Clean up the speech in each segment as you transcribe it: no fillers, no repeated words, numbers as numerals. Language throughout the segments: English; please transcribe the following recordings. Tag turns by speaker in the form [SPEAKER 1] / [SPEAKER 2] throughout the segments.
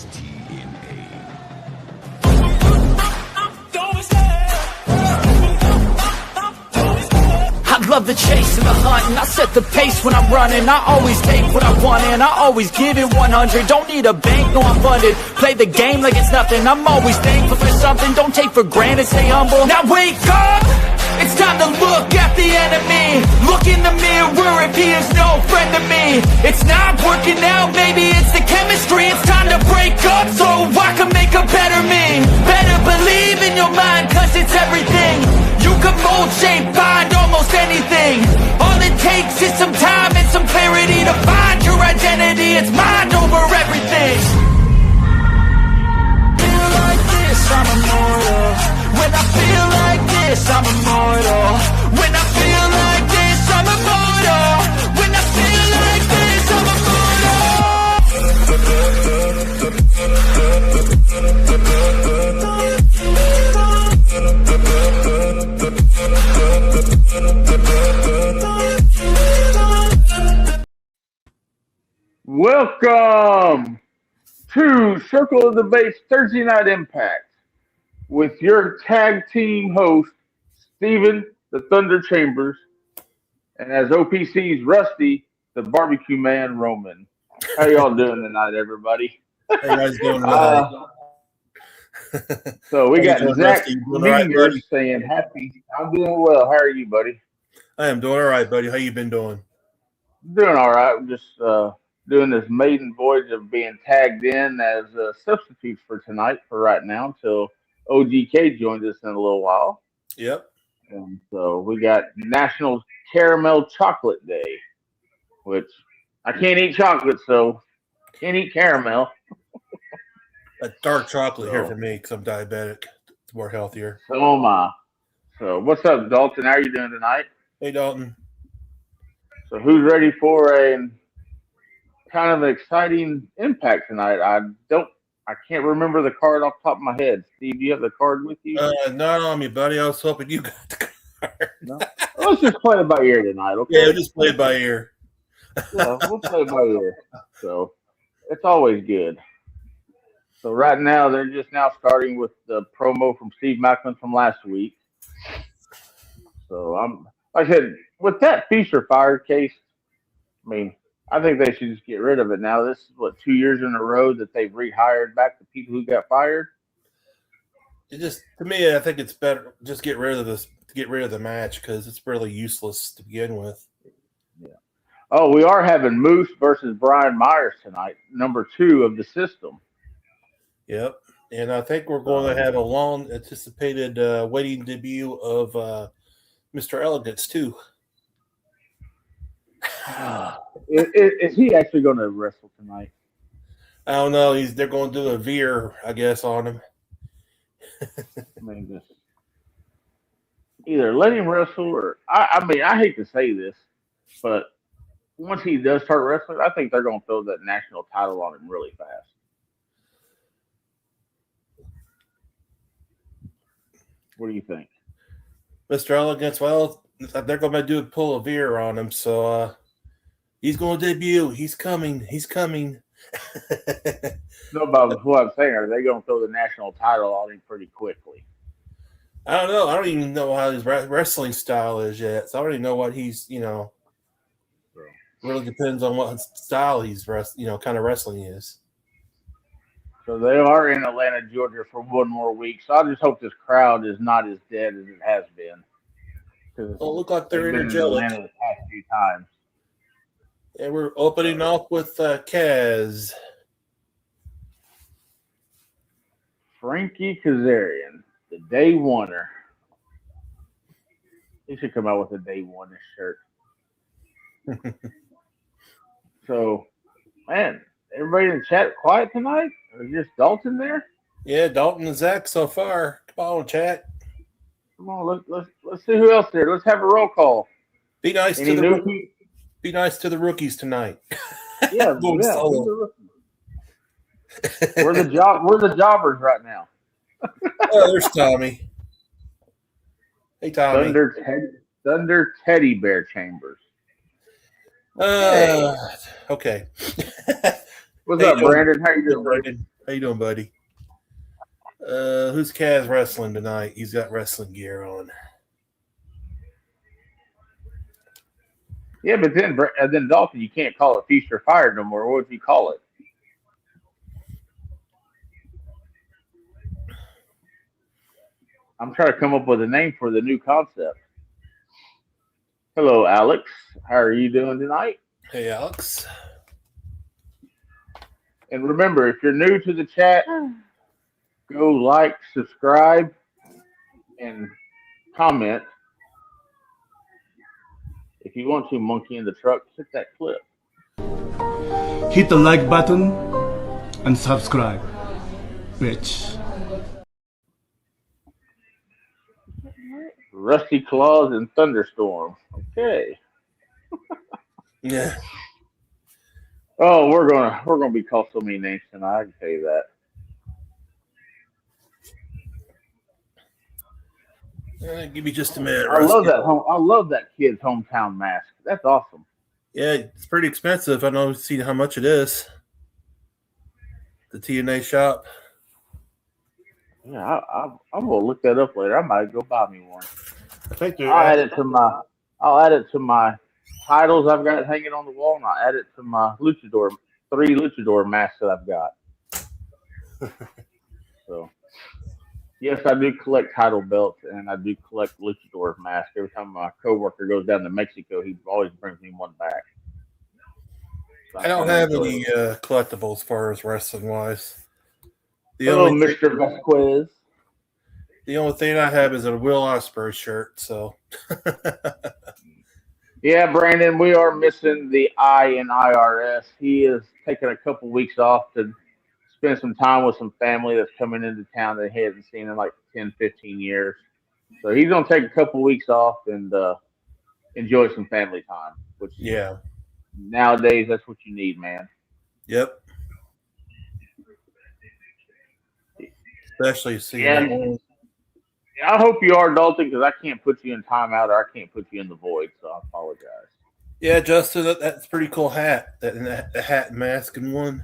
[SPEAKER 1] is TNA.
[SPEAKER 2] I love the chase and the hunt, and I set the pace when I'm running. I always take what I want and I always give it 100. Don't need a bank, no I'm funded. Play the game like it's nothing. I'm always thankful for something. Don't take for granted, stay humble. Now wake up! It's time to look at the enemy. Look in the mirror if he is no friend to me. It's not working out, maybe it's the chemistry. It's time to break up so I can make a better me. Better believe in your mind, cause it's everything. You can mold, shape, find almost anything. All it takes is some time and some clarity to find your identity. It's mind over everything. Feel like this, I'm immortal. When I feel like this, I'm immortal. When I feel like this, I'm immortal. When I feel like this, I'm
[SPEAKER 3] Welcome to Circle of the Base Thursday Night Impact with your tag team host, Steven the Thunder Chambers, and as OPC's Rusty, the Barbecue Man Roman. How y'all doing tonight, everybody?
[SPEAKER 4] How you guys doing tonight?
[SPEAKER 3] So we got Zach
[SPEAKER 4] right,
[SPEAKER 3] saying happy. I'm doing well. How are you, buddy?
[SPEAKER 4] I am doing all right, buddy. How you been doing?
[SPEAKER 3] Doing all right. Just doing this maiden voyage of being tagged in as a substitute for tonight for right now until OGK joins us in a little while.
[SPEAKER 4] Yep.
[SPEAKER 3] And so we got National Caramel Chocolate Day, which I can't eat chocolate, so can't eat caramel.
[SPEAKER 4] A dark chocolate here for me because I'm diabetic. It's more healthier.
[SPEAKER 3] So am I. So what's up, Dalton? How are you doing tonight?
[SPEAKER 4] Hey, Dalton.
[SPEAKER 3] So who's ready for a kind of an exciting impact tonight? I can't remember the card off the top of my head. Steve, do you have the card with you?
[SPEAKER 4] Not on me, buddy. I was hoping you got the card.
[SPEAKER 3] No? Let's just play it by ear tonight, okay?
[SPEAKER 4] Yeah, just play it by ear.
[SPEAKER 3] Yeah, we'll play it by ear. So it's always good. So right now, they're just now starting with the promo from Steve Macklin from last week. So like I said, with that Feast or Fire case, I mean, I think they should just get rid of it now. This is 2 years in a row that they've rehired back the people who got fired.
[SPEAKER 4] It just, to me, I think it's better just get rid of this, get rid of the match because it's really useless to begin with.
[SPEAKER 3] Yeah. Oh, we are having Moose versus Brian Myers tonight, number 2 of the system.
[SPEAKER 4] Yep, and I think we're going to have a long anticipated waiting debut of Mr. Elegance too.
[SPEAKER 3] Is he actually going to wrestle tonight?
[SPEAKER 4] I don't know. They're going to do a veer, I guess, on him.
[SPEAKER 3] I mean, just either let him wrestle or I mean, I hate to say this, but once he does start wrestling, I think they're going to throw that national title on him really fast. What do you think?
[SPEAKER 4] Mr. Elegance, well, they're going to pull a veer on him, so he's going to debut. He's coming. He's coming.
[SPEAKER 3] No, about what I'm saying, are they going to throw the national title on him pretty quickly?
[SPEAKER 4] I don't know. I don't even know how his wrestling style is yet, so I don't even know what he's, really depends on what style he's, kind of wrestling he is.
[SPEAKER 3] So they are in Atlanta, Georgia for one more week. So I just hope this crowd is not as dead as it has been.
[SPEAKER 4] Well, it look like they're energetic.
[SPEAKER 3] In Atlanta the past few times.
[SPEAKER 4] And we're opening off with Kaz.
[SPEAKER 3] Frankie Kazarian, the day oneer. He should come out with a day one shirt. So, man, everybody in the chat quiet tonight? Or just Dalton there?
[SPEAKER 4] Yeah, Dalton and Zach so far. Come on, chat.
[SPEAKER 3] Come on, let's see who else there. Let's have a roll call.
[SPEAKER 4] Be nice to the rookies. Be nice to the rookies tonight.
[SPEAKER 3] Yeah, we're the jobbers right now.
[SPEAKER 4] Oh, there's Tommy. Hey, Tommy.
[SPEAKER 3] Thunder Teddy Bear Chambers.
[SPEAKER 4] Okay.
[SPEAKER 3] What's up, Brandon? How you doing, Brandon?
[SPEAKER 4] How you doing, buddy? Who's Kaz wrestling tonight? He's got wrestling gear on.
[SPEAKER 3] Yeah, but then Dalton, you can't call it Feast or Fire no more. What would you call it? I'm trying to come up with a name for the new concept. Hello, Alex. How are you doing tonight?
[SPEAKER 4] Hey, Alex.
[SPEAKER 3] And remember, if you're new to the chat, go like, subscribe, and comment. If you want to, Monkey in the Truck, hit that clip.
[SPEAKER 1] Hit the like button and subscribe, bitch.
[SPEAKER 3] Rusty Claus and Thunderstorm. Okay.
[SPEAKER 4] Yeah.
[SPEAKER 3] Oh, we're gonna be called so many names tonight. I can tell you that.
[SPEAKER 4] Give me just a minute.
[SPEAKER 3] I love that I love that kid's hometown mask. That's awesome.
[SPEAKER 4] Yeah, it's pretty expensive. I don't see how much it is. The TNA shop.
[SPEAKER 3] Yeah, I'm gonna look that up later. I might go buy me one.
[SPEAKER 4] I think
[SPEAKER 3] I'll add it to my titles I've got hanging on the wall, and I'll add it to my three luchador masks that I've got. So, yes, I do collect title belts, and I do collect luchador masks. Every time my coworker goes down to Mexico, he always brings me one back. So
[SPEAKER 4] I don't have any collectibles as far as wrestling wise.
[SPEAKER 3] Hello, Mr. Vasquez.
[SPEAKER 4] The only thing I have is a Will Ospreay shirt. So,
[SPEAKER 3] yeah, Brandon, we are missing the I in IRS. He is taking a couple weeks off to spend some time with some family that's coming into town that he hasn't seen in like 10, 15 years. So he's going to take a couple weeks off and enjoy some family time, which nowadays that's what you need, man.
[SPEAKER 4] Yep. Especially seeing.
[SPEAKER 3] I hope you are, Dalton, because I can't put you in timeout or I can't put you in the void, so I apologize.
[SPEAKER 4] Yeah, Justin, that's a pretty cool hat. That hat and mask in one.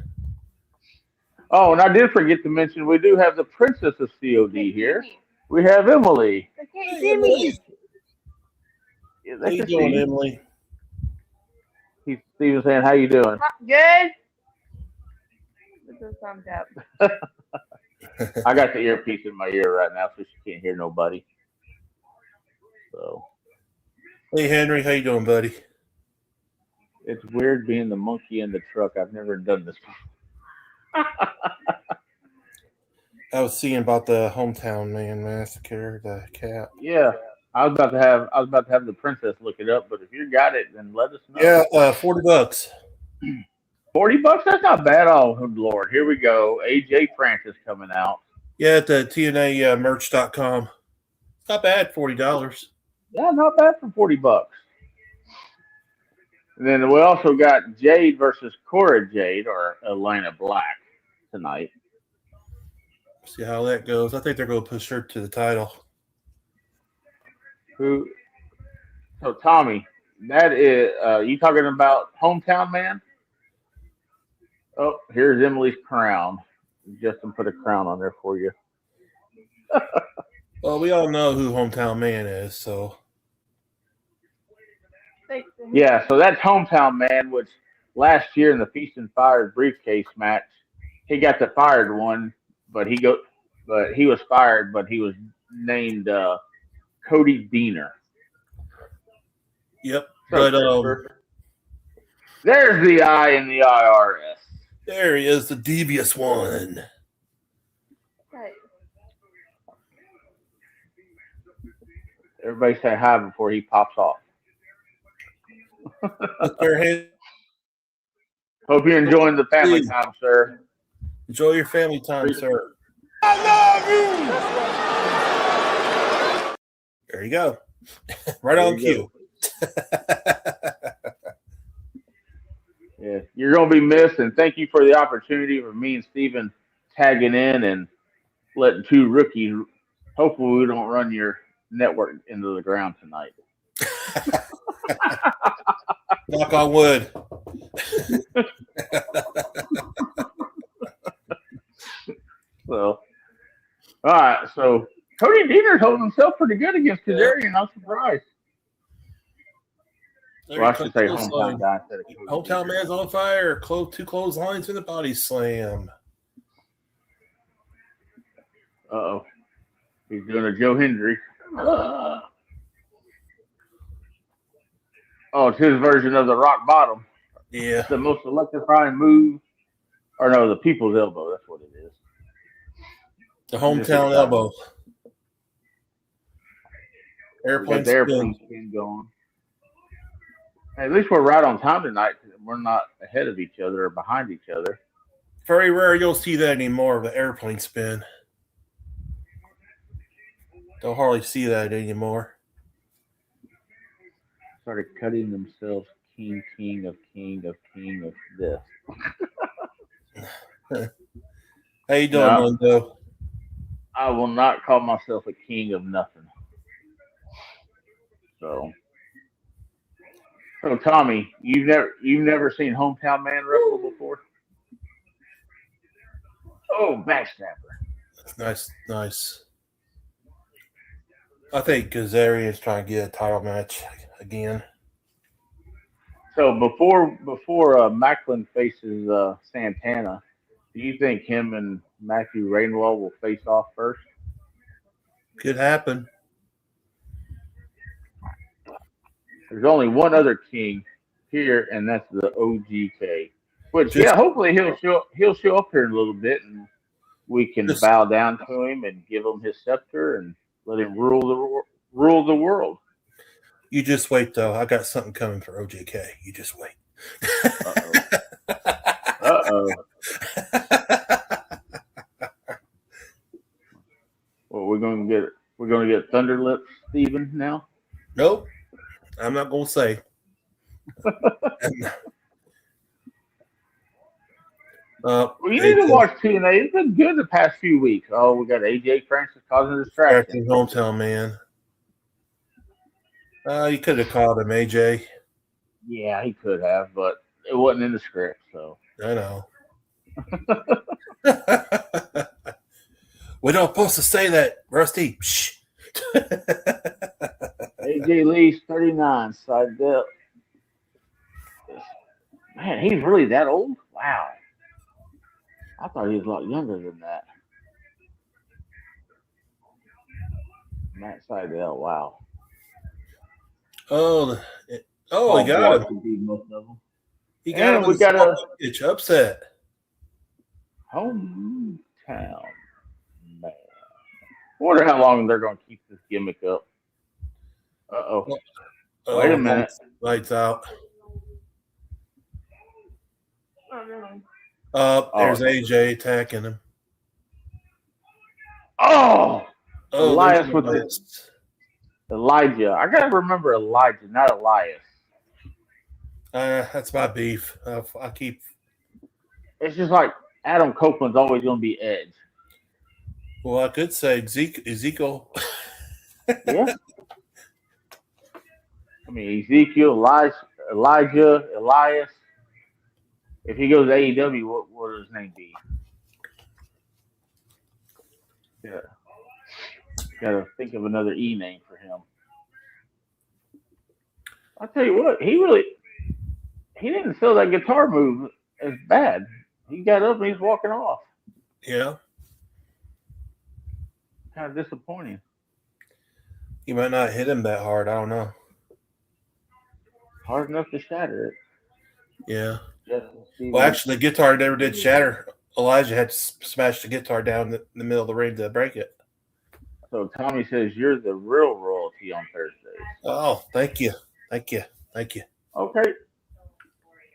[SPEAKER 4] Oh,
[SPEAKER 3] and I did forget to mention we do have the Princess of COD here. We have Emily.
[SPEAKER 5] Hey, Emily.
[SPEAKER 3] Yeah,
[SPEAKER 4] how you doing, Emily?
[SPEAKER 3] Steven saying, how you doing?
[SPEAKER 5] Good. With the thumbs up.
[SPEAKER 3] I got the earpiece in my ear right now, so she can't hear nobody. So,
[SPEAKER 4] hey Henry, how you doing, buddy?
[SPEAKER 3] It's weird being the monkey in the truck. I've never done this before.
[SPEAKER 4] I was seeing about the hometown man massacre, the cap.
[SPEAKER 3] Yeah, I was about to have the princess look it up, but if you got it, then let us know.
[SPEAKER 4] Yeah, $40.
[SPEAKER 3] $40? That's not bad. Oh, Lord. Here we go. AJ Francis coming out.
[SPEAKER 4] Yeah, at the TNA merch.com. Not bad, $40.
[SPEAKER 3] Yeah, not bad for $40. And then we also got Jade versus Cora Jade or Elayna Black tonight.
[SPEAKER 4] See how that goes. I think they're going to push her to the title.
[SPEAKER 3] So, Tommy, that is, you talking about Hometown Man? Oh, here's Emily's crown. Justin put a crown on there for you.
[SPEAKER 4] Well, we all know who Hometown Man is, so.
[SPEAKER 3] Yeah, so that's Hometown Man, which last year in the Feast and Fire briefcase match, he got the fired one, but he was fired, but he was named Cody Deaner.
[SPEAKER 4] Yep, but
[SPEAKER 3] there's the I in the IRS.
[SPEAKER 4] There he is, the devious one.
[SPEAKER 5] Right.
[SPEAKER 3] Everybody say hi before he pops off. Hope you're enjoying the family time, sir.
[SPEAKER 4] Enjoy your family time, sir.
[SPEAKER 3] I love you.
[SPEAKER 4] There you go. Right on cue.
[SPEAKER 3] Yeah, you're going to be missed, and thank you for the opportunity for me and Steven tagging in and letting two rookies. Hopefully, we don't run your network into the ground tonight.
[SPEAKER 4] Knock on wood.
[SPEAKER 3] All right, so Cody Deaner's holding himself pretty good against Kazarian. I'm surprised.
[SPEAKER 4] There
[SPEAKER 3] Well,
[SPEAKER 4] he
[SPEAKER 3] I should
[SPEAKER 4] comes
[SPEAKER 3] say
[SPEAKER 4] clothesline.
[SPEAKER 3] hometown guy instead of Cody
[SPEAKER 4] Hometown
[SPEAKER 3] Deaner.
[SPEAKER 4] man's on fire. Two clotheslines in the body slam.
[SPEAKER 3] Uh-oh. He's doing a Joe Hendry. Oh, it's his version of the rock bottom.
[SPEAKER 4] Yeah.
[SPEAKER 3] It's the most electrifying move. Or no, the people's elbow. That's what it is.
[SPEAKER 4] The hometown elbow.
[SPEAKER 3] We
[SPEAKER 4] Airplane
[SPEAKER 3] got the airplane spin going. Hey, at least we're right on time tonight. We're not ahead of each other or behind each other.
[SPEAKER 4] Very rare you'll see that anymore, the airplane spin. Don't hardly see that anymore.
[SPEAKER 3] Started cutting themselves king of this.
[SPEAKER 4] How you doing,
[SPEAKER 3] No.
[SPEAKER 4] Mundo?
[SPEAKER 3] I will not call myself a king of nothing. So Tommy, you've never seen Hometown Man wrestle before? Oh, backstabber.
[SPEAKER 4] Nice. I think Kazarian's trying to get a title match again.
[SPEAKER 3] So before Macklin faces Santana, do you think him and Matthew Rainwell will face off first?
[SPEAKER 4] Could happen.
[SPEAKER 3] There's only one other king here, and that's the OGK. Which hopefully he'll show up here in a little bit, and we can bow down to him and give him his scepter and let him rule the world.
[SPEAKER 4] You just wait, though. I got something coming for OJK. You just wait.
[SPEAKER 3] Uh-oh. Well, we're gonna get Thunderlips Steven now?
[SPEAKER 4] Nope. I'm not gonna say.
[SPEAKER 3] Well, you need to watch TNA. It's been good the past few weeks. Oh, we got AJ Francis causing distraction.
[SPEAKER 4] Hometown man. You could have called him AJ.
[SPEAKER 3] Yeah, he could have, but it wasn't in the script, so.
[SPEAKER 4] I know. We're not supposed to say that, Rusty. Shh.
[SPEAKER 3] AJ Lee's 39, side up. Man, he's really that old? Wow. I thought he was a lot younger than that. Matt Seidel, wow.
[SPEAKER 4] He got him.
[SPEAKER 3] Most of them.
[SPEAKER 4] He got him.
[SPEAKER 3] We got a
[SPEAKER 4] upset.
[SPEAKER 3] Hometown man. I wonder how long they're going to keep this gimmick up. Uh-oh. Wait a minute.
[SPEAKER 4] Lights out.
[SPEAKER 5] Oh, no.
[SPEAKER 4] There's AJ attacking him.
[SPEAKER 3] Oh! Elias with
[SPEAKER 4] this.
[SPEAKER 3] Elijah. I got to remember Elijah, not Elias.
[SPEAKER 4] That's my beef. I keep.
[SPEAKER 3] It's just like Adam Copeland's always going to be Edge.
[SPEAKER 4] Well, I could say Ezekiel.
[SPEAKER 3] Yeah. I mean, Ezekiel, Elijah, Elias. If he goes to AEW, what would his name be? Yeah. Got to think of another E name for him. I'll tell you what, he didn't sell that guitar move as bad. He got up and he's walking off.
[SPEAKER 4] Yeah.
[SPEAKER 3] Kind of disappointing.
[SPEAKER 4] He might not hit him that hard. I don't know.
[SPEAKER 3] Hard enough to shatter it.
[SPEAKER 4] Yeah. Well, actually, the guitar never did shatter. Elijah had to smash the guitar down in the middle of the ring to break it.
[SPEAKER 3] So Tommy says you're the real royalty on Thursdays.
[SPEAKER 4] Oh, thank you.
[SPEAKER 3] Okay.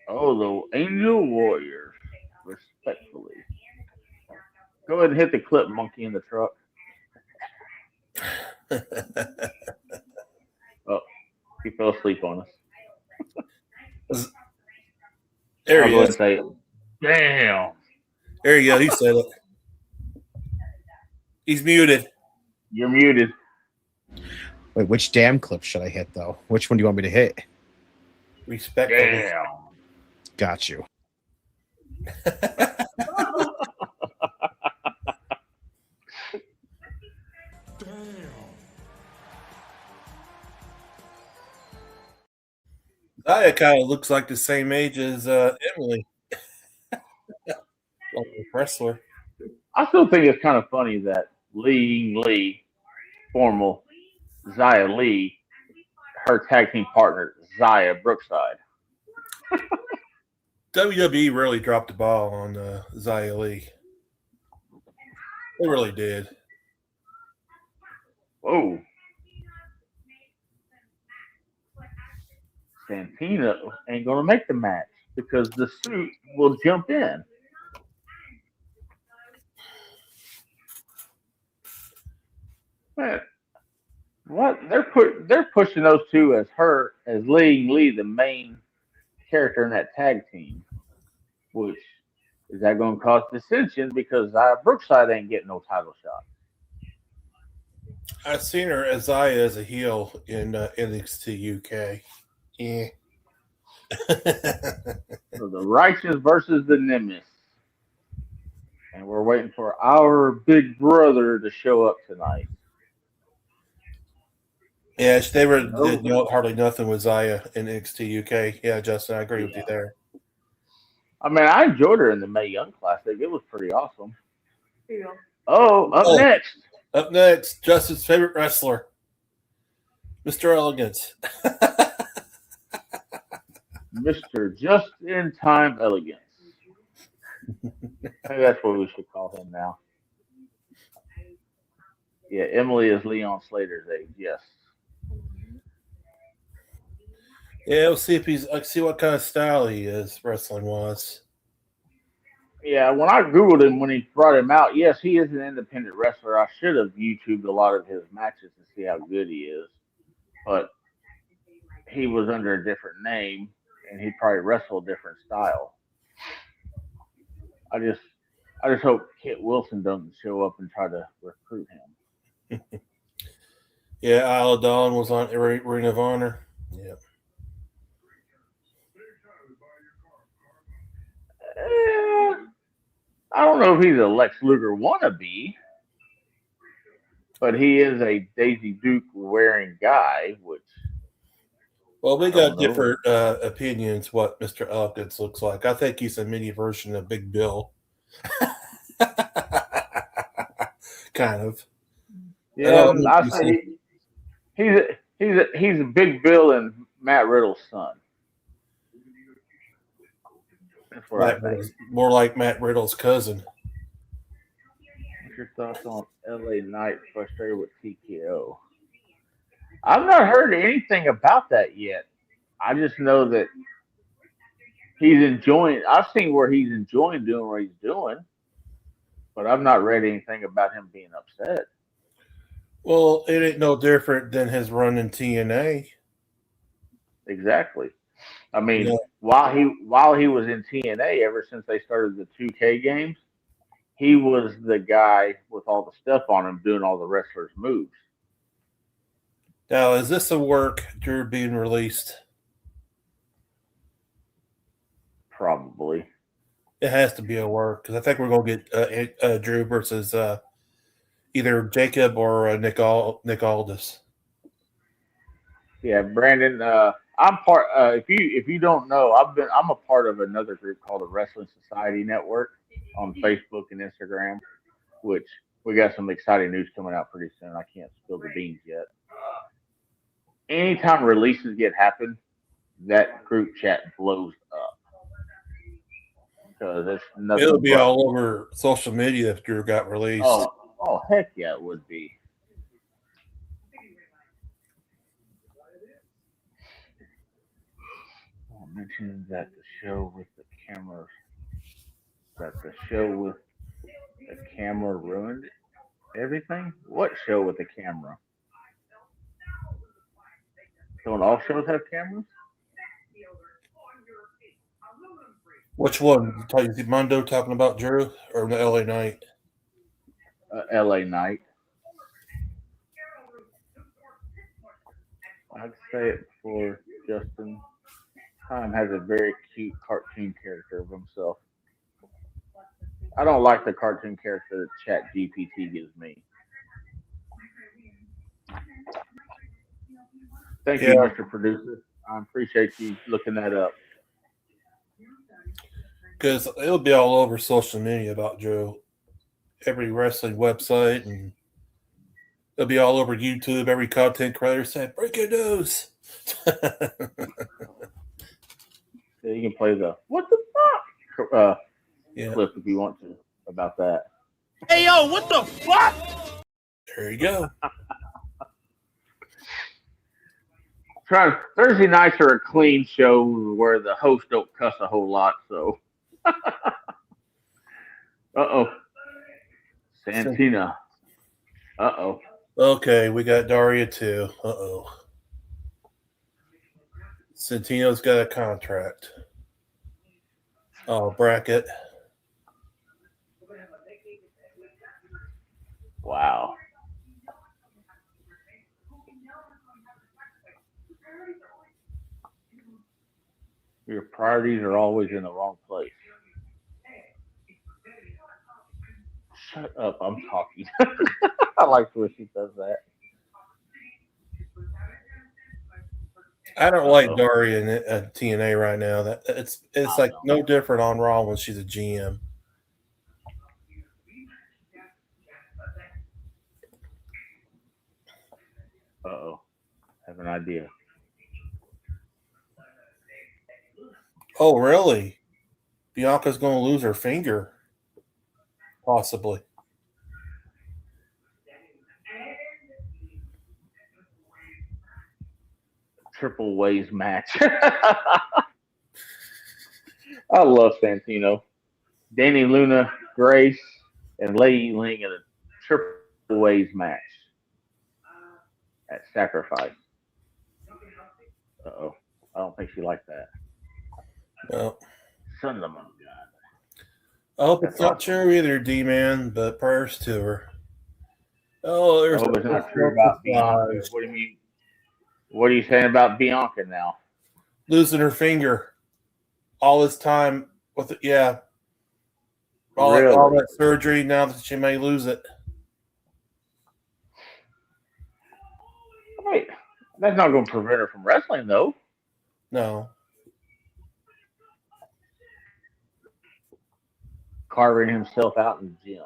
[SPEAKER 3] Oh, the Angel Warriors, respectfully. Go ahead and hit the clip, monkey in the truck. Oh, he fell asleep on us.
[SPEAKER 4] There he is.
[SPEAKER 3] Say, damn.
[SPEAKER 4] There you go. He said it. He's muted.
[SPEAKER 3] You're muted.
[SPEAKER 6] Wait, which damn clip should I hit, though? Which one do you want me to hit?
[SPEAKER 4] Respectfully.
[SPEAKER 3] Damn.
[SPEAKER 6] Got you.
[SPEAKER 4] Zaya kind of looks like the same age as Emily. Wrestler.
[SPEAKER 3] I still think it's kind of funny that Lee, formal Zia Lee, her tag team partner Zia Brookside.
[SPEAKER 4] WWE really dropped the ball on Zia Lee. They really did.
[SPEAKER 3] Whoa. Santina ain't gonna make the match because the suit will jump in. Man, what they're pushing those two as Lee the main character in that tag team, which is that going to cause dissension because Brookside ain't getting no title shot.
[SPEAKER 4] I've seen her as Zaya as a heel in NXT UK. Yeah.
[SPEAKER 3] So the Righteous versus the Nemeth. And we're waiting for our big brother to show up tonight.
[SPEAKER 4] Yeah, they did hardly nothing with Zaya in NXT UK. Yeah, Justin, I agree with you there.
[SPEAKER 3] I mean, I enjoyed her in the Mae Young Classic. It was pretty awesome. Next.
[SPEAKER 4] Up next, Justin's favorite wrestler, Mr. Elegance.
[SPEAKER 3] Mr. Just in Time Elegance. Maybe that's what we should call him now. Yeah, Emily is Leon Slater's age, yes.
[SPEAKER 4] Yeah, we'll see if see what kind of style he is wrestling wise.
[SPEAKER 3] Yeah, when I Googled him when he brought him out, yes, he is an independent wrestler. I should have YouTubed a lot of his matches to see how good he is. But he was under a different name and he probably wrestled a different style. I just hope Kit Wilson doesn't show up and try to recruit him.
[SPEAKER 4] Yeah, Isla Dawn was on Ring of Honor. Yeah.
[SPEAKER 3] I don't know if he's a Lex Luger wannabe, but he is a Daisy Duke wearing guy, which.
[SPEAKER 4] Well, we got different opinions what Mr. Elegance looks like. I think he's a mini version of Big Bill. Kind of.
[SPEAKER 3] Yeah, I say he's a Big Bill and Matt Riddle's son. That's what I think.
[SPEAKER 4] More like Matt Riddle's cousin.
[SPEAKER 3] What's your thoughts on LA Knight frustrated with TKO? I've not heard anything about that yet. I just know that he's enjoying. I've seen where he's enjoying doing what he's doing, but I've not read anything about him being upset.
[SPEAKER 4] Well, it ain't no different than his run in TNA.
[SPEAKER 3] Exactly. I mean, while he was in TNA, ever since they started the 2K games, he was the guy with all the stuff on him doing all the wrestlers' moves.
[SPEAKER 4] Now, is this a work Drew being released?
[SPEAKER 3] Probably.
[SPEAKER 4] It has to be a work because I think we're going to get Drew versus either Jacob or Nick Aldis.
[SPEAKER 3] Yeah, Brandon. I'm part. If you don't know, I'm a part of another group called the Wrestling Society Network on Facebook and Instagram, which we got some exciting news coming out pretty soon. I can't spill the beans yet. Anytime releases happen, that group chat blows up because it's nothing.
[SPEAKER 4] It'll be all over social media if Drew got released.
[SPEAKER 3] Oh, heck yeah, it would be. I mentioned that the show with the camera ruined everything. What show with the camera? Don't all shows have cameras?
[SPEAKER 4] Which one? Is Mondo talking about Drew or the LA Knight?
[SPEAKER 3] LA Knight. I'd say it before Justin. Time has a very cute cartoon character of himself. I don't like the cartoon character that Chat GPT gives me. Thank you, Mr. Producer. I appreciate you looking that up.
[SPEAKER 4] Because it'll be all over social media about Drew. Every wrestling website, and it'll be all over YouTube. Every content creator said, breaking news.
[SPEAKER 3] So you can play the what the fuck clip if you want to about that.
[SPEAKER 2] Hey, yo, what the fuck?
[SPEAKER 4] There you go.
[SPEAKER 3] Thursday nights are a clean show where the host don't cuss a whole lot, so. Uh-oh. Santina. Uh-oh.
[SPEAKER 4] Okay, we got Daria too. Uh-oh. Santino's got a contract. Oh, bracket.
[SPEAKER 3] Wow. Your priorities are always in the wrong place. Shut up, I'm talking. I like the way she does that.
[SPEAKER 4] I don't like Daria in TNA right now. That it's like no different on Raw when she's a GM.
[SPEAKER 3] Uh-oh. I have an idea.
[SPEAKER 4] Oh, really? Bianca's going to lose her finger. Possibly.
[SPEAKER 3] Triple ways match. I love Santino. Danny Luna, Grace, and Lei Ling in a triple ways match at Sacrifice. Uh-oh. I don't think she liked that.
[SPEAKER 4] No.
[SPEAKER 3] Son of a gun.
[SPEAKER 4] I hope it's not true either, D-Man, but prayers to her. Oh, there's
[SPEAKER 3] I hope it's not true about Bianca. What do you mean? What are you saying about Bianca now?
[SPEAKER 4] Losing her finger. All this time with it, yeah. All that surgery, now that she may lose it.
[SPEAKER 3] Wait, that's not going to prevent her from wrestling, though.
[SPEAKER 4] No.
[SPEAKER 3] Carving himself out in the gym.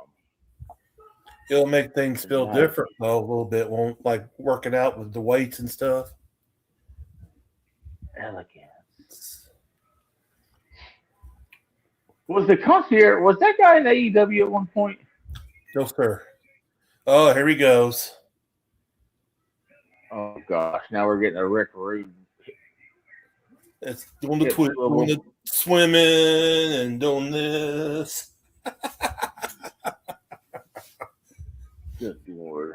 [SPEAKER 4] It'll make things feel different, though, a little bit. Won't like working out with the weights and stuff.
[SPEAKER 3] Elegance. Was the concierge, was that guy in AEW at one point?
[SPEAKER 4] No, sir. Oh, here he goes.
[SPEAKER 3] Oh, gosh. Now we're getting a Rick Rude.
[SPEAKER 4] It's doing the swimming and doing this.
[SPEAKER 3] Good Lord.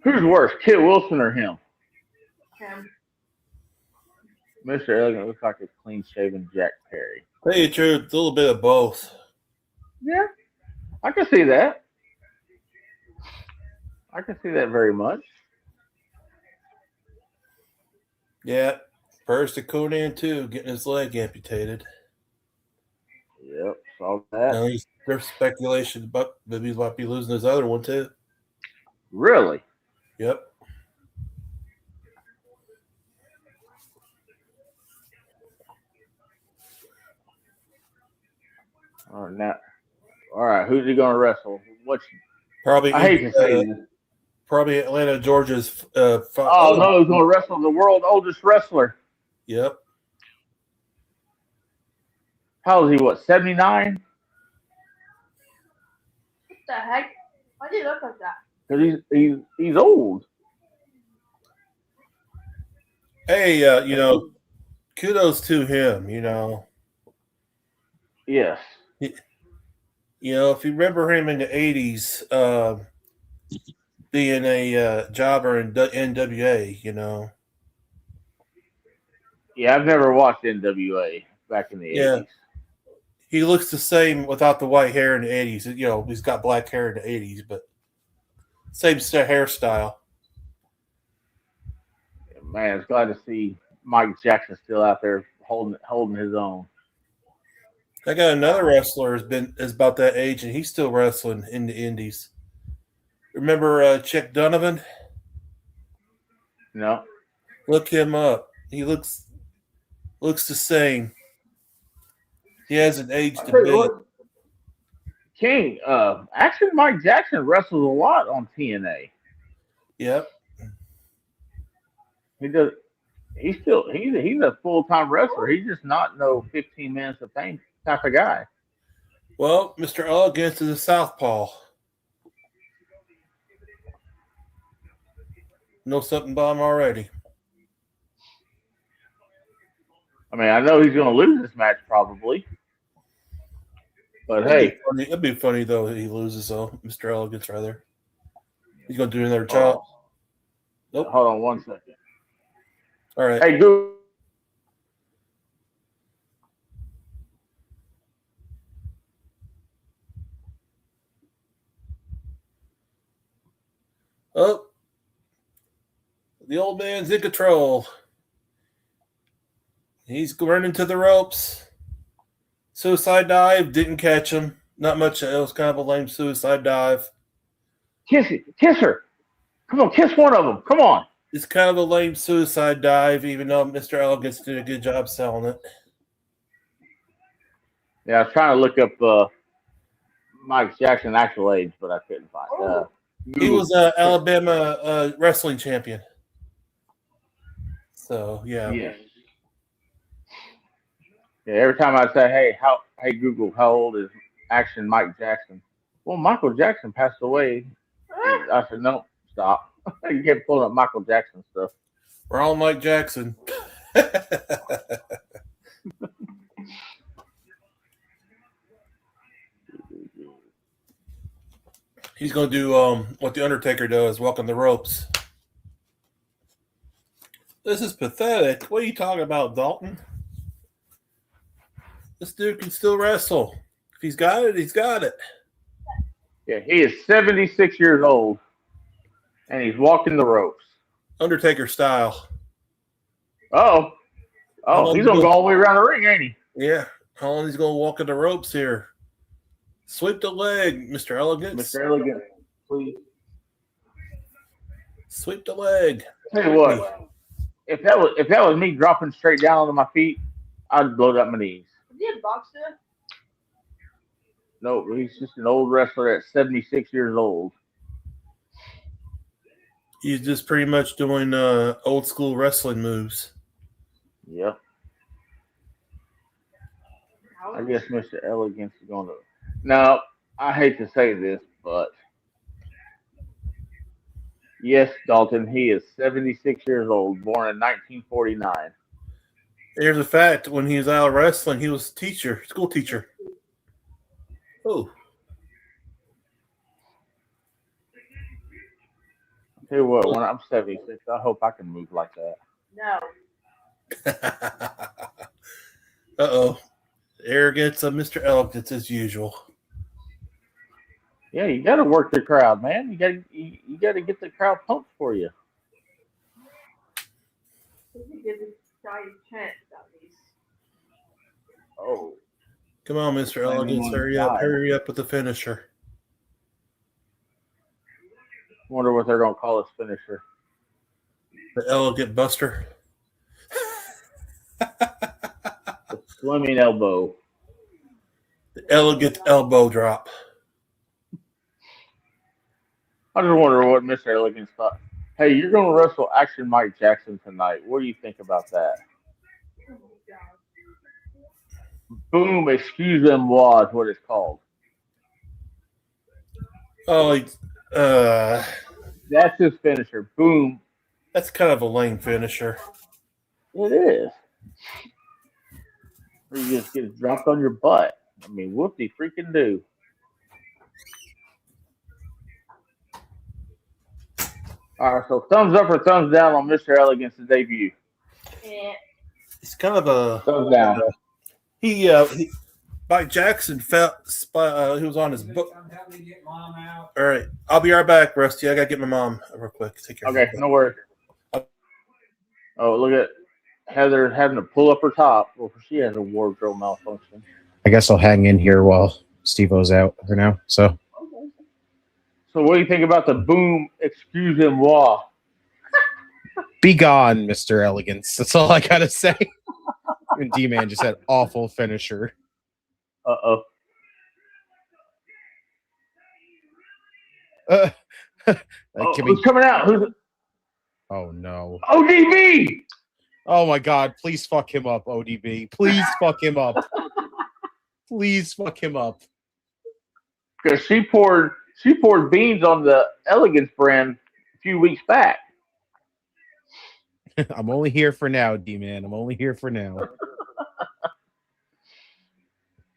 [SPEAKER 3] Who's worse, Kit Wilson or him?
[SPEAKER 5] Him.
[SPEAKER 3] Mr. Elegant looks like a clean-shaven Jack Perry.
[SPEAKER 4] Tell you the truth, a little bit of both.
[SPEAKER 3] Yeah, I can see that. I can see that very much.
[SPEAKER 4] Yeah, first to Conan too, getting his leg amputated.
[SPEAKER 3] Yep, saw that.
[SPEAKER 4] Now there's speculation about maybe he might be losing his other one too.
[SPEAKER 3] Really?
[SPEAKER 4] Yep.
[SPEAKER 3] All right, who's he going to wrestle?
[SPEAKER 4] Probably.
[SPEAKER 3] I hate to say this.
[SPEAKER 4] Probably Atlanta, Georgia's.
[SPEAKER 3] No, he's going to wrestle the world's oldest wrestler.
[SPEAKER 4] Yep.
[SPEAKER 3] How old is he? What, 79?
[SPEAKER 5] What the heck? Why do you look like that?
[SPEAKER 3] Because he's old.
[SPEAKER 4] Hey, kudos to him.
[SPEAKER 3] Yes.
[SPEAKER 4] If you remember him in the 80s, being a jobber in NWA,
[SPEAKER 3] Yeah, I've never watched NWA back in the 80s.
[SPEAKER 4] He looks the same without the white hair in the 80s. He's got black hair in the 80s, but same hairstyle.
[SPEAKER 3] Man, it's glad to see Mike Jackson still out there holding his own.
[SPEAKER 4] I got another wrestler is about that age, and he's still wrestling in the indies. Remember Chick Donovan?
[SPEAKER 3] No.
[SPEAKER 4] Look him up. He looks the same. He hasn't aged a bit.
[SPEAKER 3] King, actually, Mike Jackson wrestles a lot on TNA.
[SPEAKER 4] Yep.
[SPEAKER 3] He does. He's a full-time wrestler. He's just not no 15 minutes of fame type of guy.
[SPEAKER 4] Well, Mr. Elegance is a southpaw. Know something about him already.
[SPEAKER 3] I mean, I know he's going to lose this match probably. But hey.
[SPEAKER 4] It'd be funny, though, if he loses, though. Mr. Elegance, rather. He's going to do another chop. Nope.
[SPEAKER 3] Hold on 1 second.
[SPEAKER 4] All right.
[SPEAKER 3] Hey, Google.
[SPEAKER 4] Oh. The old man's in control. He's running to the ropes. Suicide dive. Didn't catch him. Not much. It was kind of a lame suicide dive.
[SPEAKER 3] Kiss her. Come on, kiss one of them. Come on.
[SPEAKER 4] It's kind of a lame suicide dive, even though Mr. Elegance did a good job selling it.
[SPEAKER 3] Yeah, I was trying to look up Mike Jackson's actual age, but I couldn't find it.
[SPEAKER 4] He was Alabama wrestling champion. So, yeah.
[SPEAKER 3] Yeah, every time I say, hey Google, how old is Action Mike Jackson? Well, Michael Jackson passed away. I said, no, stop. You kept pulling up Michael Jackson stuff.
[SPEAKER 4] We're all Mike Jackson. He's going to do what The Undertaker does, walk on the ropes. This is pathetic. What are you talking about, Dalton? This dude can still wrestle. If he's got it, he's got it.
[SPEAKER 3] Yeah, he is 76 years old, and he's walking the ropes.
[SPEAKER 4] Undertaker style.
[SPEAKER 3] Oh, he's going to go all the way around the ring, ain't he?
[SPEAKER 4] Yeah. How long he's going to walk in the ropes here? Sweep the leg, Mr. Elegance.
[SPEAKER 3] Mr. Elegance, please.
[SPEAKER 4] Sweep the leg.
[SPEAKER 3] Tell you what, if that was me dropping straight down onto my feet, I'd blow up my knees.
[SPEAKER 5] Is he a boxer?
[SPEAKER 3] No, he's just an old wrestler at 76 years old.
[SPEAKER 4] He's just pretty much doing old school wrestling moves.
[SPEAKER 3] Yep. I guess Mr. Elegance is going to. Now, I hate to say this, but yes, Dalton, he is 76 years old, born in 1949.
[SPEAKER 4] Here's a fact: when he was out wrestling, he was a school teacher. Oh.
[SPEAKER 3] I'll tell you what, when I'm 76, I hope I can move like that.
[SPEAKER 5] No.
[SPEAKER 4] Uh-oh. Arrogance of Mr. Elegance as usual.
[SPEAKER 3] Yeah, you got to work the crowd, man. You got to get the crowd pumped for you.
[SPEAKER 5] Give this guy a chance at least.
[SPEAKER 3] Oh.
[SPEAKER 4] Come on, Mr. Elegance, hurry up. Hurry up with the finisher.
[SPEAKER 3] Wonder what they're going to call his finisher.
[SPEAKER 4] The Elegant Buster.
[SPEAKER 3] The swimming elbow.
[SPEAKER 4] The Elegant Elbow Drop.
[SPEAKER 3] I just wonder what Mr. Elegance thought. Hey, you're going to wrestle Action Mike Jackson tonight. What do you think about that? Boom, excuse-moi is what it's called.
[SPEAKER 4] Oh,
[SPEAKER 3] that's his finisher. Boom.
[SPEAKER 4] That's kind of a lame finisher.
[SPEAKER 3] It is. Or you just get dropped on your butt. I mean, whoop-de freaking do. All right, so thumbs up or thumbs down on Mr. Elegance's debut?
[SPEAKER 5] Yeah.
[SPEAKER 4] It's kind of a
[SPEAKER 3] thumbs down.
[SPEAKER 4] He Mike Jackson felt he was on his book. All right, I'll be right back, Rusty. I gotta get my mom real quick. Take care.
[SPEAKER 3] Okay, no worries. Oh, look at Heather having to pull up her top. Well, she has a wardrobe malfunction.
[SPEAKER 6] I guess I'll hang in here while Steve-O's out for now. So
[SPEAKER 3] what do you think about the boom excuse-moi?
[SPEAKER 6] Be gone, Mr. Elegance. That's all I gotta say. And D-Man just had awful finisher.
[SPEAKER 3] Uh-oh. Who's coming out?
[SPEAKER 6] Oh, no.
[SPEAKER 3] ODB!
[SPEAKER 6] Oh, my God. Please fuck him up, ODB. Please fuck him up. Please fuck him up.
[SPEAKER 3] Because she poured beans on the Elegance brand a few weeks back.
[SPEAKER 6] I'm only here for now, D-Man. I'm only here for now.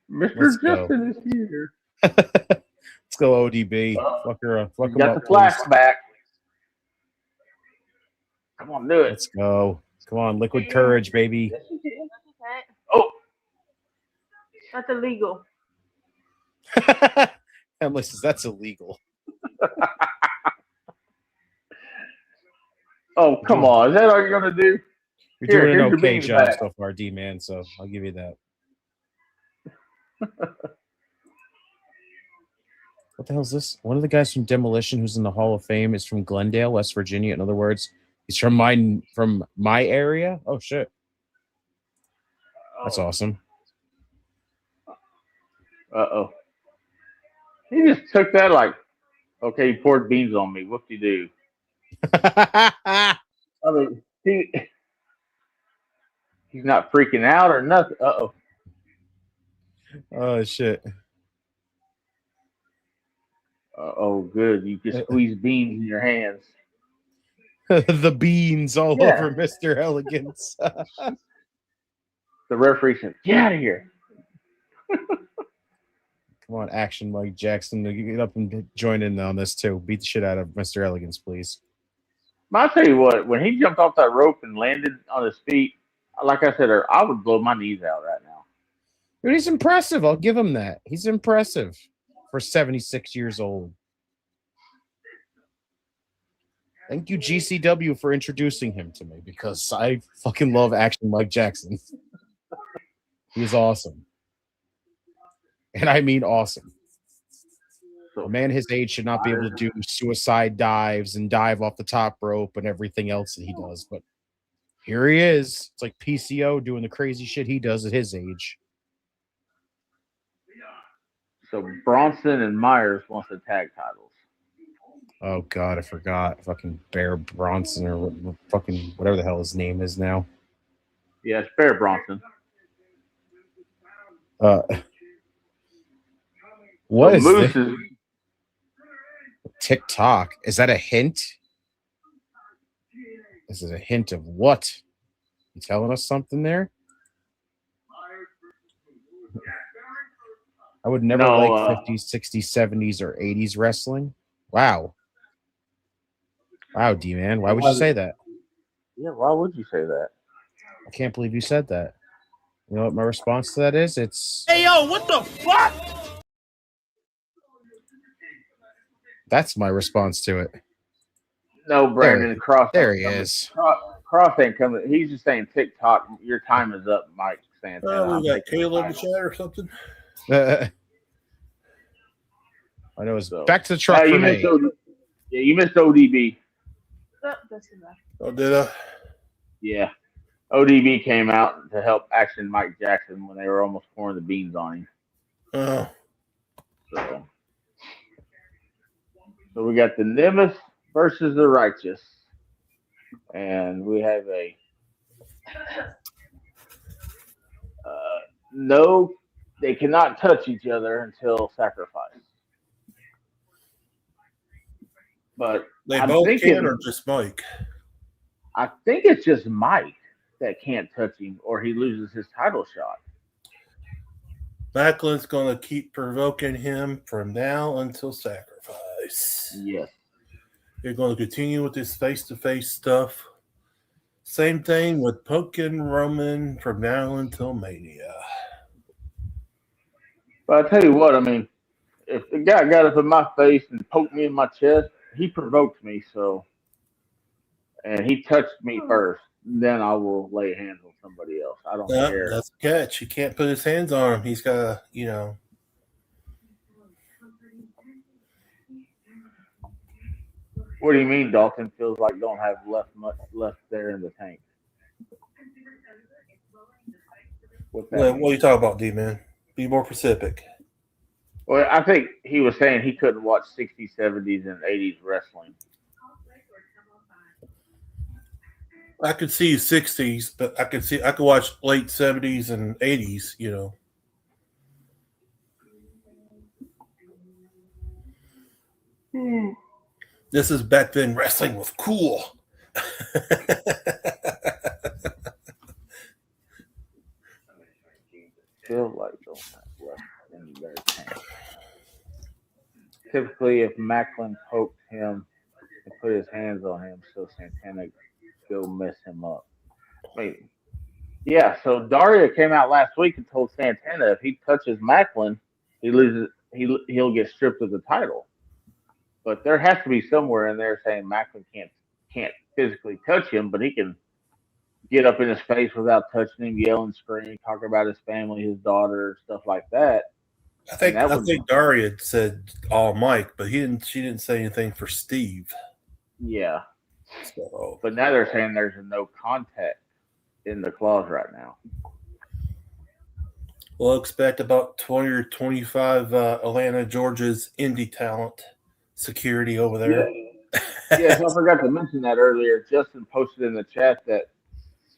[SPEAKER 3] Mr. Justin is here.
[SPEAKER 6] Let's go, ODB. Fuck her up. Fuck him
[SPEAKER 3] Got
[SPEAKER 6] up,
[SPEAKER 3] the flashback. Come on, do it.
[SPEAKER 6] Let's go. Come on, liquid courage, baby.
[SPEAKER 3] Oh,
[SPEAKER 5] That's illegal.
[SPEAKER 6] Emily says that's illegal.
[SPEAKER 3] oh, come on. Is that all you're going to do?
[SPEAKER 6] You're doing
[SPEAKER 3] here's
[SPEAKER 6] an okay
[SPEAKER 3] your
[SPEAKER 6] job
[SPEAKER 3] back.
[SPEAKER 6] so far, D-Man, so I'll give you that. What the hell is this? One of the guys from Demolition who's in the Hall of Fame is from Glendale, West Virginia. In other words, he's from my area. Oh, shit. That's awesome.
[SPEAKER 3] Uh-oh. He just took that like, okay, he poured beans on me. Whoop-de-doo. I mean, he's not freaking out or nothing. Uh-oh.
[SPEAKER 6] Oh, shit.
[SPEAKER 3] Oh, good. You just squeeze beans in your hands.
[SPEAKER 6] The beans all
[SPEAKER 3] Yeah.
[SPEAKER 6] over Mr. Elegance.
[SPEAKER 3] The referee said, get out of here.
[SPEAKER 6] Come on, Action Mike Jackson. Get up and join in on this, too. Beat the shit out of Mr. Elegance, please.
[SPEAKER 3] But I'll tell you what, when he jumped off that rope and landed on his feet, like I said, I would blow my knees out right now.
[SPEAKER 6] Dude, he's impressive. I'll give him that. He's impressive for 76 years old. Thank you, GCW, for introducing him to me because I fucking love Action Mike Jackson. He's awesome. And I mean awesome. A man his age should not be able to do suicide dives and dive off the top rope and everything else that he does. But here he is. It's like PCO doing the crazy shit he does at his age.
[SPEAKER 3] So Bronson and Myers wants the tag titles.
[SPEAKER 6] Oh, God, I forgot. Fucking Bear Bronson or fucking whatever the hell his name is now.
[SPEAKER 3] Yeah, it's Bear Bronson.
[SPEAKER 6] What is
[SPEAKER 3] Moose
[SPEAKER 6] this? TikTok? Is that a hint? This is a hint of what? You telling us something there? I would never like 50s, 60s, 70s, or 80s wrestling. Wow. Wow, D-Man. Why would you say that?
[SPEAKER 3] Yeah, why would you say that?
[SPEAKER 6] I can't believe you said that. You know what my response to that is? It's...
[SPEAKER 2] Hey, yo, what the fuck?
[SPEAKER 6] That's my response to it.
[SPEAKER 3] No, Brandon Cross.
[SPEAKER 6] There he is.
[SPEAKER 3] Cross ain't coming. He's just saying TikTok. Your time is up, Mike. Saying
[SPEAKER 4] Oh, we got Kayla in the chat or something.
[SPEAKER 6] I know it's back to the truck for me.
[SPEAKER 3] You missed ODB.
[SPEAKER 4] Oh, did I?
[SPEAKER 3] Yeah. ODB came out to help Action Mike Jackson when they were almost pouring the beans on him.
[SPEAKER 4] Oh.
[SPEAKER 3] So we got the Nemeth versus the Righteous. And we have a no, they cannot touch each other until sacrifice. But
[SPEAKER 4] they
[SPEAKER 3] I'm
[SPEAKER 4] both
[SPEAKER 3] thinking,
[SPEAKER 4] can, or just Mike?
[SPEAKER 3] I think it's just Mike that can't touch him, or he loses his title shot.
[SPEAKER 4] Bakley's going to keep provoking him from now until sacrifice.
[SPEAKER 3] Yes.
[SPEAKER 4] You're going to continue with this face-to-face stuff. Same thing with poking Roman from now until Mania.
[SPEAKER 3] But I tell you what, I mean, if the guy got up in my face and poked me in my chest, he provoked me, so, and he touched me first, then I will lay hands on somebody else. I don't care.
[SPEAKER 4] That's the catch. He can't put his hands on him. He's got to, you know.
[SPEAKER 3] What do you mean Dalton feels like don't have much left there in the tank? What's that
[SPEAKER 4] What
[SPEAKER 3] mean?
[SPEAKER 4] are you talking about, D-Man? Be more specific.
[SPEAKER 3] Well, I think he was saying he couldn't watch 60s, 70s, and 80s wrestling.
[SPEAKER 4] I could see 60s, but I could watch late 70s and 80s, you know. This is back then wrestling was cool.
[SPEAKER 3] Feel like don't have left in their tank. Typically, if Macklin poked him and put his hands on him, so Santana go mess him up. Wait, yeah. So Daria came out last week and told Santana if he touches Macklin, he loses. He'll get stripped of the title. But there has to be somewhere in there saying Macklin can't physically touch him, but he can get up in his face without touching him, yell and scream, talk about his family, his daughter, stuff like that.
[SPEAKER 4] I think Daria said all Mike, but she didn't say anything for Steve.
[SPEAKER 3] Yeah.
[SPEAKER 4] So,
[SPEAKER 3] but now they're saying there's a no contact in the clause right now.
[SPEAKER 4] We'll expect about 20 or 25 Atlanta, Georgia's indie talent security over there.
[SPEAKER 3] Yeah. Yes, I forgot to mention that earlier. Justin posted in the chat that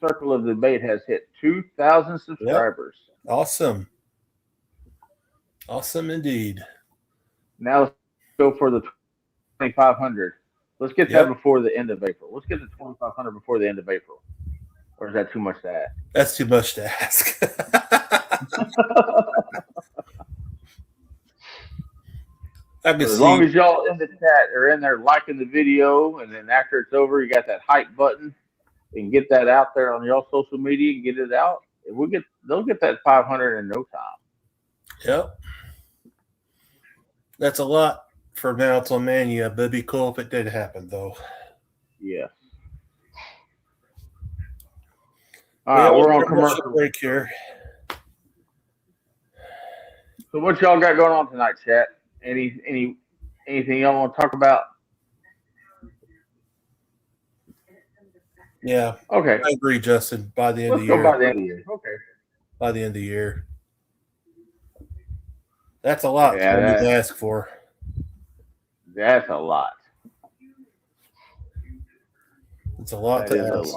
[SPEAKER 3] Circle of Debate has hit 2,000 subscribers.
[SPEAKER 4] Yep. Awesome indeed.
[SPEAKER 3] Now let's go for the 2,500. Let's get that before the end of April. Let's get the 2,500 before the end of April. Or is that too much to ask?
[SPEAKER 4] That's too much to ask.
[SPEAKER 3] As long as y'all in the chat are in there liking the video, and then after it's over, you got that hype button, and get that out there on y'all social media and get it out. They'll get that 500 in no time.
[SPEAKER 4] Yep. That's a lot for now till Mania, but it'd be cool if it did happen, though.
[SPEAKER 3] Yes. All right, we're on commercial
[SPEAKER 4] break here.
[SPEAKER 3] So what y'all got going on tonight, chat? Anything y'all want to talk about?
[SPEAKER 4] Yeah.
[SPEAKER 3] Okay.
[SPEAKER 4] I agree, Justin. By the end of the year.
[SPEAKER 3] By the end of the year. Okay.
[SPEAKER 4] By the end of the year. That's a lot to ask for.
[SPEAKER 3] That's a lot.
[SPEAKER 4] It's a lot to ask.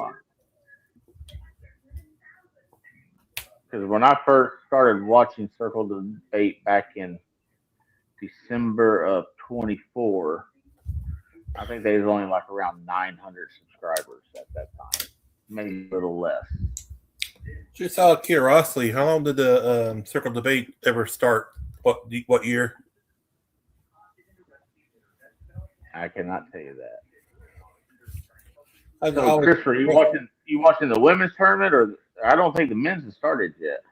[SPEAKER 3] Because when I first started watching Circle Debate back in December of 24, I think they was only like around 900 subscribers at that time, maybe a little less.
[SPEAKER 4] Just out of curiosity, how long did the Circle Debate ever start? What year?
[SPEAKER 3] I cannot tell you that.
[SPEAKER 4] So,
[SPEAKER 3] Christopher, you watching the women's tournament, or I don't think the men's has started yet.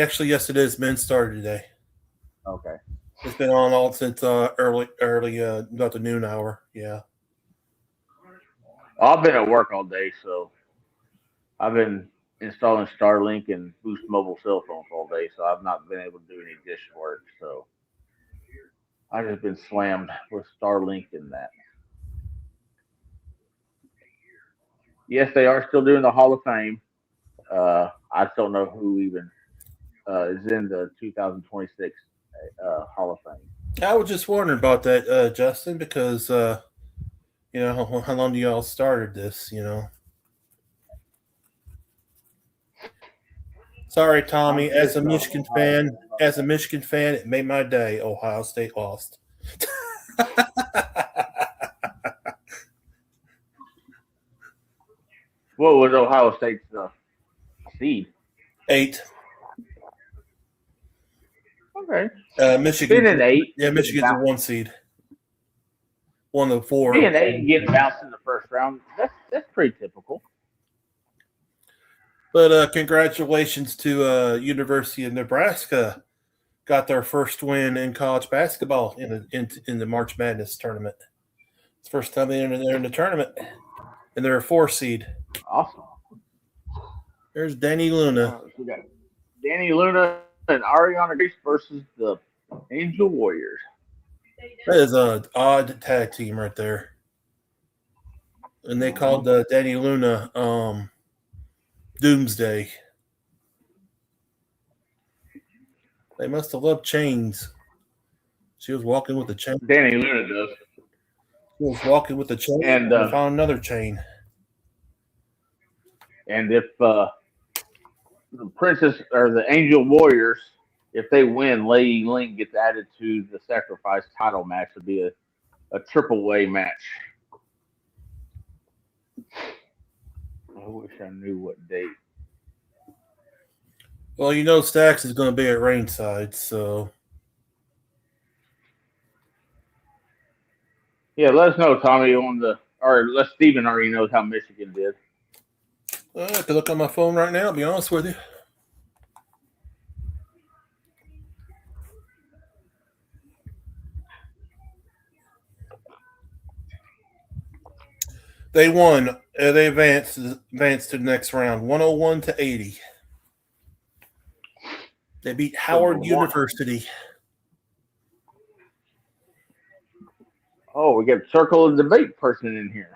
[SPEAKER 4] Actually, yes, it is. Men's started today.
[SPEAKER 3] Okay.
[SPEAKER 4] It's been on all since early, about the noon hour. Yeah.
[SPEAKER 3] I've been at work all day, so I've been installing Starlink and Boost Mobile cell phones all day, so I've not been able to do any dish work. So I've just been slammed with Starlink and that. Yes, they are still doing the Hall of Fame. I just don't know who even is in the 2026 Hall of Fame.
[SPEAKER 4] I was just wondering about that, Justin, because how long do y'all started this? Sorry, Tommy. As a Michigan fan, it made my day. Ohio State lost.
[SPEAKER 3] What was Ohio State's seed?
[SPEAKER 4] 8.
[SPEAKER 3] Okay.
[SPEAKER 4] Michigan.
[SPEAKER 3] Being an 8.
[SPEAKER 4] Yeah, Michigan's a 1 seed. 1 of 4.
[SPEAKER 3] Being 8 and getting bounced in the first round, that's pretty typical.
[SPEAKER 4] But congratulations to University of Nebraska. Got their first win in college basketball in the March Madness tournament. It's the first time they're in the tournament. And they're a 4 seed.
[SPEAKER 3] Awesome.
[SPEAKER 4] There's Dani Luna.
[SPEAKER 3] We got Dani Luna and Arianna Grace versus the Angel Warriors.
[SPEAKER 4] That is an odd tag team right there. And they called Dani Luna Doomsday. They must have loved chains. She was walking with a chain.
[SPEAKER 3] Dani Luna does.
[SPEAKER 4] She was walking with a chain and found another chain.
[SPEAKER 3] And if the Princess or the Angel Warriors, if they win, Lei Ling gets added to the Sacrifice title match. It'll be a triple way match. I wish I knew what date.
[SPEAKER 4] Well, you know Stax is going to be at ringside, so.
[SPEAKER 3] Yeah, let us know, Tommy, or let Steven already knows how Michigan did.
[SPEAKER 4] I have to look on my phone right now, to be honest with you. They won. They advanced to the next round, 101-80. They beat Howard University.
[SPEAKER 3] Oh, we got Circle of Debate person in here.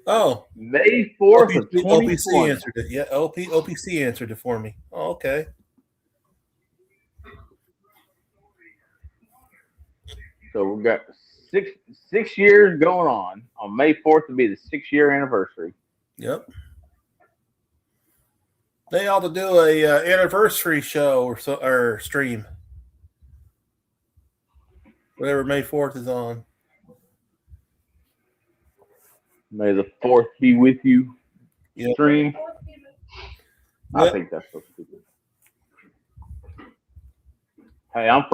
[SPEAKER 4] Oh.
[SPEAKER 3] May 4th of 2020.
[SPEAKER 4] OPC answered it. Yeah, OPC answered it for me. Oh, okay.
[SPEAKER 3] So we've got six years going on. On May 4th will be the 6-year anniversary.
[SPEAKER 4] Yep. They ought to do a anniversary show or stream. Whatever May 4th is on.
[SPEAKER 3] May the 4th be with you.
[SPEAKER 4] Yep.
[SPEAKER 3] Stream. I
[SPEAKER 4] Yep.
[SPEAKER 3] think that's so stupid. Hey, I'm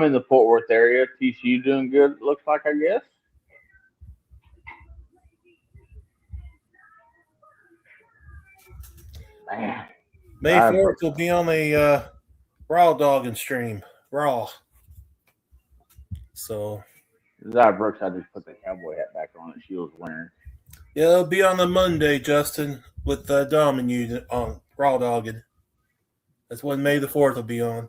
[SPEAKER 3] in the Fort Worth area. TCU doing good, looks like, I guess. Man.
[SPEAKER 4] May 4th will be on a Raw Dogging stream. Raw. So.
[SPEAKER 3] Zaya Brooks, I just put the cowboy hat back on that she was wearing.
[SPEAKER 4] Yeah, it'll be on the Monday, Justin, with Dom and you on Raw Dogging. That's when May the 4th will be on.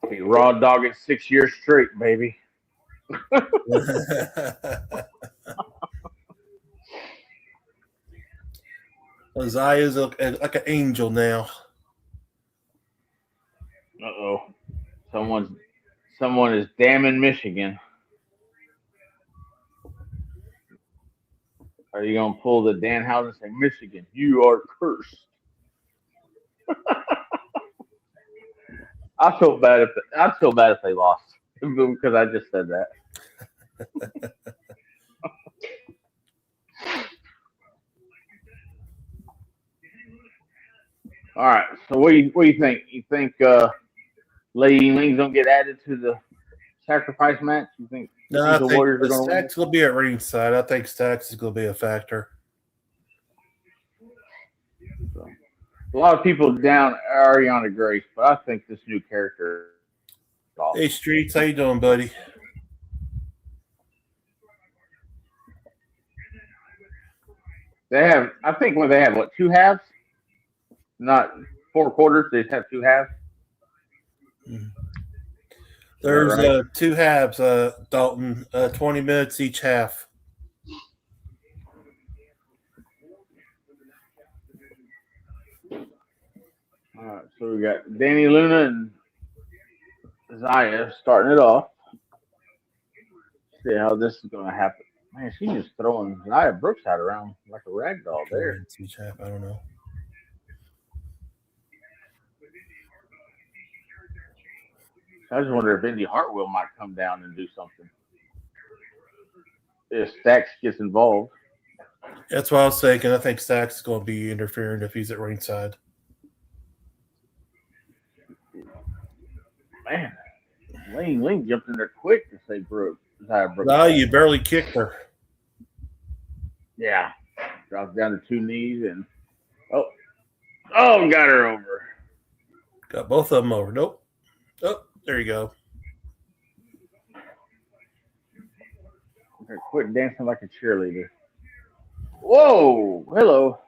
[SPEAKER 3] Be Raw Dogging 6 years straight, baby.
[SPEAKER 4] Zaya's like an angel now.
[SPEAKER 3] Uh-oh. Someone is damning Michigan. Are you gonna pull the Danhausen and say, Michigan, you are cursed? I feel bad if they lost because I just said that. All right. So what do you think? You think Lei Ling's gonna get added to the sacrifice match? You think?
[SPEAKER 4] No, I think
[SPEAKER 3] Warriors are gonna win?
[SPEAKER 4] Stax will be at ringside. I think Stax is going to be a factor.
[SPEAKER 3] So, a lot of people down Arianna Grace, but I think this new character.
[SPEAKER 4] Hey, Streets, how you doing, buddy?
[SPEAKER 3] They have, I think, they have 2 halves, not 4 quarters. They just have 2 halves.
[SPEAKER 4] Mm-hmm. There's 2 halves, Dalton. 20 minutes each half.
[SPEAKER 3] All right, so we got Dani Luna and Zaya starting it off. See how this is going to happen. Man, she's just throwing Zaya Brooks out around like a rag doll there.
[SPEAKER 4] Each half, I don't know.
[SPEAKER 3] I just wonder if Indy Hartwell might come down and do something. If Stax gets involved.
[SPEAKER 4] That's what I was thinking. I think Stax is going to be interfering if he's at ringside.
[SPEAKER 3] Man, Ling jumped in there quick to say Zaya Brooks.
[SPEAKER 4] No, you barely kicked her.
[SPEAKER 3] Yeah. Drops down to 2 knees and got her over.
[SPEAKER 4] Got both of them over. Nope. Oh, there you go.
[SPEAKER 3] Quit dancing like a cheerleader. Whoa! Hello.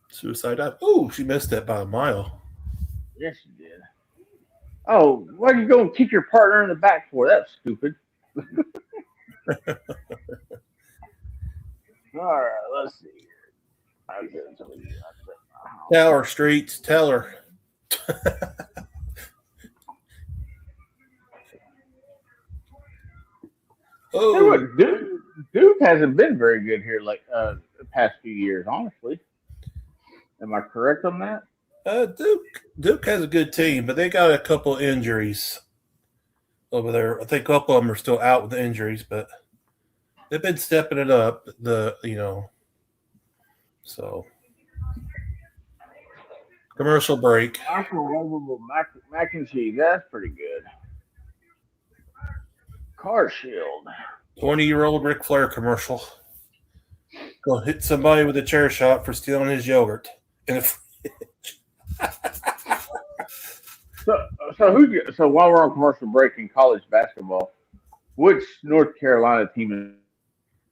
[SPEAKER 4] Suicide dive. Oh, she missed that by a mile.
[SPEAKER 3] Yes, she did. Oh, what are you going to kick your partner in the back for? That's stupid. All right, let's see. I'll get it to you.
[SPEAKER 4] Tell her, Streets. Tell her. Oh,
[SPEAKER 3] Duke hasn't been very good here like the past few years, honestly. Am I correct on that?
[SPEAKER 4] Duke has a good team, but they got a couple injuries over there. I think a couple of them are still out with injuries, but they've been stepping it up. So commercial break.
[SPEAKER 3] Microwavable mac and cheese. That's pretty good. Car shield.
[SPEAKER 4] 20-year-old Ric Flair commercial. Go hit somebody with a chair shot for stealing his yogurt in the fridge.
[SPEAKER 3] So while we're on commercial break in college basketball, which North Carolina team is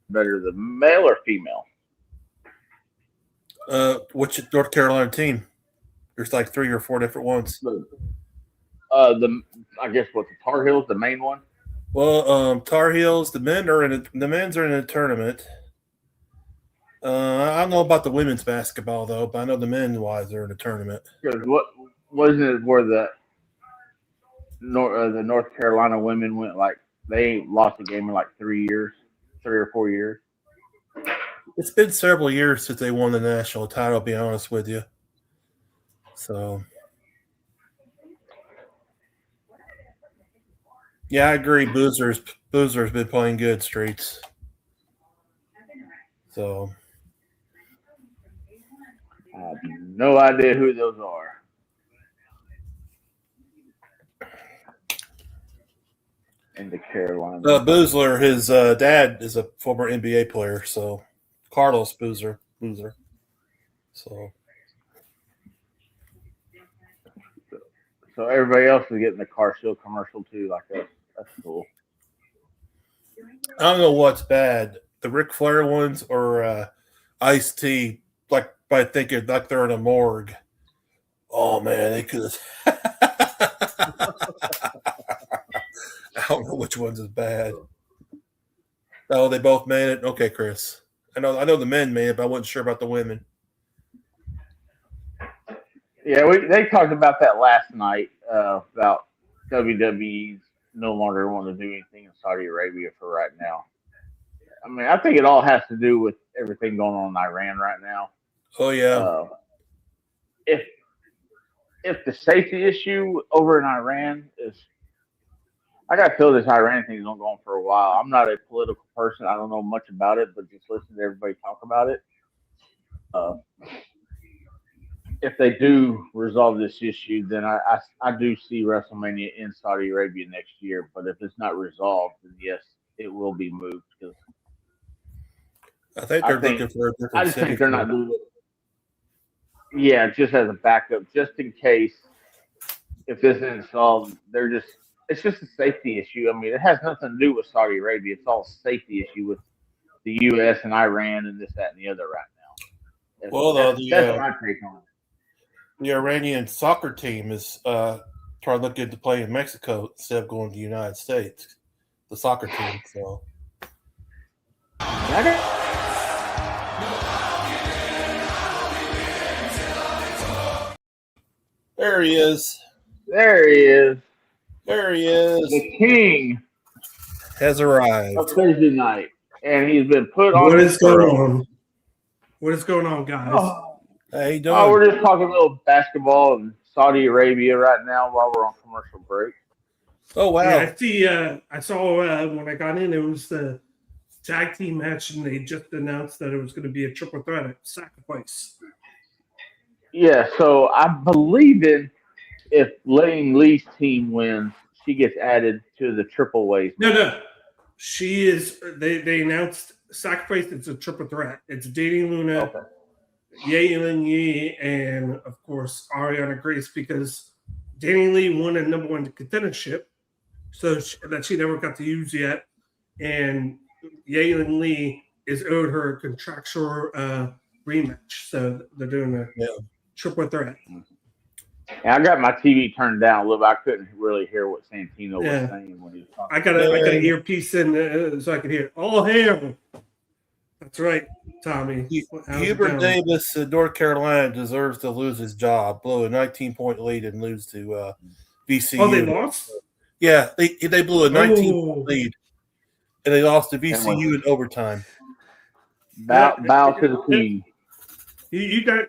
[SPEAKER 3] better, the male or female?
[SPEAKER 4] Which North Carolina team? There's like 3 or 4 different ones.
[SPEAKER 3] I guess the Tar Heels, the main one.
[SPEAKER 4] Well, Tar Heels, the men's are in a tournament. I don't know about the women's basketball though, but I know the men's wise they're in a tournament.
[SPEAKER 3] Because what wasn't it where the North Carolina women went they lost a game in 3 or 4 years.
[SPEAKER 4] It's been several years since they won the national title, to be honest with you. So, yeah, I agree. Boozer's been playing good, Streets. So,
[SPEAKER 3] I have no idea who those are. In the Carolina.
[SPEAKER 4] Boozler, his dad is a former NBA player, so Carlos Boozer.
[SPEAKER 3] So everybody else is getting the car shield commercial too. That's cool.
[SPEAKER 4] I don't know what's bad, the Ric Flair ones or Ice-T. By thinking like they're in a morgue. Oh man, they could. I don't know which one's is bad. Oh, they both made it. Okay, Chris. I know the men made it, but I wasn't sure about the women.
[SPEAKER 3] Yeah, they talked about that last night about WWE's no longer wanting to do anything in Saudi Arabia for right now. I mean, I think it all has to do with everything going on in Iran right now.
[SPEAKER 4] Oh yeah.
[SPEAKER 3] If the safety issue over in Iran is, I got to feel this Iran thing is going to go on for a while. I'm not a political person. I don't know much about it, but just listen to everybody talk about it. If they do resolve this issue, then I do see WrestleMania in Saudi Arabia next year. But if it's not resolved, then yes, it will be moved. Because
[SPEAKER 4] I think they're looking for a different
[SPEAKER 3] I just
[SPEAKER 4] city.
[SPEAKER 3] think they're not doing it. Yeah, just as a backup, just in case if this isn't solved, it's just a safety issue. I mean, it has nothing to do with Saudi Arabia. It's all a safety issue with the U.S. and Iran and this, that, and the other right now. That's my take on it.
[SPEAKER 4] The Iranian soccer team is trying to look into playing in Mexico instead of going to the United States. The soccer team, so. There he is.
[SPEAKER 3] The king
[SPEAKER 4] has arrived.
[SPEAKER 3] Of Thursday night, and he's been put on.
[SPEAKER 7] What is going on? What is going on, guys?
[SPEAKER 4] How you doing?
[SPEAKER 3] Oh, we're just talking a little basketball in Saudi Arabia right now while we're on commercial break.
[SPEAKER 4] Oh wow!
[SPEAKER 7] Yeah, I saw when I got in, it was the tag team match, and they just announced that it was going to be a triple threat at Sacrifice.
[SPEAKER 3] Yeah, so I believe if Laying Lee's team wins, she gets added to the triple ways.
[SPEAKER 7] No. She is. They announced Sacrifice. It's a triple threat. It's Dani Luna, Elayna Yi, and of course Arianna Grace, because Dani Lee won a number 1 contendership, so that she never got to use yet, and Elayna Lee is owed her a contractual rematch. So they're doing a triple threat.
[SPEAKER 3] And I got my TV turned down a little bit. I couldn't really hear what Santino was saying when he was talking.
[SPEAKER 7] I got an earpiece in so I could hear. All hail. That's right, Tommy.
[SPEAKER 4] Hubert Davis of North Carolina deserves to lose his job. Blow a 19-point lead and lose to VCU.
[SPEAKER 7] Oh, they lost?
[SPEAKER 4] Yeah, they blew a 19-point lead, and they lost to VCU in overtime.
[SPEAKER 3] Bow to the queen.
[SPEAKER 7] You got.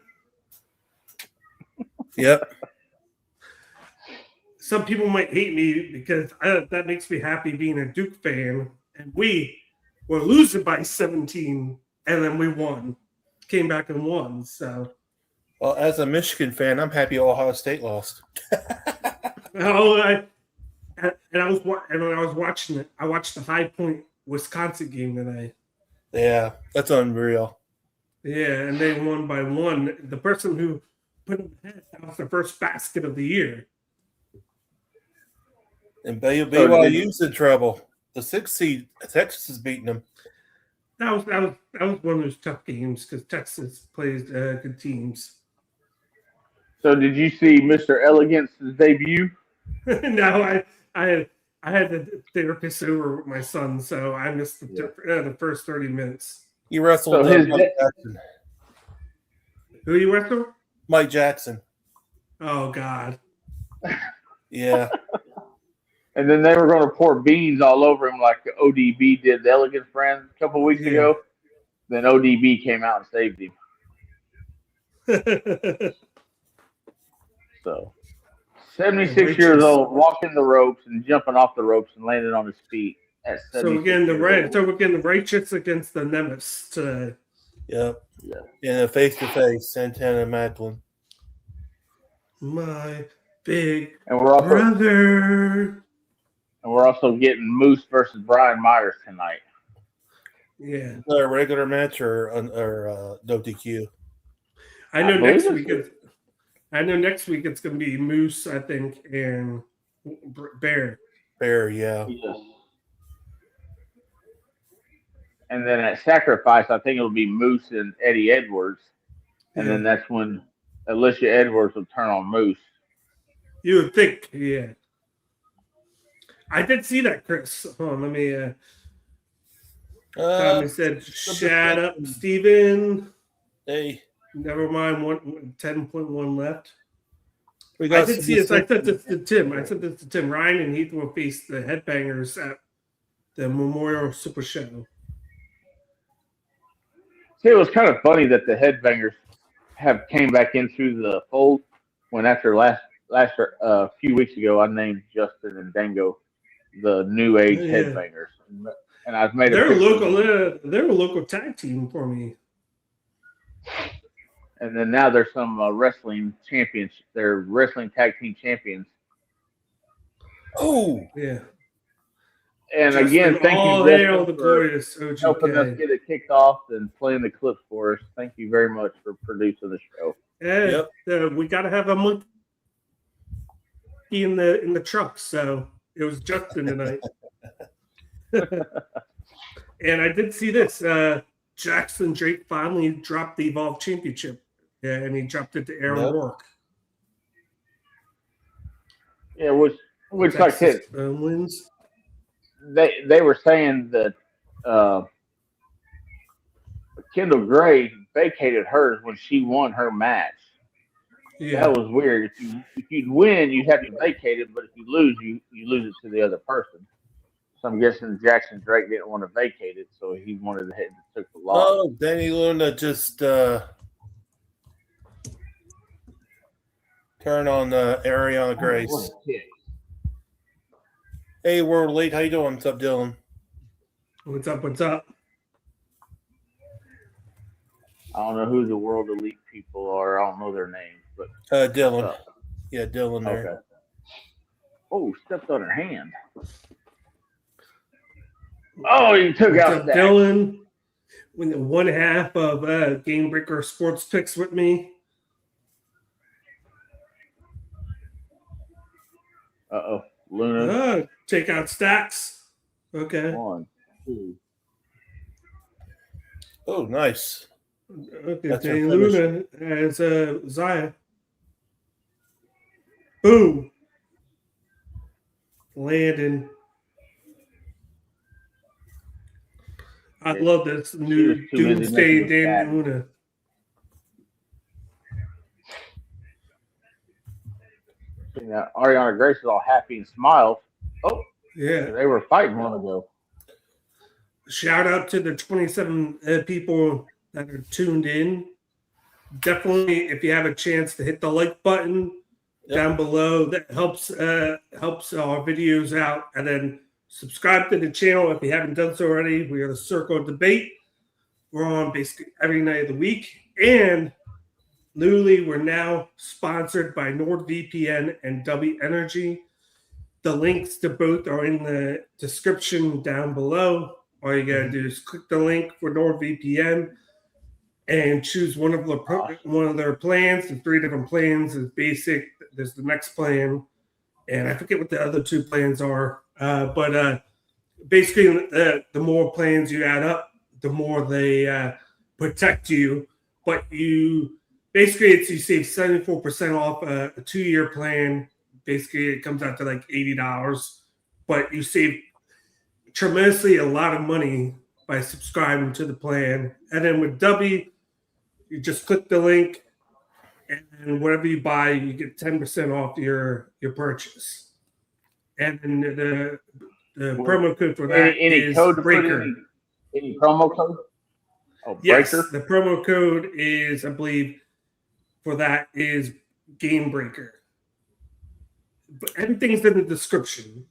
[SPEAKER 4] Yep.
[SPEAKER 7] Some people might hate me because that makes me happy being a Duke fan, and we were losing by 17, and then we won. Came back and won. So,
[SPEAKER 4] well, as a Michigan fan, I'm happy Ohio State lost.
[SPEAKER 7] I was watching it. I watched the High Point Wisconsin game today.
[SPEAKER 4] Yeah, that's unreal.
[SPEAKER 7] Yeah, and they won by 1. The person who put them ahead, that was the first basket of the year.
[SPEAKER 4] And BYU's in trouble. The 6th seed, Texas is beating them.
[SPEAKER 7] That was one of those tough games because Texas plays good teams.
[SPEAKER 3] So did you see Mr. Elegance's debut?
[SPEAKER 7] No, I had the therapist over with my son, so I missed the first 30 minutes.
[SPEAKER 4] He wrestled Mike Jackson.
[SPEAKER 7] Who you wrestled?
[SPEAKER 4] Mike Jackson.
[SPEAKER 7] Oh God.
[SPEAKER 4] Yeah.
[SPEAKER 3] And then they were going to pour beans all over him like ODB did the Elegance brand a couple weeks ago. Then ODB came out and saved him. So, 76 years old, walking the ropes and jumping off the ropes and landing on his feet.
[SPEAKER 7] So again, the righteous against the Nemeth today.
[SPEAKER 4] Yep. Yeah, face to face, Santana and Macklin.
[SPEAKER 7] My big
[SPEAKER 3] brother. And we're also getting Moose versus Brian Myers tonight.
[SPEAKER 7] Yeah.
[SPEAKER 4] Is that a regular match or no DQ?
[SPEAKER 7] I know next week it's going to be Moose, I think, and Bear.
[SPEAKER 4] Bear, yeah.
[SPEAKER 3] Yes. And then at Sacrifice, I think it'll be Moose and Eddie Edwards. And then that's when Alicia Edwards will turn on Moose.
[SPEAKER 7] You would think, yeah. I did see that, Chris. Hold on, let me. Tommy said, "Shut up, Steven."
[SPEAKER 4] Hey,
[SPEAKER 7] never mind. 10.1 left. I did see this. I sent this to Tim. Ryan and Heath will face the Headbangers at the Memorial Super Show.
[SPEAKER 3] See, it was kind of funny that the Headbangers came back in through the fold when after last few weeks ago I named Justin and Dango the New Age Headbangers, and I've made
[SPEAKER 7] they're a local tag team for me.
[SPEAKER 3] And then now there's some wrestling champions. They're wrestling tag team champions.
[SPEAKER 4] Oh
[SPEAKER 7] yeah.
[SPEAKER 3] And
[SPEAKER 7] Justin,
[SPEAKER 3] again, thank you
[SPEAKER 7] the glorious OGK.
[SPEAKER 3] helping us get it kicked off and playing the clips for us. Thank you very much for producing the show.
[SPEAKER 7] Yeah, we got to have a monkey in the truck, so it was Justin tonight. And I did see this. Jackson Drake finally dropped the Evolve Championship, and he dropped it to Aaron Rourke.
[SPEAKER 3] Yeah, which like this.
[SPEAKER 7] Wins.
[SPEAKER 3] They were saying that Kendall Gray vacated hers when she won her match. Yeah. That was weird. If you'd win, you'd have to vacate it, but if you lose, you lose it to the other person. So I'm guessing Jackson Drake didn't want to vacate it, so he wanted to took the loss.
[SPEAKER 4] Oh, Danny Luna just turn on Arianna Grace. Hey, World Elite, how you doing? What's up, Dylan?
[SPEAKER 7] What's up?
[SPEAKER 3] I don't know who the World Elite people are. I don't know their names, but
[SPEAKER 4] Dylan. Yeah, Dylan there.
[SPEAKER 3] Okay. Oh, stepped on her hand. Oh, you took out that.
[SPEAKER 7] Dylan, when the one half of Game Breaker Sports Picks with me.
[SPEAKER 3] Luna.
[SPEAKER 7] Take out Stacks. Okay.
[SPEAKER 3] 1, 2.
[SPEAKER 4] Oh, nice.
[SPEAKER 7] Okay, Danny Luna as Zaya. Boom. Landon. I love this new Doomsday Dani Luna.
[SPEAKER 3] Arianna Grace is all happy and smiles. Oh,
[SPEAKER 7] yeah.
[SPEAKER 3] They were fighting one ago.
[SPEAKER 7] Shout out to the 27 people that are tuned in. Definitely, if you have a chance to hit the like button down below, that helps our videos out. And then subscribe to the channel if you haven't done so already. We are the Circle of Debate. We're on basically every night of the week. And newly, we're now sponsored by NordVPN and W Energy. The links to both are in the description down below. All you gotta do is click the link for NordVPN and choose one of their plans. There's 3 different plans. There's basic. There's the next plan, and I forget what the other 2 plans are. But basically, the more plans you add up, the more they protect you. But you save 74% off a 2-year plan. Basically, it comes out to like $80, but you save tremendously a lot of money by subscribing to the plan. And then with W, you just click the link, and whatever you buy, you get 10% off your purchase. And then the promo code for that is Breaker.
[SPEAKER 3] Any promo code? Oh,
[SPEAKER 7] yes,
[SPEAKER 3] Breaker?
[SPEAKER 7] the promo code is, I believe, for that is Game Breaker. But everything's in the description.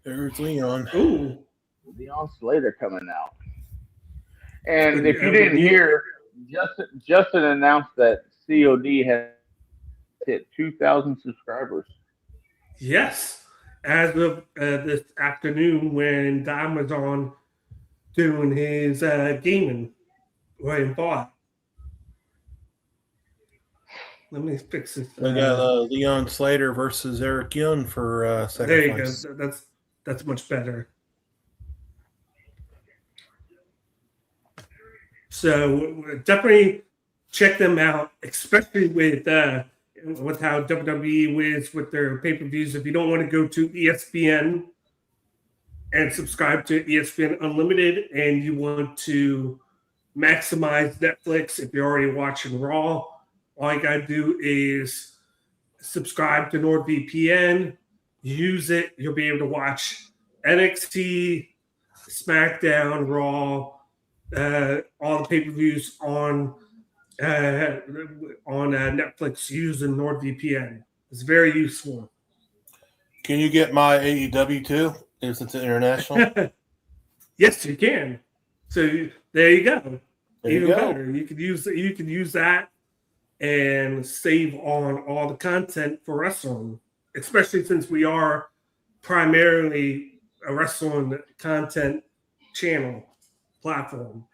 [SPEAKER 4] There's Leon.
[SPEAKER 7] Ooh.
[SPEAKER 3] Leon Slater coming out. And if you didn't hear, Justin announced that COD has hit 2,000 subscribers.
[SPEAKER 7] Yes. As of this afternoon when Don was on doing his gaming right in bought. Let me fix this.
[SPEAKER 4] We got Leon Slater versus Eric Young for second place.
[SPEAKER 7] There you go. That's much better. So definitely check them out, especially with how WWE is with their pay-per-views. If you don't want to go to ESPN and subscribe to ESPN Unlimited and you want to maximize Netflix if you're already watching Raw, all you got to do is subscribe to NordVPN, use it. You'll be able to watch NXT, SmackDown, Raw, all the pay-per-views on Netflix using NordVPN. It's very useful.
[SPEAKER 4] Can you get my AEW too? Since it's international?
[SPEAKER 7] Yes, you can. So there you go.
[SPEAKER 4] Even
[SPEAKER 7] better. You could use that and save on all the content for wrestling, especially since we are primarily a wrestling content channel platform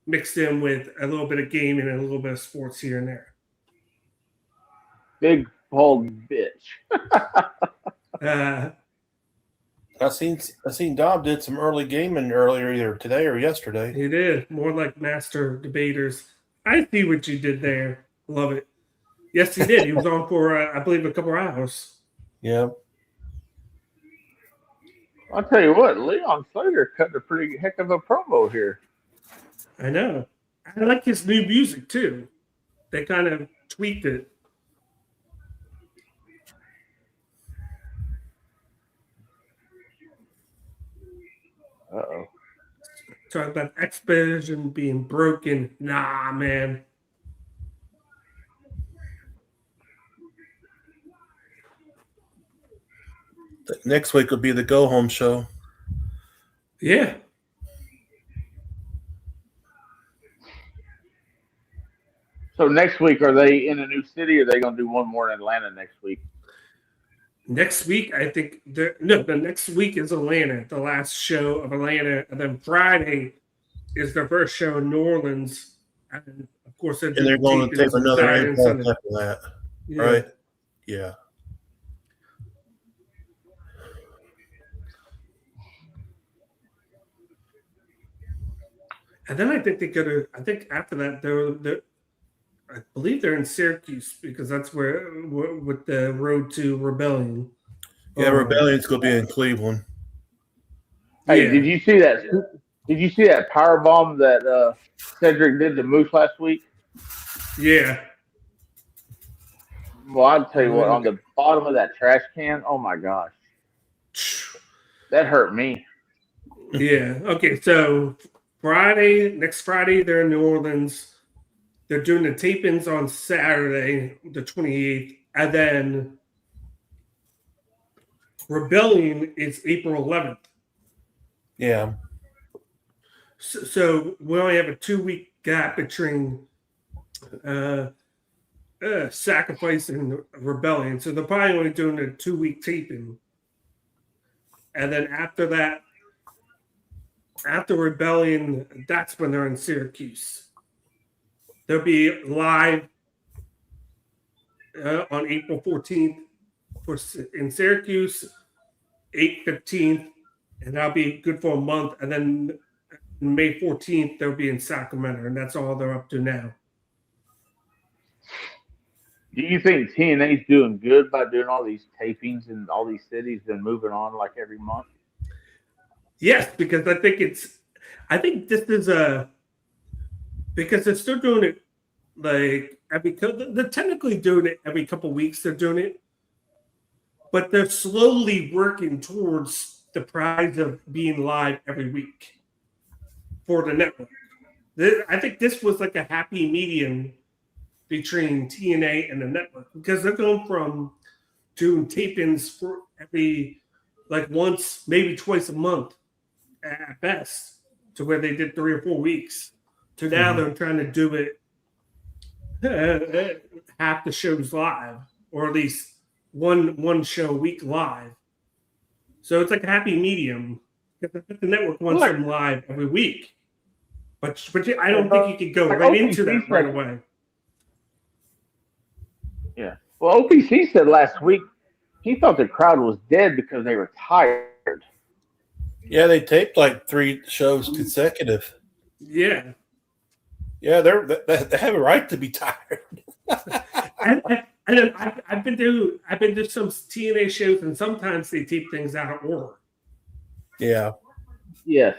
[SPEAKER 7] mixed in with a little bit of gaming and a little bit of sports here and there.
[SPEAKER 3] Big bald bitch.
[SPEAKER 4] I seen Dob did some early gaming earlier, either today or yesterday.
[SPEAKER 7] He did. More like master debaters. I see what you did there. Love it. Yes, he did. He was on for, I believe, a couple hours.
[SPEAKER 4] Yeah.
[SPEAKER 3] I'll tell you what, Leon Slater cut a pretty heck of a promo here.
[SPEAKER 7] I know. I like his new music, too. They kind of tweaked it.
[SPEAKER 3] Uh-oh.
[SPEAKER 7] Talking about Expedition being broken. Nah, man.
[SPEAKER 4] Next week will be the go-home show.
[SPEAKER 7] Yeah.
[SPEAKER 3] So next week, are they in a new city, or are they going to do one more in Atlanta next week?
[SPEAKER 7] Next week, I think the next week is Atlanta, the last show of Atlanta, and then Friday is their first show in New Orleans, and of course,
[SPEAKER 4] and they're going to take another Impact after that, right? Yeah.
[SPEAKER 7] And then I think they go to. I think after that, I believe they're in Syracuse because that's where with the Road to Rebellion.
[SPEAKER 4] Yeah, Rebellion's gonna be in Cleveland.
[SPEAKER 3] Hey,
[SPEAKER 7] Yeah.
[SPEAKER 3] did you see that? Did you see that power bomb that Cedric did to Moose last week?
[SPEAKER 7] Yeah.
[SPEAKER 3] Well, I'll tell you what. On the bottom of that trash can, oh my gosh, that hurt me.
[SPEAKER 7] Yeah. Okay. So next Friday, they're in New Orleans. They're doing the tape-ins on Saturday, the 28th, and then Rebellion is April 11th.
[SPEAKER 4] Yeah.
[SPEAKER 7] So we only have a 2-week gap between Sacrifice and Rebellion. So they're probably only doing a 2-week taping. And then after that, after Rebellion, that's when they're in Syracuse. They'll be live on April 14th in Syracuse, 8/15th, and that'll be good for a month. And then May 14th, they'll be in Sacramento, and that's all they're up to now.
[SPEAKER 3] Do you think TNA's doing good by doing all these tapings in all these cities and moving on like every month?
[SPEAKER 7] Yes, because I think this is because they're still doing it like they're technically doing it every couple of weeks. They're doing it, but they're slowly working towards the prize of being live every week for the network. I think this was like a happy medium between TNA and the network because they're going from doing tape-ins for every once, maybe twice a month at best, to where they did 3 or 4 weeks. To now they're trying to do it half the shows live, or at least one show a week live. So it's like a happy medium. The network wants them live every week, but I don't think you could go right into that right away.
[SPEAKER 3] Yeah. Well, OPC said last week he thought the crowd was dead because they were tired.
[SPEAKER 4] Yeah, they taped like 3 shows consecutive.
[SPEAKER 7] Yeah.
[SPEAKER 4] Yeah, they have a right to be tired.
[SPEAKER 7] and I've been to some TNA shows, and sometimes they tape things out of order.
[SPEAKER 4] Yeah.
[SPEAKER 3] Yes.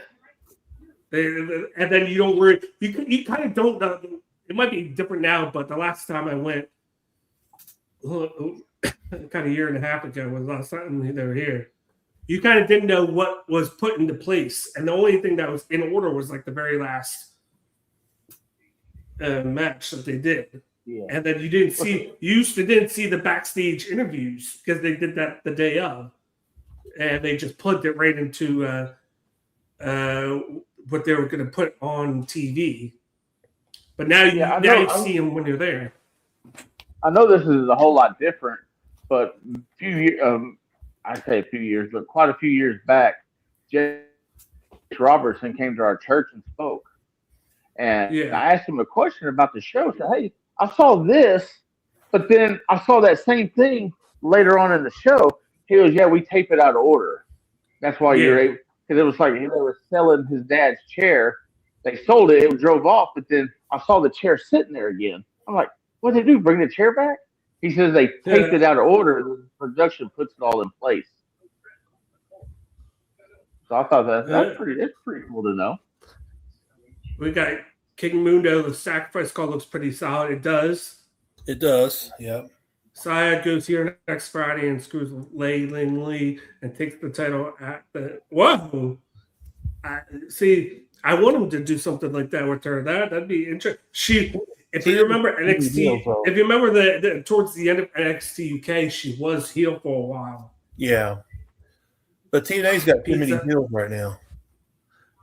[SPEAKER 7] And then you don't worry. You kind of don't know. It might be different now, but the last time I went, kind of a year and a half ago, was the last time they were here. You kind of didn't know what was put into place, and the only thing that was in order was like the very last match that they did.
[SPEAKER 3] Yeah.
[SPEAKER 7] And then you didn't see the backstage interviews because they did that the day of, and they just plugged it right into what they were going to put on TV. But now you see them when you're there.
[SPEAKER 3] I know this is a whole lot different, but I say a few years, but quite a few years back, Jay Robertson came to our church and spoke. And I asked him a question about the show. I said, hey, I saw this, but then I saw that same thing later on in the show. He goes, yeah, we tape it out of order. That's why you're able, because it was like they were selling his dad's chair. They sold it, it drove off, but then I saw the chair sitting there again. I'm like, what did they do? Bring the chair back? He says they taped it out of order. The production puts it all in place. So I thought that's pretty cool to know.
[SPEAKER 7] We got King Mundo. The sacrifice call looks pretty solid. It does.
[SPEAKER 4] It does. Yeah.
[SPEAKER 7] Saya goes here next Friday and screws Elayna Lee and takes the title at the. Whoa! I want him to do something like that with her. That'd be interesting. If you remember NXT, if you remember the towards the end of NXT UK, she was heel for a while.
[SPEAKER 4] Yeah, but TNA's got too many heels right now.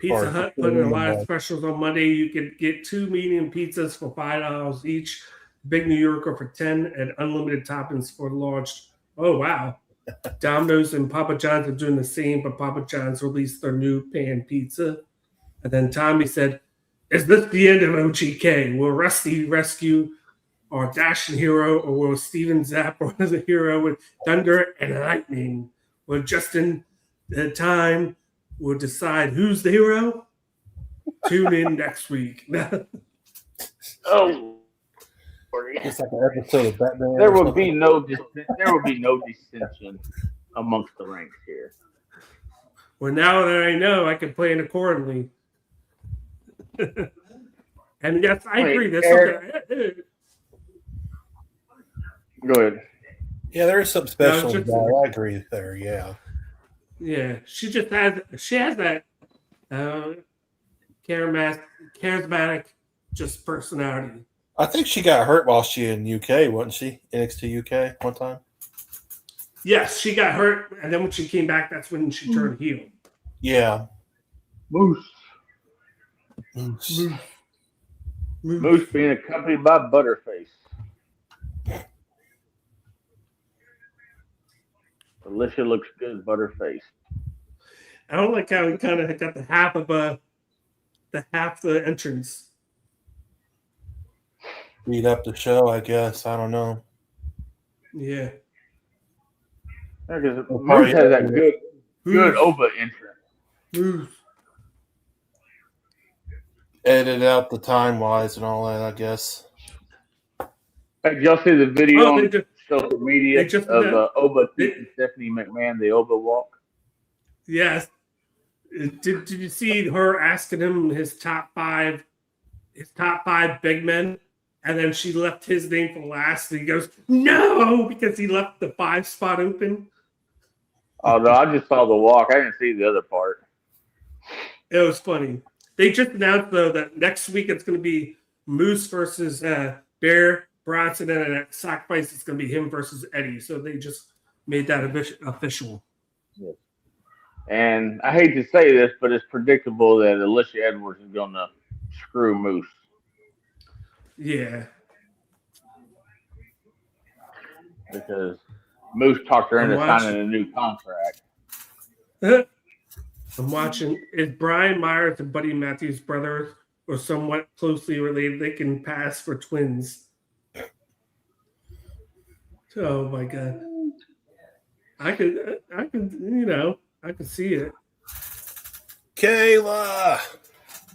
[SPEAKER 7] Pizza Hut putting a lot of specials on Monday. You could get 2 medium pizzas for $5 each, Big New Yorker for $10, and unlimited toppings for large. Oh wow! Domino's and Papa John's are doing the same, but Papa John's released their new pan pizza. And then Tommy said, is this the end of OGK? Will Rusty rescue our dashing hero, or will Steven Zapp as a hero with thunder and lightning? Will Justin Time will decide who's the hero? Tune in next week.
[SPEAKER 3] Oh,
[SPEAKER 4] It's like an episode of Batman.
[SPEAKER 3] There
[SPEAKER 4] or
[SPEAKER 3] would be
[SPEAKER 4] something.
[SPEAKER 3] no dissension amongst the ranks here.
[SPEAKER 7] Well, now that I know, I can plan accordingly. And yes, I
[SPEAKER 3] Wait,
[SPEAKER 7] agree. There's
[SPEAKER 3] Eric-
[SPEAKER 7] something.
[SPEAKER 3] Go ahead.
[SPEAKER 4] Yeah, there is something special
[SPEAKER 7] just-
[SPEAKER 4] about it. I agree there. Yeah.
[SPEAKER 7] Yeah, she has that charismatic, just personality.
[SPEAKER 4] I think she got hurt while she in UK, wasn't she? NXT UK one time.
[SPEAKER 7] Yes, she got hurt, and then when she came back, that's when she turned heel.
[SPEAKER 4] Yeah.
[SPEAKER 3] Moose being accompanied by Butterface. Alicia looks good, Butterface.
[SPEAKER 7] I don't like how he kind of got the half the entrance.
[SPEAKER 4] Beat up the show, I guess. I don't know.
[SPEAKER 7] Yeah.
[SPEAKER 3] Because Moose has that good Oba entrance.
[SPEAKER 4] Edit out the time wise and all that, I guess.
[SPEAKER 3] Hey, did y'all see the video
[SPEAKER 7] Oh,
[SPEAKER 3] on social media of Oba teaching Stephanie McMahon the Oba walk?
[SPEAKER 7] Yes. Did you see her asking him his top five big men? And then she left his name for last, and he goes, "No," because he left the 5 spot open.
[SPEAKER 3] Oh no, I just saw the walk. I didn't see the other part.
[SPEAKER 7] It was funny. They just announced though that next week it's going to be Moose versus Bear Bronson, and at Sacrifice it's going to be him versus Eddie. So they just made that official.
[SPEAKER 3] Yes. And I hate to say this, but it's predictable that Alicia Edwards is going to screw Moose.
[SPEAKER 7] Yeah.
[SPEAKER 3] Because Moose talked her into
[SPEAKER 7] I'm watching.
[SPEAKER 3] signing a new contract.
[SPEAKER 7] I'm watching. Is Brian Myers and Buddy Matthews brothers or somewhat closely related? They can pass for twins. Oh my god! I could, I could see it.
[SPEAKER 4] Kayla.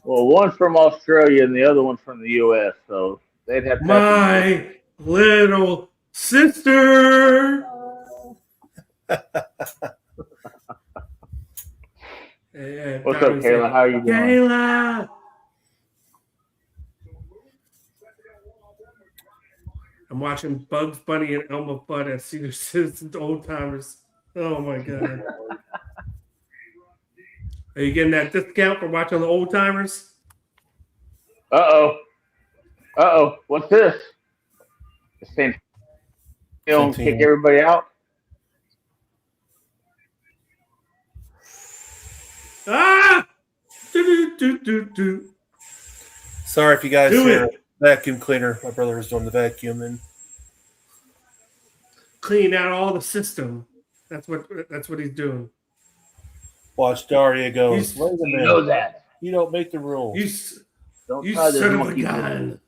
[SPEAKER 3] Well, one's from Australia and the other one's from the U.S., so they'd have to
[SPEAKER 7] My little sister. Hey,
[SPEAKER 3] What's up, Kayla? How you doing?
[SPEAKER 7] Kayla. I'm watching Bugs Bunny and Elmer Fudd at Senior Citizens Old Timers. Oh my god. Are you getting that discount for watching the Old Timers?
[SPEAKER 3] Uh-oh. What's this? Saying you don't kick everybody out?
[SPEAKER 7] Ah! Do.
[SPEAKER 4] Sorry if you guys
[SPEAKER 7] Do
[SPEAKER 4] hear
[SPEAKER 7] it.
[SPEAKER 4] a vacuum cleaner. My brother was doing the vacuuming.
[SPEAKER 7] Clean out all the system. That's what he's doing.
[SPEAKER 4] Watch Daria goes,
[SPEAKER 7] He's-
[SPEAKER 4] wait a
[SPEAKER 3] You
[SPEAKER 4] minute.
[SPEAKER 3] know that.
[SPEAKER 4] You don't make the rules.
[SPEAKER 3] Don't
[SPEAKER 7] You
[SPEAKER 3] try this
[SPEAKER 7] son of a
[SPEAKER 3] monkey
[SPEAKER 7] gun.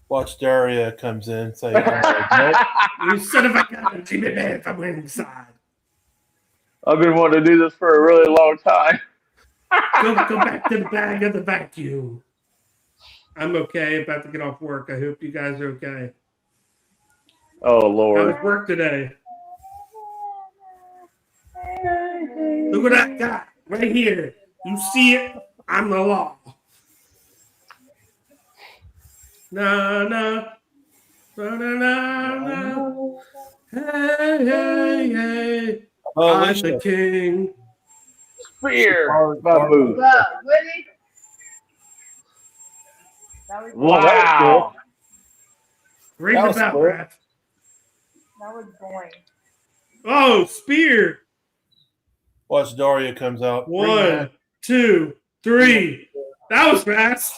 [SPEAKER 4] Watch Daria comes in. Say,
[SPEAKER 3] business.
[SPEAKER 7] You son of a gun. Keep it back from inside.
[SPEAKER 3] I've been wanting to do this for a really long time.
[SPEAKER 7] Go back to the bag of the vacuum. I'm okay. About to get off work. I hope you guys are okay.
[SPEAKER 3] Oh,
[SPEAKER 7] How
[SPEAKER 3] Lord.
[SPEAKER 7] was work today? Look what I got right here. You see it? I'm the law. Na. Hey.
[SPEAKER 4] oh,
[SPEAKER 7] I'm
[SPEAKER 4] Alicia.
[SPEAKER 7] the king.
[SPEAKER 3] Spear by Moose.
[SPEAKER 5] Really? That was
[SPEAKER 3] Wow.
[SPEAKER 7] Ring
[SPEAKER 4] That
[SPEAKER 7] the
[SPEAKER 4] was
[SPEAKER 7] bell,
[SPEAKER 4] cool.
[SPEAKER 7] Raph.
[SPEAKER 5] that was boring.
[SPEAKER 7] Oh, spear.
[SPEAKER 4] Watch Daria comes out.
[SPEAKER 7] 1, 2, 3. That was fast.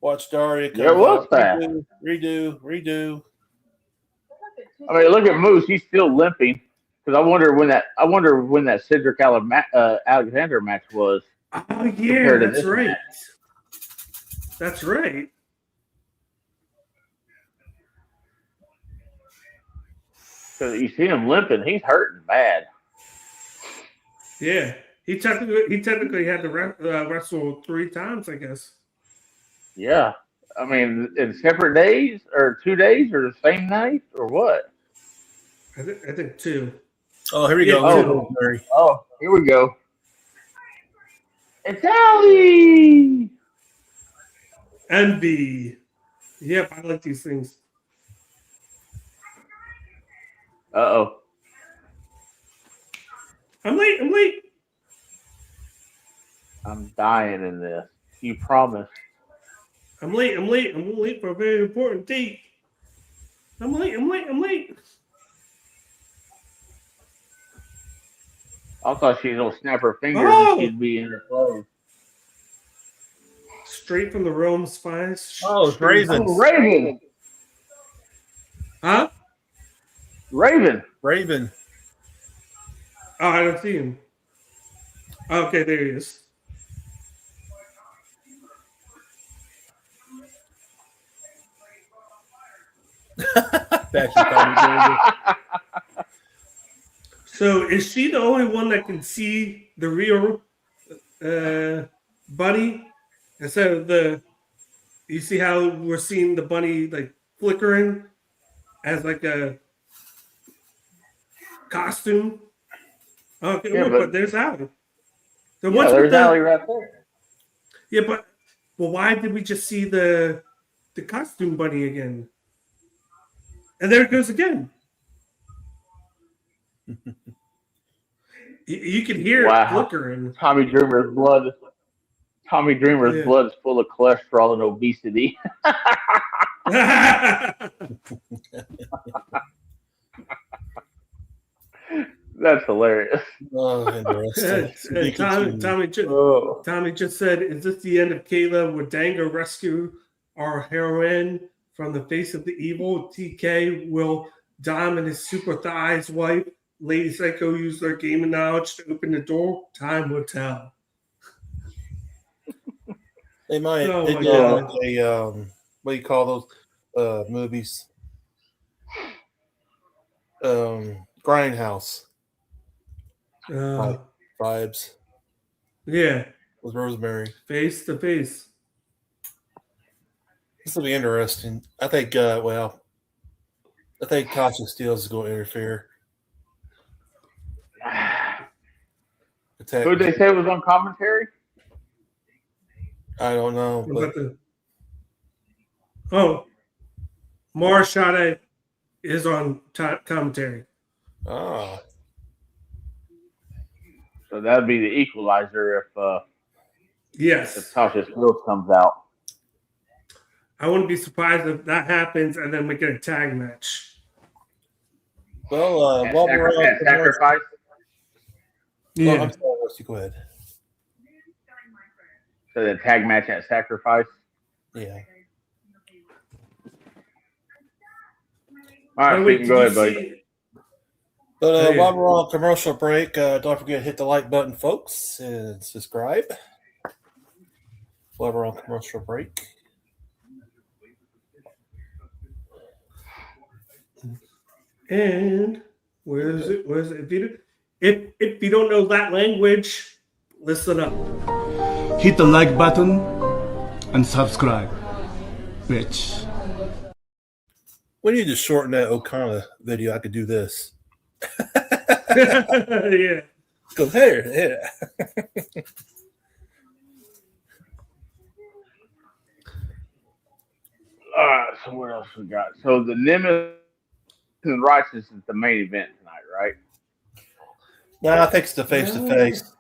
[SPEAKER 4] Watch Daria comes
[SPEAKER 3] Yeah, it was
[SPEAKER 4] out.
[SPEAKER 3] fast.
[SPEAKER 4] Redo.
[SPEAKER 3] I mean, look at Moose. He's still limping. Because I wonder when that Cedric Alexander match was.
[SPEAKER 7] Oh, yeah,
[SPEAKER 3] Compared to
[SPEAKER 7] that's
[SPEAKER 3] this
[SPEAKER 7] right.
[SPEAKER 3] match.
[SPEAKER 7] That's right.
[SPEAKER 3] Because you see him limping. He's hurting bad.
[SPEAKER 7] Yeah. He technically had to wrestle 3 times, I guess.
[SPEAKER 3] Yeah. I mean, in separate days or 2 days or the same night or what?
[SPEAKER 7] I think two.
[SPEAKER 4] Oh, here we
[SPEAKER 7] Yeah,
[SPEAKER 4] go.
[SPEAKER 3] Oh,
[SPEAKER 4] Little Rosemary.
[SPEAKER 3] oh, here we go. It's Allie.
[SPEAKER 7] Envy. Yep, I like these things.
[SPEAKER 3] Uh-oh.
[SPEAKER 7] I'm late.
[SPEAKER 3] I'm dying in this. You promised.
[SPEAKER 7] I'm late for a very important date. I'm late.
[SPEAKER 3] I thought she was going to snap her fingers
[SPEAKER 7] Oh!
[SPEAKER 3] and she'd be in her clothes.
[SPEAKER 7] Straight from the Rome's finest.
[SPEAKER 4] Oh, it's Raven.
[SPEAKER 3] Oh, Raven.
[SPEAKER 7] Huh?
[SPEAKER 3] Raven.
[SPEAKER 4] Raven.
[SPEAKER 7] Oh, I don't see him. Okay, there he is.
[SPEAKER 4] That's probably
[SPEAKER 7] So is she the only one that can see the real bunny instead of the? You see how we're seeing the bunny like flickering as like a costume. Okay,
[SPEAKER 3] Yeah,
[SPEAKER 7] look, but there's Allie. The
[SPEAKER 3] Yeah,
[SPEAKER 7] ones with
[SPEAKER 3] there's
[SPEAKER 7] the-
[SPEAKER 3] Allie right there.
[SPEAKER 7] Yeah, but why did we just see the costume bunny again? And there it goes again. You can hear it flickering.
[SPEAKER 3] Tommy Dreamer's blood. Tommy Dreamer's
[SPEAKER 7] Yeah.
[SPEAKER 3] blood is full of cholesterol and obesity. That's hilarious.
[SPEAKER 4] Oh, interesting.
[SPEAKER 7] Tommy just said, "Is this the end of Kayla? Would Dango rescue our heroine from the face of the evil? TK will Dom and his super thighs wife Lady Psycho use their gaming knowledge to open the door? Time will tell."
[SPEAKER 4] They might.
[SPEAKER 7] Oh,
[SPEAKER 4] They
[SPEAKER 7] my
[SPEAKER 4] do
[SPEAKER 7] God.
[SPEAKER 4] like a what do you call those movies? Grindhouse vibes
[SPEAKER 7] Yeah,
[SPEAKER 4] with Rosemary.
[SPEAKER 7] face to face.
[SPEAKER 4] This will be interesting. I think. I think Tasha Steele is going to interfere.
[SPEAKER 3] Who did they say was on commentary?
[SPEAKER 4] I don't know, but
[SPEAKER 7] Marshada is on commentary.
[SPEAKER 4] ah,
[SPEAKER 3] So that'd be the equalizer if
[SPEAKER 7] Yes,
[SPEAKER 3] Tasha Steele comes out.
[SPEAKER 7] I wouldn't be surprised if that happens and then we get a tag match.
[SPEAKER 4] well,
[SPEAKER 3] At
[SPEAKER 4] while we're on
[SPEAKER 3] Sacrifice.
[SPEAKER 7] Yeah,
[SPEAKER 4] I'm sorry, Rusty, go ahead.
[SPEAKER 3] So the tag match at Sacrifice.
[SPEAKER 4] Yeah.
[SPEAKER 3] All right,
[SPEAKER 7] Wait,
[SPEAKER 3] you can go ahead, buddy.
[SPEAKER 4] But
[SPEAKER 7] Oh, yeah.
[SPEAKER 4] while we're on commercial break, don't forget to hit the like button, folks, and subscribe. While we're on commercial break.
[SPEAKER 7] And where is it? If you don't know that language, listen up.
[SPEAKER 1] Hit the like button and subscribe, bitch.
[SPEAKER 4] We need to shorten that Okana video. I could do this.
[SPEAKER 7] Yeah.
[SPEAKER 4] Go here. Yeah.
[SPEAKER 3] All right, so what else we got? So the Nemeth and Righteous is the main event tonight, right?
[SPEAKER 4] No, I think it's the face-to-face.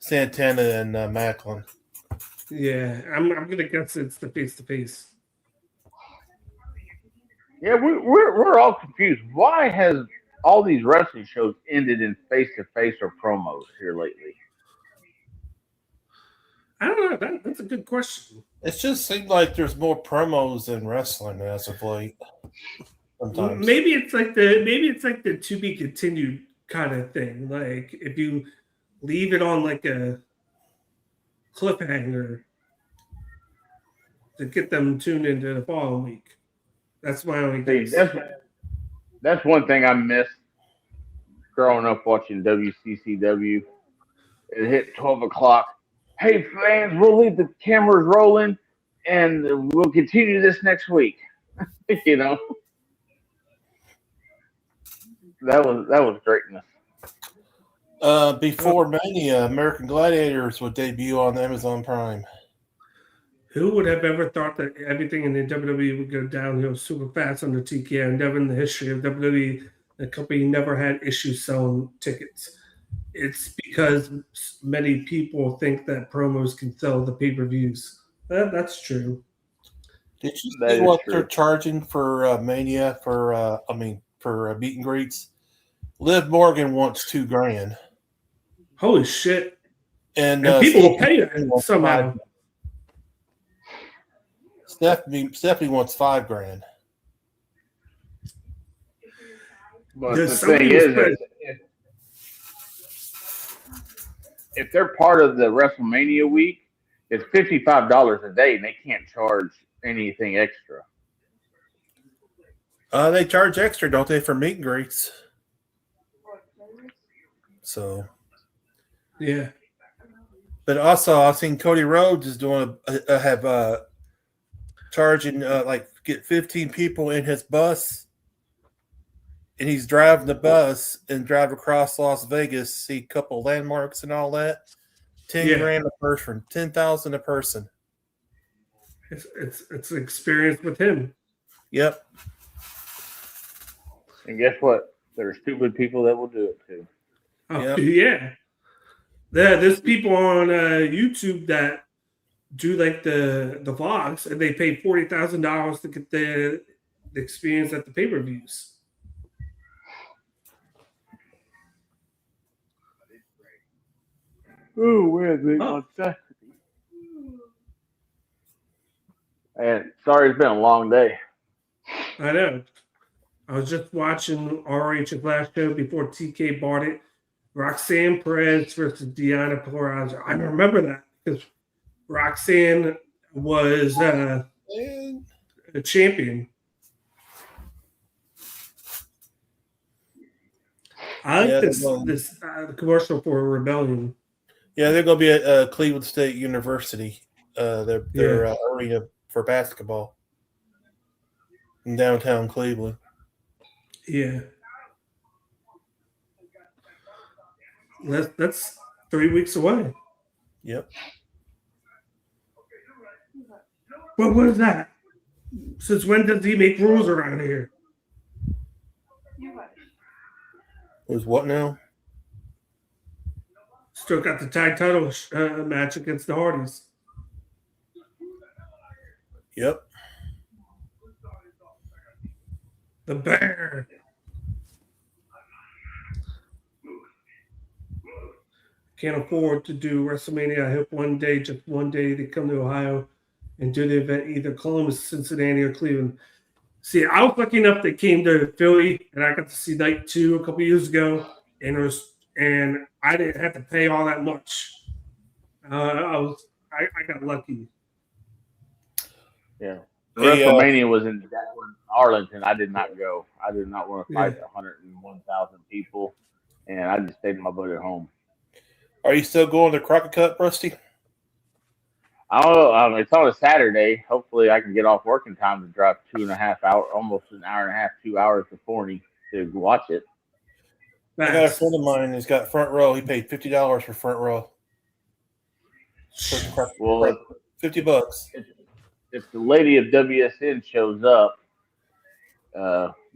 [SPEAKER 4] Santana and Macklin.
[SPEAKER 7] Yeah, I'm gonna guess it's the face to face.
[SPEAKER 3] Yeah, we're all confused. Why has all these wrestling shows ended in face-to-face or promos here lately?
[SPEAKER 7] I don't know. That's a good question.
[SPEAKER 4] It just seems like there's more promos than wrestling as of late. Sometimes.
[SPEAKER 7] Maybe it's like the to be continued kind of thing. Like if you leave it on like a cliffhanger to get them tuned into the following week. That's my only
[SPEAKER 3] See,
[SPEAKER 7] guess.
[SPEAKER 3] that's one thing I missed growing up watching WCCW. It hit 12 o'clock. Hey, fans, we'll leave the cameras rolling and we'll continue this next week. You know, that was greatness.
[SPEAKER 4] Before Mania, American Gladiators would debut on Amazon Prime.
[SPEAKER 7] Who would have ever thought that everything in the WWE would go downhill super fast under TKO? And never in the history of WWE, the company never had issues selling tickets. It's because many people think that promos can sell the pay-per-views. That's true.
[SPEAKER 4] Did you see what they're charging for Mania for meet and greets? Liv Morgan wants $2,000.
[SPEAKER 7] Holy shit!
[SPEAKER 4] And
[SPEAKER 7] people will pay that somehow.
[SPEAKER 4] Stephanie wants $5,000.
[SPEAKER 3] But the thing is, if they're part of the WrestleMania week, it's $55 a day, and they can't charge anything extra.
[SPEAKER 4] They charge extra, don't they, for meet and greets? So,
[SPEAKER 7] yeah.
[SPEAKER 4] But also, I've seen Cody Rhodes is doing charging get 15 people in his bus, and he's driving the bus and drive across Las Vegas, see a couple landmarks and all that. $10,000 a person, $10,000 a person.
[SPEAKER 7] It's an experience with him.
[SPEAKER 4] Yep.
[SPEAKER 3] And guess what? There's stupid people that will do it too.
[SPEAKER 7] Oh, yeah. There's people on YouTube that do like the vlogs, and they pay $40,000 to get the experience at the pay-per-views.
[SPEAKER 3] Ooh, where's it? And sorry, it's been a long day.
[SPEAKER 7] I know. I was just watching ROH's last show before TK bought it. Roxanne Perez versus Deonna Purrazzo. I remember that because Roxanne was a champion. I like this commercial for Rebellion.
[SPEAKER 4] Yeah, they're going to be at Cleveland State University, their arena for basketball in downtown Cleveland.
[SPEAKER 7] Yeah. That's 3 weeks away.
[SPEAKER 4] Yep.
[SPEAKER 7] Well, what is that? Since when does he make rules around here?
[SPEAKER 4] Who's what now?
[SPEAKER 7] Still got the tag title match against the Hardys.
[SPEAKER 4] Yep.
[SPEAKER 7] The Bear. Can't afford to do WrestleMania. I hope just one day, they come to Ohio and do the event, either Columbus, Cincinnati, or Cleveland. See, I was lucky enough that came to Philly, and I got to see Night 2 a couple years ago, and I didn't have to pay all that much. I got lucky.
[SPEAKER 3] Yeah. WrestleMania was in Arlington. I did not go. I did not want to fight 101,000 people, and I just stayed in my butt at home.
[SPEAKER 4] Are you still going to Crockett Cup, Rusty?
[SPEAKER 3] It's on a Saturday. Hopefully, I can get off work in time to drive 2.5 hours, almost an hour and a half, 2 hours to Forney to watch it.
[SPEAKER 4] I got a friend of mine who's got front row. He paid $50 for front row.
[SPEAKER 3] Well,
[SPEAKER 4] $50.
[SPEAKER 3] If the lady of WSN shows up,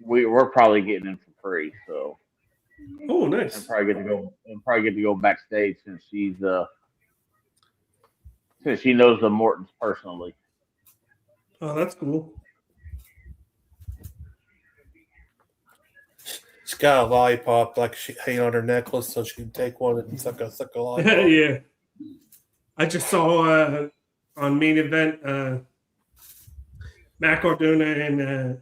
[SPEAKER 3] we're probably getting in for free. So,
[SPEAKER 7] oh, nice.
[SPEAKER 3] And probably get to go backstage since she knows the Mortons personally.
[SPEAKER 7] Oh, that's cool.
[SPEAKER 4] She's got a lollipop like she hanging on her necklace, so she can take one and suck a lollipop.
[SPEAKER 7] Yeah. I just saw on main event Matt Cardona and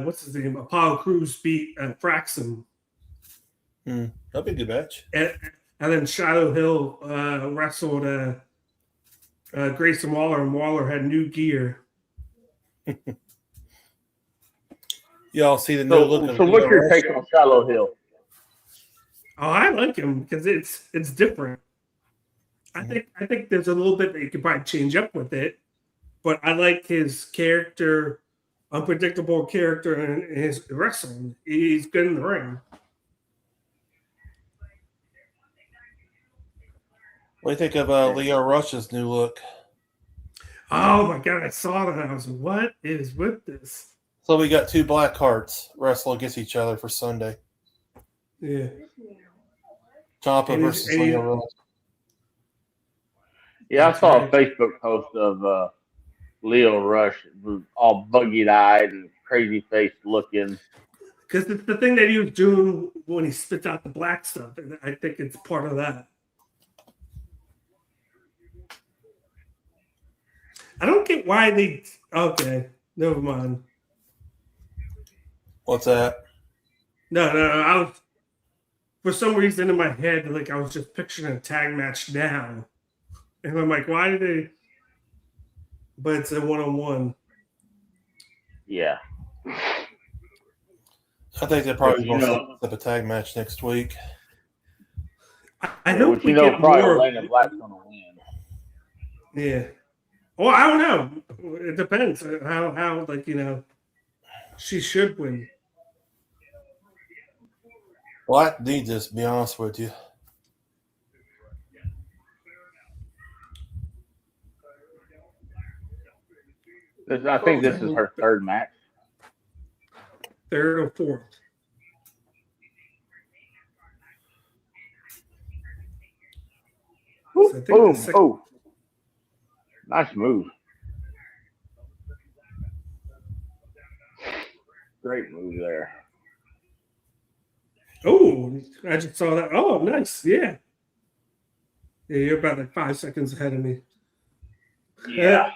[SPEAKER 7] what's his name? Apollo Crews beat Fraxon.
[SPEAKER 4] That'd be a good match.
[SPEAKER 7] And then Shadow Hill wrestled Grayson Waller, and Waller had new gear.
[SPEAKER 4] Y'all see the new look.
[SPEAKER 3] So what's your take on Shadow Hill?
[SPEAKER 7] Oh, I like him because it's different. I think there's a little bit that you could probably change up with it, but I like his character, unpredictable character, and his wrestling. He's good in the ring.
[SPEAKER 4] What do you think of Leo Rush's new look?
[SPEAKER 7] Oh my god, I saw that. I was like, what is with this?
[SPEAKER 4] So we got two black hearts wrestle against each other for Sunday.
[SPEAKER 7] Yeah.
[SPEAKER 4] Ciampa versus Leo Rush.
[SPEAKER 3] Yeah, I saw a Facebook post of Leo Rush, all buggy-eyed and crazy face looking.
[SPEAKER 7] Because it's the thing that he was doing when he spits out the black stuff. I think it's part of that. I don't get why they. Okay, never mind.
[SPEAKER 4] What's that?
[SPEAKER 7] No. I was, for some reason in my head, like I was just picturing a tag match now. And I'm like, why did they? But it's a one-on-one.
[SPEAKER 3] Yeah.
[SPEAKER 4] I think they're probably going to set up a tag match next week.
[SPEAKER 7] I hope we get
[SPEAKER 3] probably
[SPEAKER 7] more.
[SPEAKER 3] Elayna Black's going to win.
[SPEAKER 7] Yeah. Well, I don't know. It depends how she should win.
[SPEAKER 4] Well, I need this, to be honest with you.
[SPEAKER 3] I think this is her third match.
[SPEAKER 7] Third or fourth. So
[SPEAKER 3] Boom. Oh. Nice move. Great move there.
[SPEAKER 7] Oh, I just saw that. Oh, nice. Yeah. Yeah, you're about like 5 seconds ahead of me.
[SPEAKER 3] Yeah.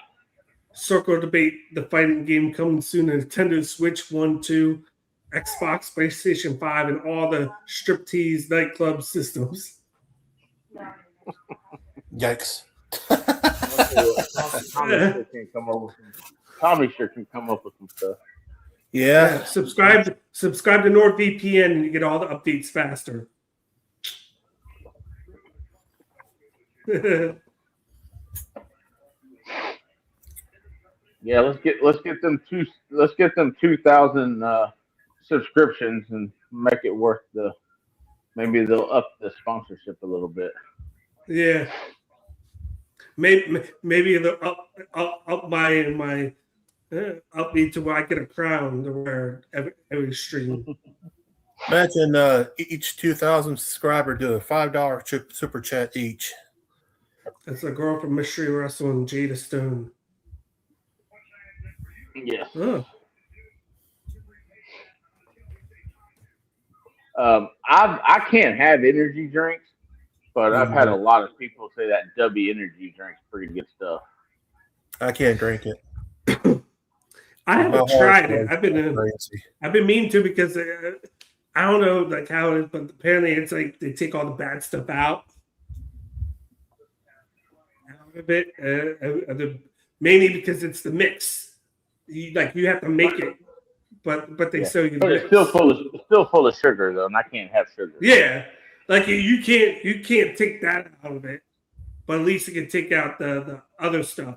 [SPEAKER 7] Circle debate, the fighting game coming soon. Nintendo Switch 1, 2, Xbox, PlayStation 5, and all the striptease nightclub systems.
[SPEAKER 4] Yikes.
[SPEAKER 3] Tommy sure can come up with some stuff.
[SPEAKER 4] Yeah.
[SPEAKER 7] Subscribe to NordVPN and you get all the updates faster.
[SPEAKER 3] Yeah, let's get them 2,000 subscriptions and make it worth maybe they'll up the sponsorship a little bit.
[SPEAKER 7] Yeah. Maybe they'll up my up me to where I get a crown to wear every stream.
[SPEAKER 4] Imagine each 2,000 subscriber do a $5 super chat each.
[SPEAKER 7] That's a girl from Mystery Wrestling, Jada Stone.
[SPEAKER 3] Yeah.
[SPEAKER 7] Oh.
[SPEAKER 3] I can't have energy drinks, but I've had a lot of people say that W energy drink's pretty good stuff.
[SPEAKER 4] I can't drink it.
[SPEAKER 7] I haven't tried it. I've been meaning to because I don't know like how it is, but apparently it's like they take all the bad stuff out of it, mainly because it's the mix. You have to make it, but they sell you.
[SPEAKER 3] But it's still full of sugar though, and I can't have sugar.
[SPEAKER 7] Yeah, like you can't take that out of it, but at least you can take out the other stuff.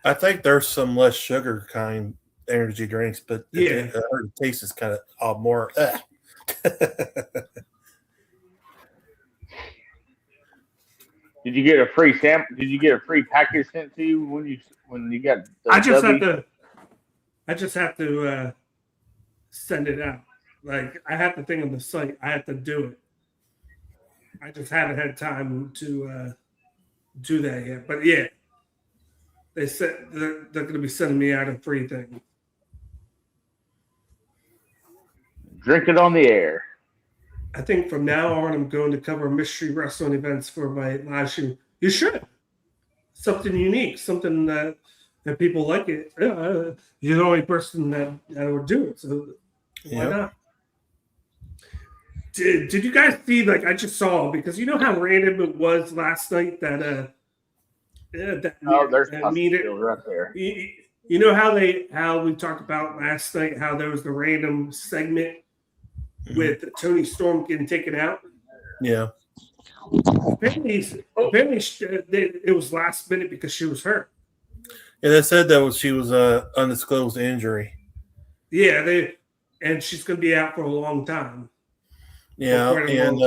[SPEAKER 4] I think there's some less sugar kind energy drinks, but the taste is kind of more.
[SPEAKER 3] Did you get a free sample? Did you get a free package sent to you when you got?
[SPEAKER 7] I just have to send it out. Like I have the thing on the site. I have to do it. I just haven't had time to do that yet. But yeah, they said they're going to be sending me out a free thing.
[SPEAKER 3] Drink it on the air.
[SPEAKER 7] I think from now on, I'm going to cover mystery wrestling events for my live stream. You should. Something unique, something that people like it. You're the only person that would do it, so why not? Did you guys see? Like I just saw because you know how random it was last night that
[SPEAKER 3] there's meeting right there.
[SPEAKER 7] You know how we talked about last night how there was the random segment with Tony Storm getting taken out.
[SPEAKER 4] Yeah.
[SPEAKER 7] Apparently, it was last minute because she was hurt.
[SPEAKER 4] Yeah, they said that she was a undisclosed injury.
[SPEAKER 7] Yeah, and she's going to be out for a long time.
[SPEAKER 4] Yeah, and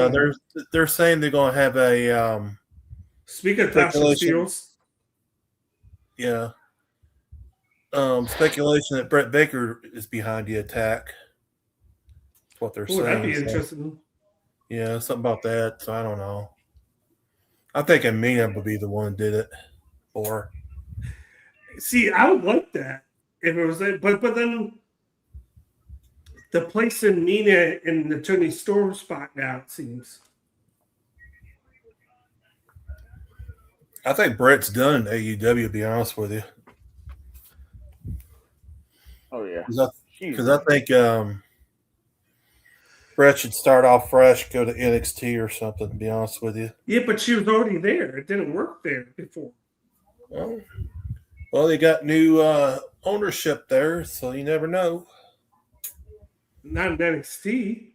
[SPEAKER 4] they're saying they're going to have a.
[SPEAKER 7] Speaking of Tasha Steelz.
[SPEAKER 4] Yeah. Speculation that Brett Baker is behind the attack. That's what they're saying.
[SPEAKER 7] That'd be interesting.
[SPEAKER 4] Yeah, something about that. So I don't know. I think Amina would be the one that did it. Or
[SPEAKER 7] see, I would like that if it was that, but then the place in Nina in the Tony Storm spot now, it seems.
[SPEAKER 4] I think Brett's done in AEW, to be honest with you.
[SPEAKER 3] Oh, yeah.
[SPEAKER 4] Because I think Brett should start off fresh, go to NXT or something, to be honest with you.
[SPEAKER 7] Yeah, but she was already there. It didn't work there before.
[SPEAKER 4] Well, they got new ownership there, so you never know.
[SPEAKER 7] Not in NXT.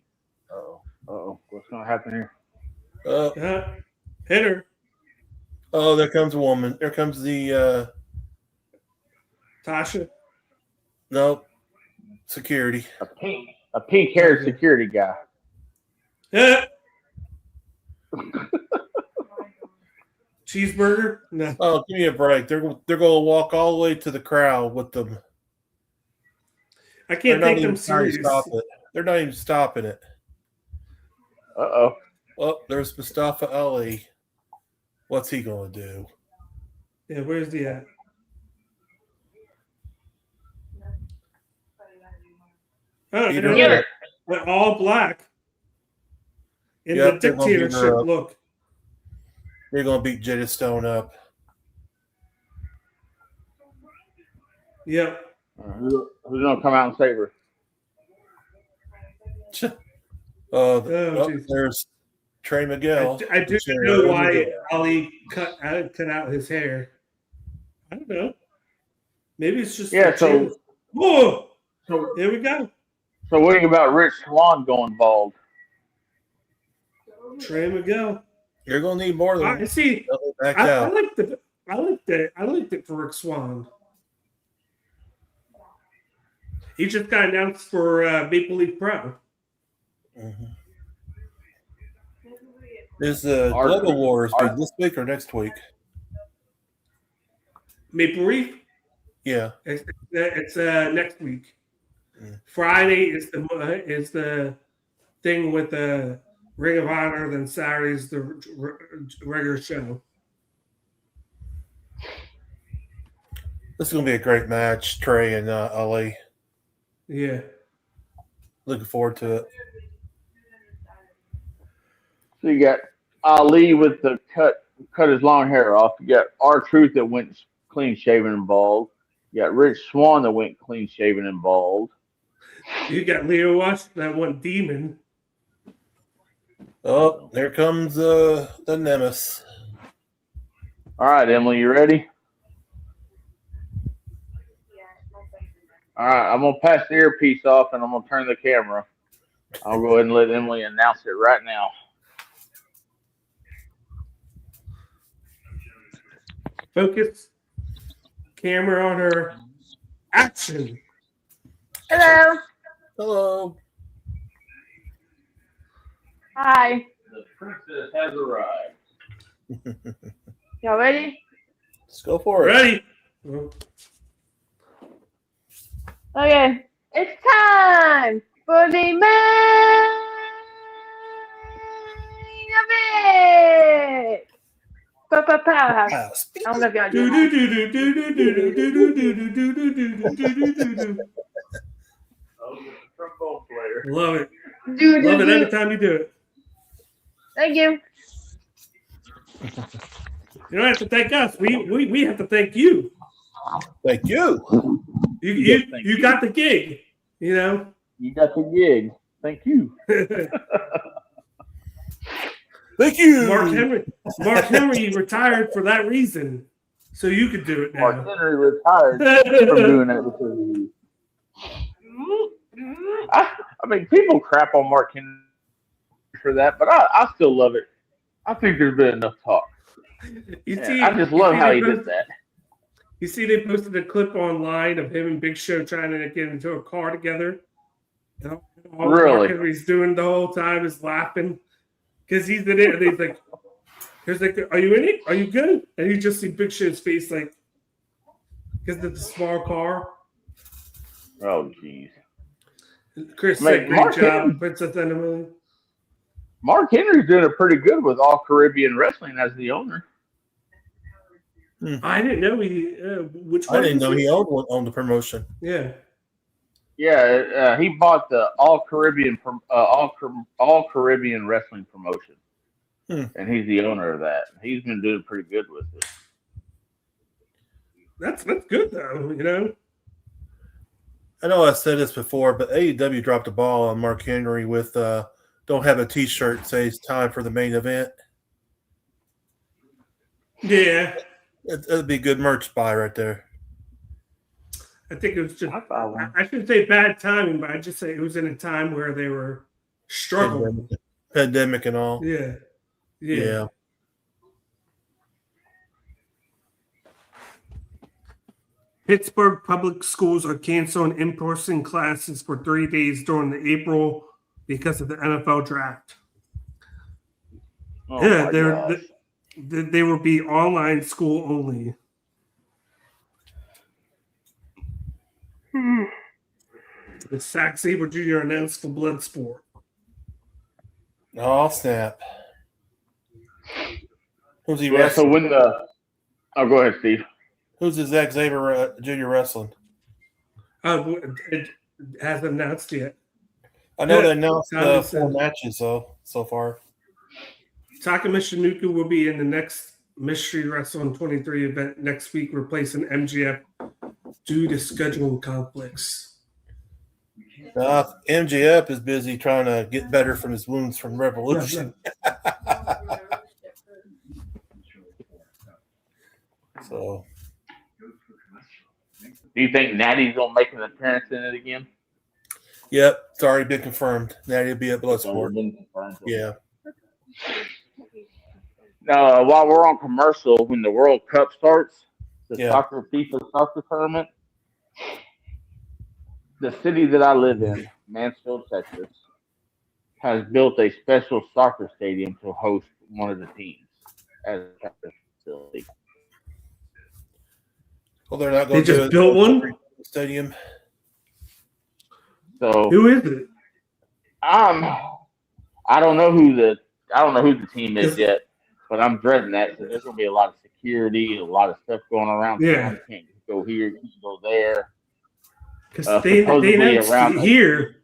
[SPEAKER 3] Uh-oh. What's going to happen here?
[SPEAKER 7] Hit her.
[SPEAKER 4] Oh, there comes a woman. There comes the
[SPEAKER 7] Tasha.
[SPEAKER 4] Nope. Security.
[SPEAKER 3] A pink-haired security guy.
[SPEAKER 7] Yeah. Cheeseburger? No.
[SPEAKER 4] Oh, give me a break. They're going to walk all the way to the crowd with them.
[SPEAKER 7] I can't take them serious.
[SPEAKER 4] They're not even stopping it.
[SPEAKER 3] Uh-oh.
[SPEAKER 4] Oh, there's Mustafa Ali. What's he going to do?
[SPEAKER 7] Yeah, where's he at? Oh, they're all black. In the dictatorship look.
[SPEAKER 4] They're going to beat Jada Stone up.
[SPEAKER 7] Yep.
[SPEAKER 3] Who's going to come out and save her?
[SPEAKER 4] There's Trey Miguel.
[SPEAKER 7] I do know why Ali cut out his hair. I don't know. Maybe it's just whoa. So here we go.
[SPEAKER 3] So what do you think about Rich Swann going bald?
[SPEAKER 7] Trey Miguel.
[SPEAKER 4] You're gonna need more than
[SPEAKER 7] I see. I liked it for Rick Swann. He just got announced for Maple Leaf Pro.
[SPEAKER 4] Mm-hmm. Is the Global Wars be this week or next week?
[SPEAKER 7] Maple Leaf?
[SPEAKER 4] Yeah.
[SPEAKER 7] It's next week. Friday is the thing with the Ring of Honor, then Saturday's the regular show.
[SPEAKER 4] This is going to be a great match, Trey and Ali.
[SPEAKER 7] Yeah.
[SPEAKER 4] Looking forward to it.
[SPEAKER 3] So you got Ali with the cut his long hair off. You got R-Truth that went clean shaven and bald. You got Rich Swann that went clean shaven and bald.
[SPEAKER 7] You got Leo Watts, that one demon.
[SPEAKER 4] Oh, there comes the Nemeth.
[SPEAKER 3] All right, Emily, you ready? All right, I'm going to pass the earpiece off and I'm going to turn the camera. I'll go ahead and let Emily announce it right now.
[SPEAKER 7] Focus. Camera on her. Action.
[SPEAKER 5] Hello.
[SPEAKER 4] Hello.
[SPEAKER 5] Hi.
[SPEAKER 3] The princess has arrived.
[SPEAKER 5] Y'all ready?
[SPEAKER 4] Let's go for it.
[SPEAKER 7] Ready.
[SPEAKER 5] Okay. It's time for the main event. Powerhouse. I don't know if y'all do
[SPEAKER 3] Trombone player.
[SPEAKER 7] Love it. Love it every time you do it.
[SPEAKER 5] Thank you.
[SPEAKER 7] You don't have to thank us. We have to thank you.
[SPEAKER 4] Thank you.
[SPEAKER 7] You got the gig. You know.
[SPEAKER 3] You got the gig. Thank you.
[SPEAKER 4] Thank you.
[SPEAKER 7] Mark Henry retired for that reason, so you could do it now.
[SPEAKER 3] Mark Henry retired from doing that because of you. I mean, people crap on Mark Henry for that, but I still love it. I think there's been enough talk. I just love how he did that.
[SPEAKER 7] You see, they posted a clip online of him and Big Show trying to get into a car together. And all
[SPEAKER 3] Really?
[SPEAKER 7] Mark Henry's doing the whole time is laughing because he's in it. And he's like, "Are you in it? Are you good?" And you just see Big Show's face, like, because of the small car.
[SPEAKER 3] Oh, jeez.
[SPEAKER 7] Chris said, "Great job, Princess Emily."
[SPEAKER 3] Mark Henry's doing it pretty good with All Caribbean Wrestling as the owner.
[SPEAKER 7] I didn't know he. Which one?
[SPEAKER 4] I didn't know he owned the promotion.
[SPEAKER 7] Yeah.
[SPEAKER 3] Yeah, he bought the All Caribbean Wrestling promotion, and he's the owner of that. He's been doing pretty good with it.
[SPEAKER 7] That's good though, you know.
[SPEAKER 4] I know I said this before, but AEW dropped the ball on Mark Henry with don't have a T-shirt say it's time for the main event.
[SPEAKER 7] Yeah,
[SPEAKER 4] that'd be a good merch buy right there.
[SPEAKER 7] I think it was just, I shouldn't say bad timing, but I just say it was in a time where they were struggling.
[SPEAKER 4] Pandemic and all.
[SPEAKER 7] Yeah. Pittsburgh public schools are canceling in-person classes for 3 days during the April because of the NFL draft. They will be online school only. The Sac Sabre Jr. announced for Bloodsport.
[SPEAKER 4] Oh, snap. Who's he
[SPEAKER 3] wrestling?
[SPEAKER 4] Yeah,
[SPEAKER 3] so when the... Oh, go ahead, Steve.
[SPEAKER 4] Who's the Zack Sabre Jr. wrestling?
[SPEAKER 7] It hasn't announced yet.
[SPEAKER 4] I know they announced 4 matches, though, so far.
[SPEAKER 7] Taka Michinoku will be in the next Mystery Wrestling 23 event next week, replacing MJF due to scheduling conflicts.
[SPEAKER 4] MJF is busy trying to get better from his wounds from Revolution. So,
[SPEAKER 3] do you think Natty's gonna make an appearance in it again?
[SPEAKER 4] Yep, it's already been confirmed. Natty will be at Bloodsport. Yeah.
[SPEAKER 3] Now, while we're on commercial, when the World Cup starts, the FIFA soccer tournament, the city that I live in, Mansfield, Texas, has built a special soccer stadium to host one of the teams as a facility.
[SPEAKER 4] Well, they're not going
[SPEAKER 7] to just build one
[SPEAKER 4] stadium.
[SPEAKER 3] So
[SPEAKER 7] who is it?
[SPEAKER 3] I don't know who the team is yet, but I'm dreading that. So there's going to be a lot of security, a lot of stuff going around.
[SPEAKER 7] Yeah,
[SPEAKER 3] you can't go here, you can go there.
[SPEAKER 7] Because they announced here.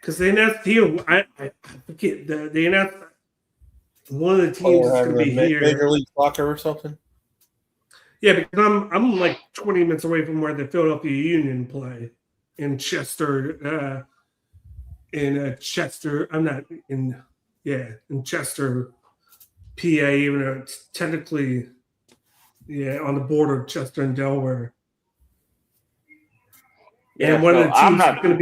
[SPEAKER 7] Because they announced here, I forget they announced one of the teams is going to be here.
[SPEAKER 4] Major League Soccer or something.
[SPEAKER 7] Yeah, because I'm like 20 minutes away from where the Philadelphia Union play in Chester. In Chester, I'm not in. Yeah, in Chester, PA, even though it's technically, on the border of Chester and Delaware.
[SPEAKER 3] Yeah,
[SPEAKER 7] and one of the teams is going to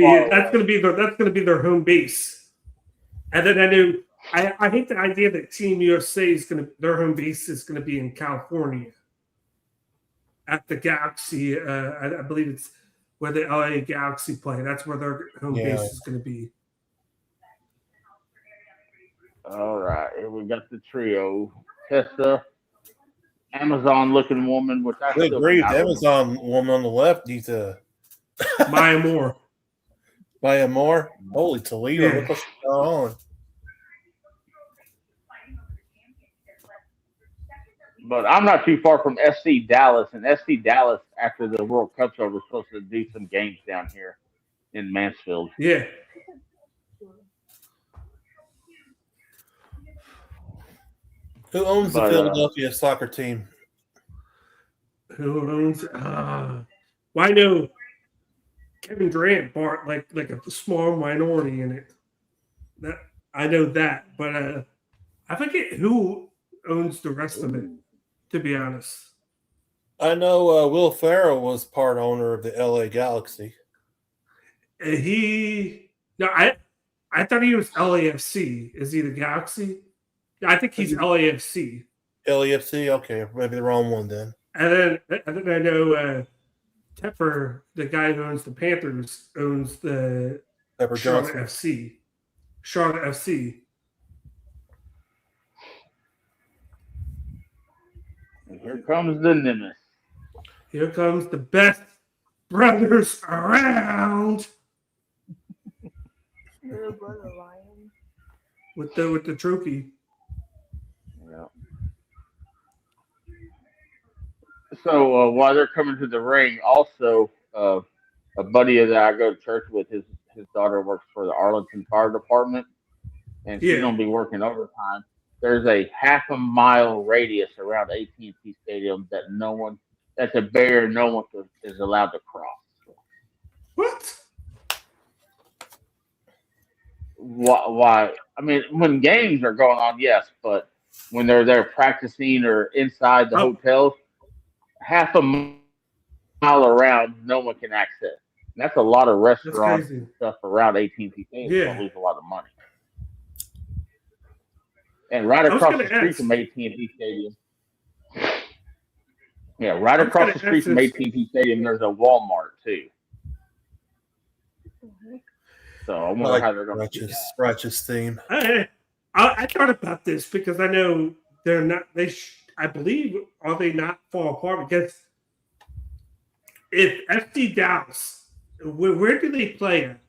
[SPEAKER 7] be that's going to be their home base. And then I hate the idea that Team USA is their home base is going to be in California at the Galaxy. I believe it's where the LA Galaxy play. That's where their home base is going to be.
[SPEAKER 3] All right, here we got the trio. Tessa, Amazon-looking woman, which I
[SPEAKER 4] agree with Amazon woman on the left. Needs to
[SPEAKER 7] Maya Moore.
[SPEAKER 4] Maya Moore? Holy Toledo, look what's going on.
[SPEAKER 3] But I'm not too far from SC Dallas, and SC Dallas, after the World Cup's over, is supposed to do some games down here in Mansfield.
[SPEAKER 7] Yeah.
[SPEAKER 4] Who owns the Philadelphia soccer team?
[SPEAKER 7] Who owns? Well, I know Kevin Durant bought like a small minority in it. That I know that, but I forget who owns the rest of it. To be honest,
[SPEAKER 4] I know Will Ferrell was part owner of the LA Galaxy.
[SPEAKER 7] I I thought he was LAFC. Is he the Galaxy? I think he's LAFC.
[SPEAKER 4] LAFC? Okay, maybe the wrong one then.
[SPEAKER 7] And then I know Tepper, the guy who owns the Panthers, owns the
[SPEAKER 4] Pepper
[SPEAKER 7] Charlotte
[SPEAKER 4] Johnson.
[SPEAKER 7] FC. Charlotte FC.
[SPEAKER 3] And here comes the Nemeth.
[SPEAKER 7] Here comes the best brothers around. With the trophy.
[SPEAKER 3] Yeah. So while they're coming to the ring, also a buddy that I go to church with, his daughter works for the Arlington Fire Department, and she's gonna be working overtime. There's a half a mile radius around AT&T Stadium that's a barrier no one is allowed to cross.
[SPEAKER 7] What?
[SPEAKER 3] Why? I mean, when games are going on, yes, but when they're there practicing or inside the hotels, half a mile around, no one can access. And that's a lot of restaurants and stuff around AT&T Stadium. Yeah. Lose a lot of money. And right across the street from AT&T Stadium. Yeah, right across the street from AT&T Stadium, there's a Walmart too. So I wonder how they're going to
[SPEAKER 4] righteous theme.
[SPEAKER 7] I thought about this because I know they're not. I believe are they not fall apart because if FC Dallas, where do they play at?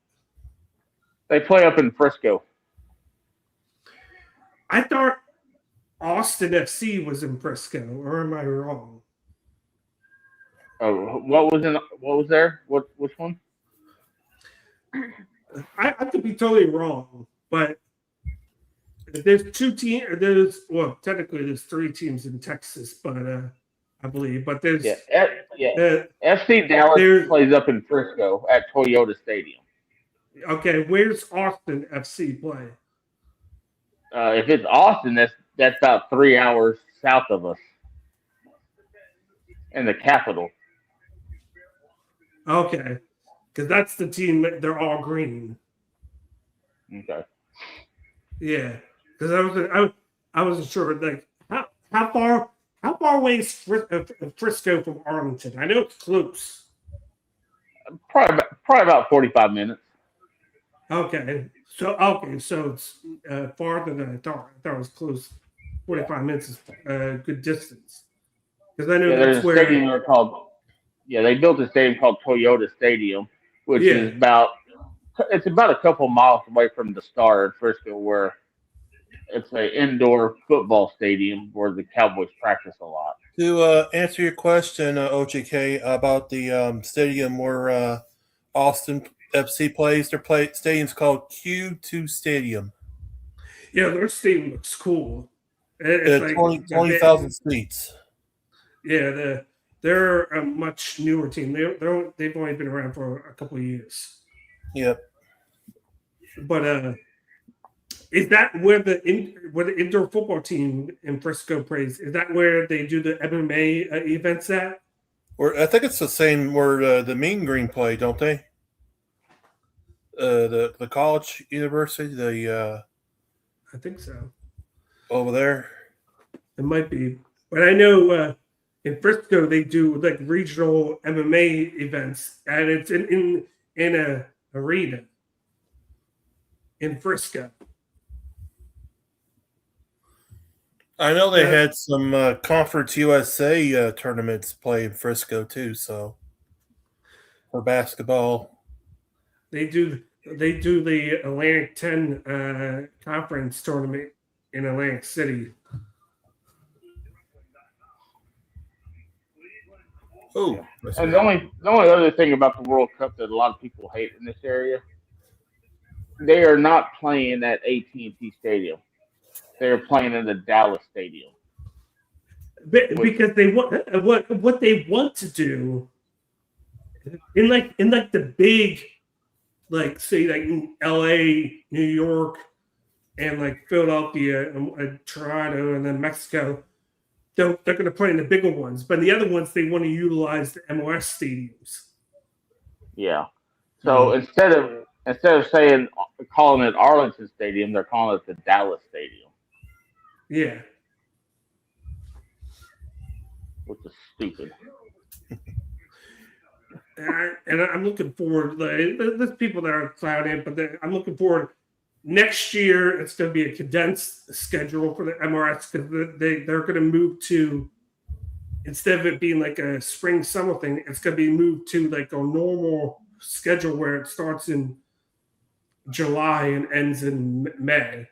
[SPEAKER 3] They play up in Frisco.
[SPEAKER 7] I thought Austin FC was in Frisco, or am I wrong?
[SPEAKER 3] Oh, what was there? Which one?
[SPEAKER 7] I could be totally wrong, but there's two teams. Technically there's three teams in Texas, but I believe. But there's
[SPEAKER 3] FC Dallas plays up in Frisco at Toyota Stadium.
[SPEAKER 7] Okay, where's Austin FC play?
[SPEAKER 3] If it's Austin, that's about 3 hours south of us, in the capital.
[SPEAKER 7] Okay. Because that's the team that they're all green.
[SPEAKER 3] Okay.
[SPEAKER 7] Yeah, because I wasn't sure. Like, how far away is Frisco from Arlington? I know it's close.
[SPEAKER 3] Probably about 45 minutes.
[SPEAKER 7] Okay, so it's farther than I thought. I thought it was close. 45 minutes is a good distance. Because I know that's where
[SPEAKER 3] they built a stadium called Toyota Stadium, which is about a couple miles away from the Star in Frisco, where it's an indoor football stadium where the Cowboys practice a lot.
[SPEAKER 4] To answer your question, OJK, about the stadium where Austin FC plays, their stadium's called Q2 Stadium.
[SPEAKER 7] Yeah, their stadium looks cool.
[SPEAKER 4] It's 20,000 seats.
[SPEAKER 7] Yeah, they're a much newer team. They've only been around for a couple of years.
[SPEAKER 4] Yep.
[SPEAKER 7] But is that where the indoor football team in Frisco plays? Is that where they do the MMA events at?
[SPEAKER 4] Or I think it's the same where the Mean Green play, don't they? The college university,
[SPEAKER 7] I think so.
[SPEAKER 4] Over there,
[SPEAKER 7] it might be, but I know in Frisco they do like regional MMA events, and it's in a arena in Frisco.
[SPEAKER 4] I know they had some Conference USA tournaments play in Frisco too. So for basketball,
[SPEAKER 7] they do the Atlantic 10 conference tournament in Atlantic City.
[SPEAKER 4] Oh,
[SPEAKER 3] and the only other thing about the World Cup that a lot of people hate in this area, they are not playing at AT&T Stadium. They are playing in the Dallas Stadium.
[SPEAKER 7] Because they want what they want to do in like the big, like say like in LA, New York, and like Philadelphia and Toronto and then Mexico. They're going to play in the bigger ones, but the other ones they want to utilize the MLS stadiums.
[SPEAKER 3] Yeah. So instead of instead of calling it Arlington Stadium, they're calling it the Dallas Stadium,
[SPEAKER 7] Yeah.
[SPEAKER 3] which is stupid.
[SPEAKER 7] And I'm looking forward. There's people that are clouding, but I'm looking forward. Next year, it's going to be a condensed schedule for the MRS because they're going to move to, instead of it being like a spring summer thing, it's going to be moved to like a normal schedule where it starts in July and ends in May.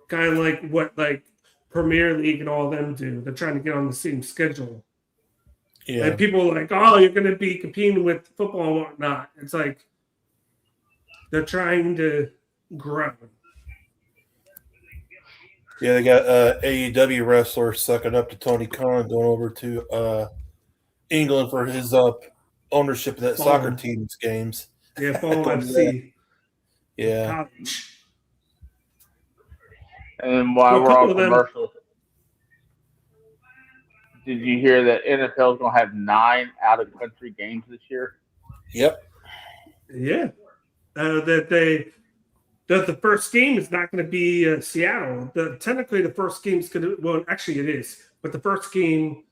[SPEAKER 7] Kind of like what like Premier League and all them do. They're trying to get on the same schedule. Yeah. And people are like, oh, you're going to be competing with football and whatnot. It's like they're trying to grow.
[SPEAKER 4] Yeah, they got AEW wrestler sucking up to Tony Khan going over to England for his ownership of that soccer team's games.
[SPEAKER 7] Yeah, Ball FC.
[SPEAKER 4] Yeah.
[SPEAKER 3] And while we're on commercials, did you hear that NFL is going to have 9 out-of-country games this year?
[SPEAKER 4] Yep.
[SPEAKER 7] Yeah. That the first game is not going to be Seattle. Technically, the first game is going to – well, actually it is. But the first game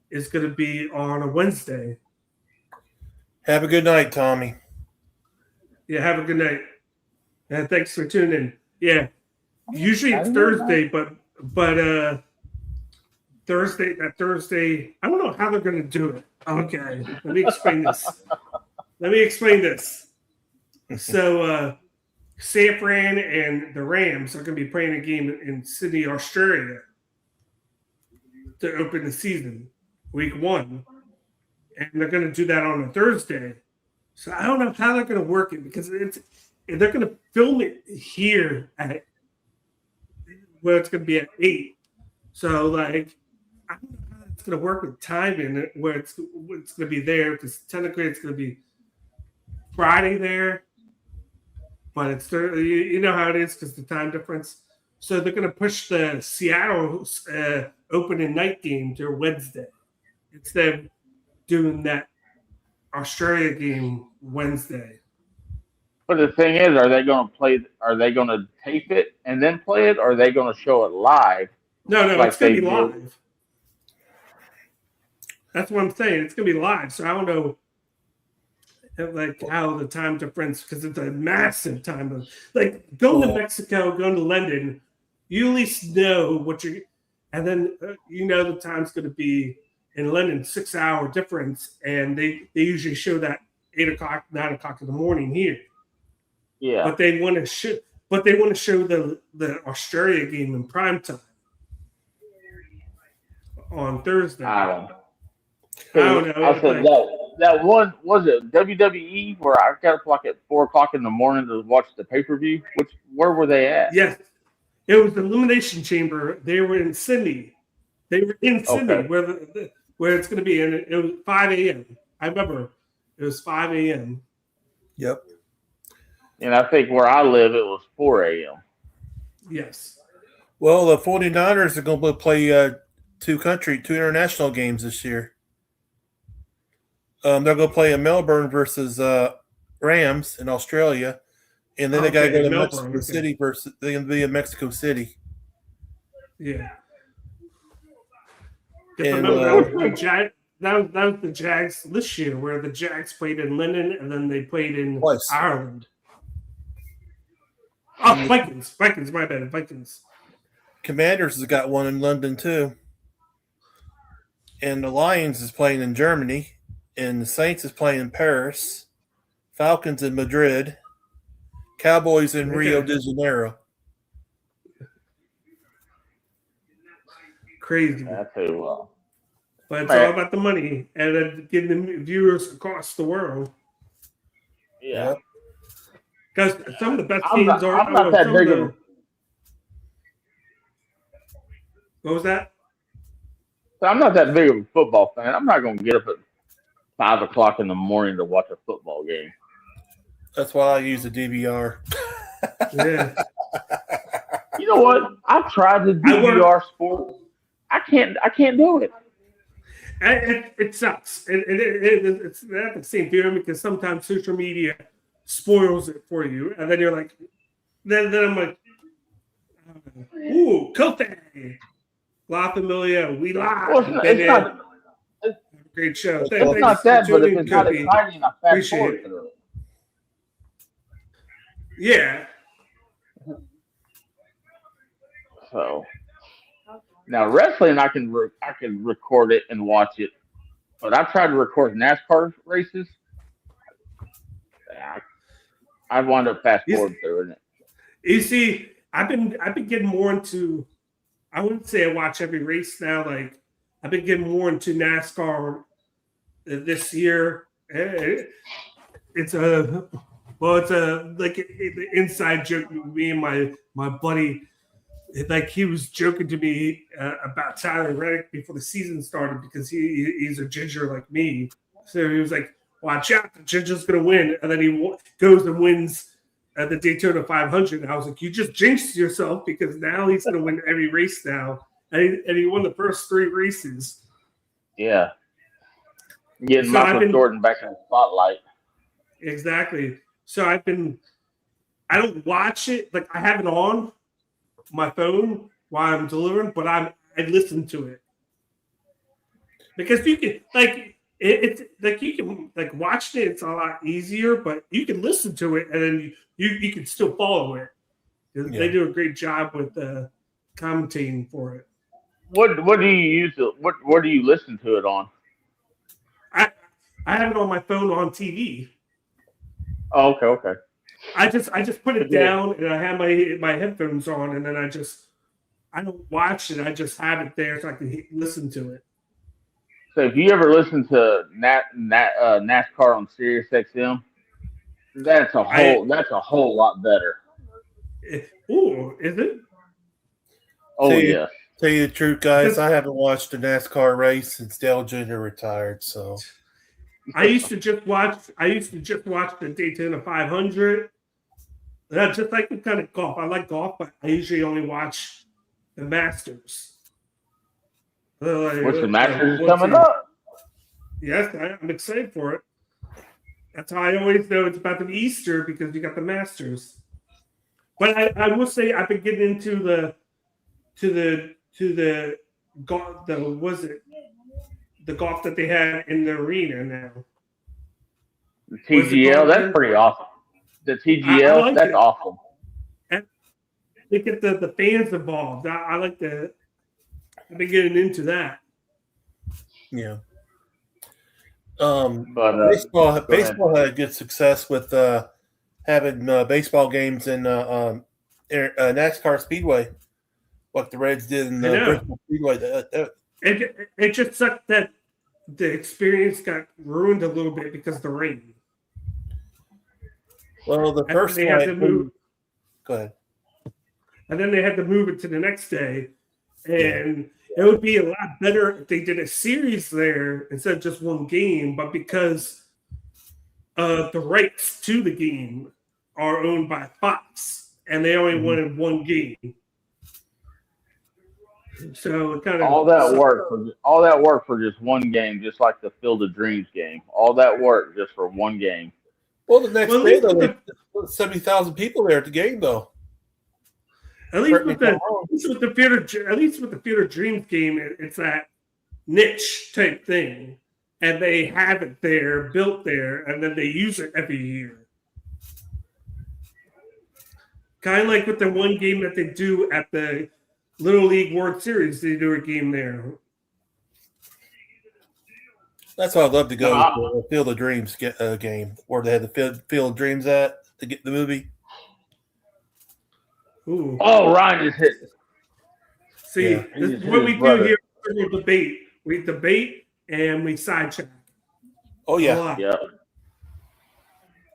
[SPEAKER 7] is going to be on a Wednesday.
[SPEAKER 4] Have a good night, Tommy.
[SPEAKER 7] Yeah, have a good night. And thanks for tuning in. Yeah. Usually it's Thursday, but Thursday, I don't know how they're going to do it. Okay, let me explain this. So, San Fran and the Rams are going to be playing a game in Sydney, Australia to open the season, week 1. And they're going to do that on a Thursday. So I don't know how they're going to work it because they're going to film it here at where it's going to be at 8. So, like, I don't know how it's going to work with timing where it's going to be there because technically it's going to be Friday there, but it's you know how it is because the time difference. So they're going to push the Seattle opening night game to Wednesday instead of doing that Australia game Wednesday.
[SPEAKER 3] But the thing is, are they going to tape it and then play it, or are they going to show it live?
[SPEAKER 7] No, it's going to be live. That's what I'm saying. It's going to be live. So I don't know, like, how the time difference, because it's a massive time. Like, going to Mexico, going to London, you at least know what you're, and then you know the time's going to be in London, 6-hour difference, and they usually show that 8 o'clock, 9 o'clock in the morning here.
[SPEAKER 3] Yeah,
[SPEAKER 7] but they want to show the Australia game in prime time on Thursday.
[SPEAKER 3] I don't know. I said that one was it WWE where I got up like at 4 o'clock in the morning to watch the pay-per-view. Where were they at?
[SPEAKER 7] Yes, it was the Elimination Chamber. They were in Sydney. Okay. where it's going to be, and it was 5 a.m. I remember it was 5 a.m.
[SPEAKER 4] Yep.
[SPEAKER 3] And I think where I live, it was 4 a.m.
[SPEAKER 7] Yes.
[SPEAKER 4] Well, the 49ers are going to play two international games this year. They're going to play in Melbourne versus Rams in Australia, and then they got to go to Mexico City versus they're going to be in Mexico City.
[SPEAKER 7] Yeah. That was the Jags this year, where the Jags played in London and then they played in Ireland. Oh, Vikings, my bad, Vikings.
[SPEAKER 4] Commanders has got one in London too. And the Lions is playing in Germany. And the Saints is playing in Paris. Falcons in Madrid. Cowboys in Rio de Janeiro.
[SPEAKER 7] Crazy.
[SPEAKER 3] I tell you what.
[SPEAKER 7] But it's all about the money and getting the viewers across the world.
[SPEAKER 3] Yeah.
[SPEAKER 7] Because some of the best teams are.
[SPEAKER 3] I'm not that big of.
[SPEAKER 7] What was that?
[SPEAKER 3] I'm not that big of a football fan. I'm not going to get up at 5 o'clock in the morning to watch a football game.
[SPEAKER 4] That's why I use the DVR.
[SPEAKER 7] Yeah.
[SPEAKER 3] You know what? I've tried the DVR sport. I can't do it.
[SPEAKER 7] It sucks. It's not the same feeling because sometimes social media spoils it for you, and then you're like, then I'm like, ooh, Kote, La Familia, we live.
[SPEAKER 3] Well, it's not.
[SPEAKER 7] Great show.
[SPEAKER 3] It's not that, but if it's not exciting, I fast
[SPEAKER 7] Appreciate
[SPEAKER 3] forward
[SPEAKER 7] it.
[SPEAKER 3] through it.
[SPEAKER 7] Yeah.
[SPEAKER 3] So now wrestling, I can record it and watch it, but I've tried to record NASCAR races. I wound up fast forward through it.
[SPEAKER 7] You see, I've been getting more into. I wouldn't say I watch every race now. Like I've been getting more into NASCAR this year. It's a like the inside joke with me and my buddy. Like he was joking to me about Tyler Reddick before the season started because he's a ginger like me. So he was like, "Watch out, the ginger's gonna win," and then he goes and wins at the Daytona 500. And I was like, "You just jinxed yourself because now he's gonna win every race now," and he won the first 3 races.
[SPEAKER 3] Yeah, getting Michael Jordan back in the spotlight.
[SPEAKER 7] Exactly. So I don't watch it, like I have it on my phone while I'm delivering, but I listen to it. Because you can it's like you can watching it, it's a lot easier, but you can listen to it and then you can still follow it. Yeah. They do a great job with commentating for it.
[SPEAKER 3] What do you use what do you listen to it on?
[SPEAKER 7] I have it on my phone on TV.
[SPEAKER 3] Oh, okay.
[SPEAKER 7] I just put it down and I have my headphones on, and then I don't watch it. I just have it there so I can listen to it.
[SPEAKER 3] So if you ever listen to NASCAR on Sirius XM, that's a whole lot better.
[SPEAKER 7] Ooh, is it?
[SPEAKER 3] Oh yeah.
[SPEAKER 4] Tell you the truth, guys, I haven't watched a NASCAR race since Dale Jr. retired. So
[SPEAKER 7] I used to just watch the Daytona 500. Just like the kind of golf. I like golf, but I usually only watch the Masters.
[SPEAKER 3] What's the Masters coming up?
[SPEAKER 7] Yes, I'm excited for it. That's how I always know it's about the Easter because you got the Masters. But I will say I've been getting into the golf. The golf that they had in the arena now.
[SPEAKER 3] The TGL, that's pretty awesome. The TGL, like that's awesome.
[SPEAKER 7] And they get the fans involved. I like that. I've been getting into that.
[SPEAKER 4] Yeah. Baseball had good success with having baseball games in NASCAR Speedway, like the Reds did in the Bristol Speedway.
[SPEAKER 7] It just sucked that the experience got ruined a little bit because of the rain.
[SPEAKER 4] Well, the first
[SPEAKER 7] they had to move.
[SPEAKER 4] Go ahead.
[SPEAKER 7] And then they had to move it to the next day, and it would be a lot better if they did a series there instead of just one game. But because the rights to the game are owned by Fox, and they only wanted one game. So it kind of
[SPEAKER 3] all that work for just one game, just like the Field of Dreams game. All that work just for one game.
[SPEAKER 4] Well, the next day though, there were 70,000 people there at the game, though.
[SPEAKER 7] At least with the Field of Dreams game, it's that niche type thing, and they have it there, built there, and then they use it every year. Kind of like with the one game that they do at the Little League World Series, they do a game there.
[SPEAKER 4] That's why I'd love to go to the Field of Dreams game, where they had the Field of Dreams at to get the movie.
[SPEAKER 7] Ooh.
[SPEAKER 3] Oh, Ryan just hit.
[SPEAKER 7] See, this is what we do here. We debate. We debate and we sidetrack.
[SPEAKER 4] Oh yeah,
[SPEAKER 3] yeah.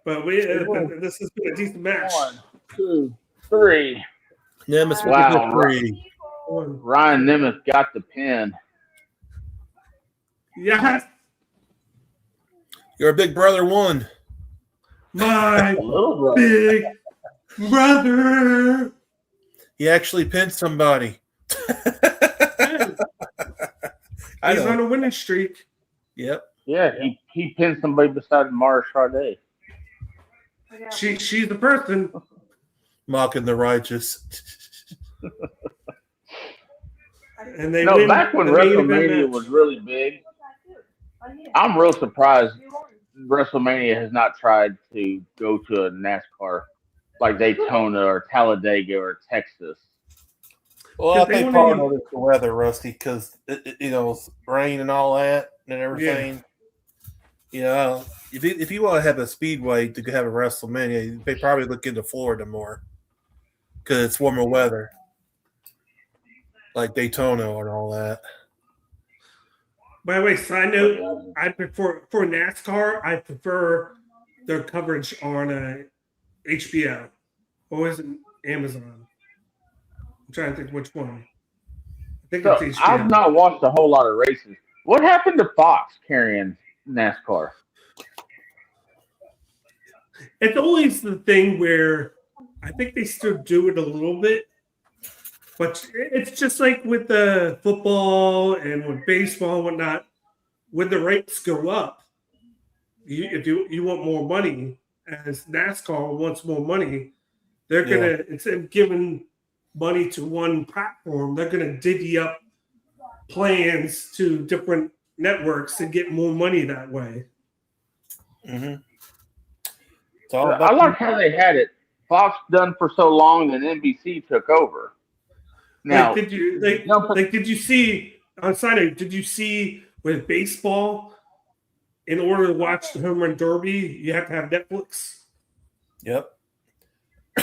[SPEAKER 7] But this has been a decent match.
[SPEAKER 3] 1, 2, 3.
[SPEAKER 4] Nemeth,
[SPEAKER 3] wow, Ryan Nemeth got the pin.
[SPEAKER 7] Yes.
[SPEAKER 4] Your big brother won.
[SPEAKER 7] My big brother.
[SPEAKER 4] He actually pinned somebody.
[SPEAKER 7] He's on a winning streak.
[SPEAKER 4] Yep.
[SPEAKER 3] Yeah, he pinned somebody beside Mara Sade.
[SPEAKER 7] She's the person.
[SPEAKER 4] Mocking the righteous.
[SPEAKER 7] And they
[SPEAKER 3] back when WrestleMania was really big, I'm real surprised WrestleMania has not tried to go to a NASCAR like Daytona or Talladega or Texas.
[SPEAKER 4] Well, I think part of it's the weather, Rusty, because rain and all that and everything. Yeah. If you want to have a speedway to have a WrestleMania, they probably look into Florida more because it's warmer weather, like Daytona and all that.
[SPEAKER 7] By the way, side note, I prefer for NASCAR. I prefer their coverage on HBO or is it Amazon? I'm trying to think which one. I think it's HBO.
[SPEAKER 3] I've not watched a whole lot of races. What happened to Fox carrying NASCAR?
[SPEAKER 7] It's always the thing where I think they still do it a little bit, but it's just like with the football and with baseball and whatnot. When the rates go up, if you want more money, as NASCAR wants more money, they're gonna instead of giving money to one platform, they're gonna divvy up plans to different networks to get more money that way.
[SPEAKER 4] Mm-hmm.
[SPEAKER 3] I like how they had it. Fox done for so long, and NBC took over. Now,
[SPEAKER 7] did you see on Sunday? Did you see with baseball? In order to watch the home run derby, you have to have Netflix.
[SPEAKER 4] Yep,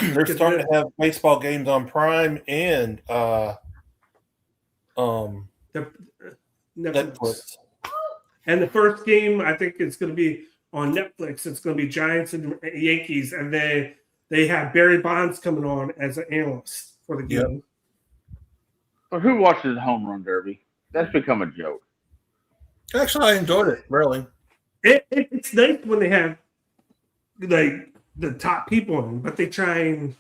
[SPEAKER 4] they're starting to have baseball games on Prime and Netflix.
[SPEAKER 7] And the first game, I think, is going to be on Netflix. It's going to be Giants and Yankees, and they have Barry Bonds coming on as an analyst for the game.
[SPEAKER 3] Yep. But who watches the home run derby? That's become a joke.
[SPEAKER 4] Actually, I enjoyed it. Really,
[SPEAKER 7] it's nice when they have like the top people in, but they haven't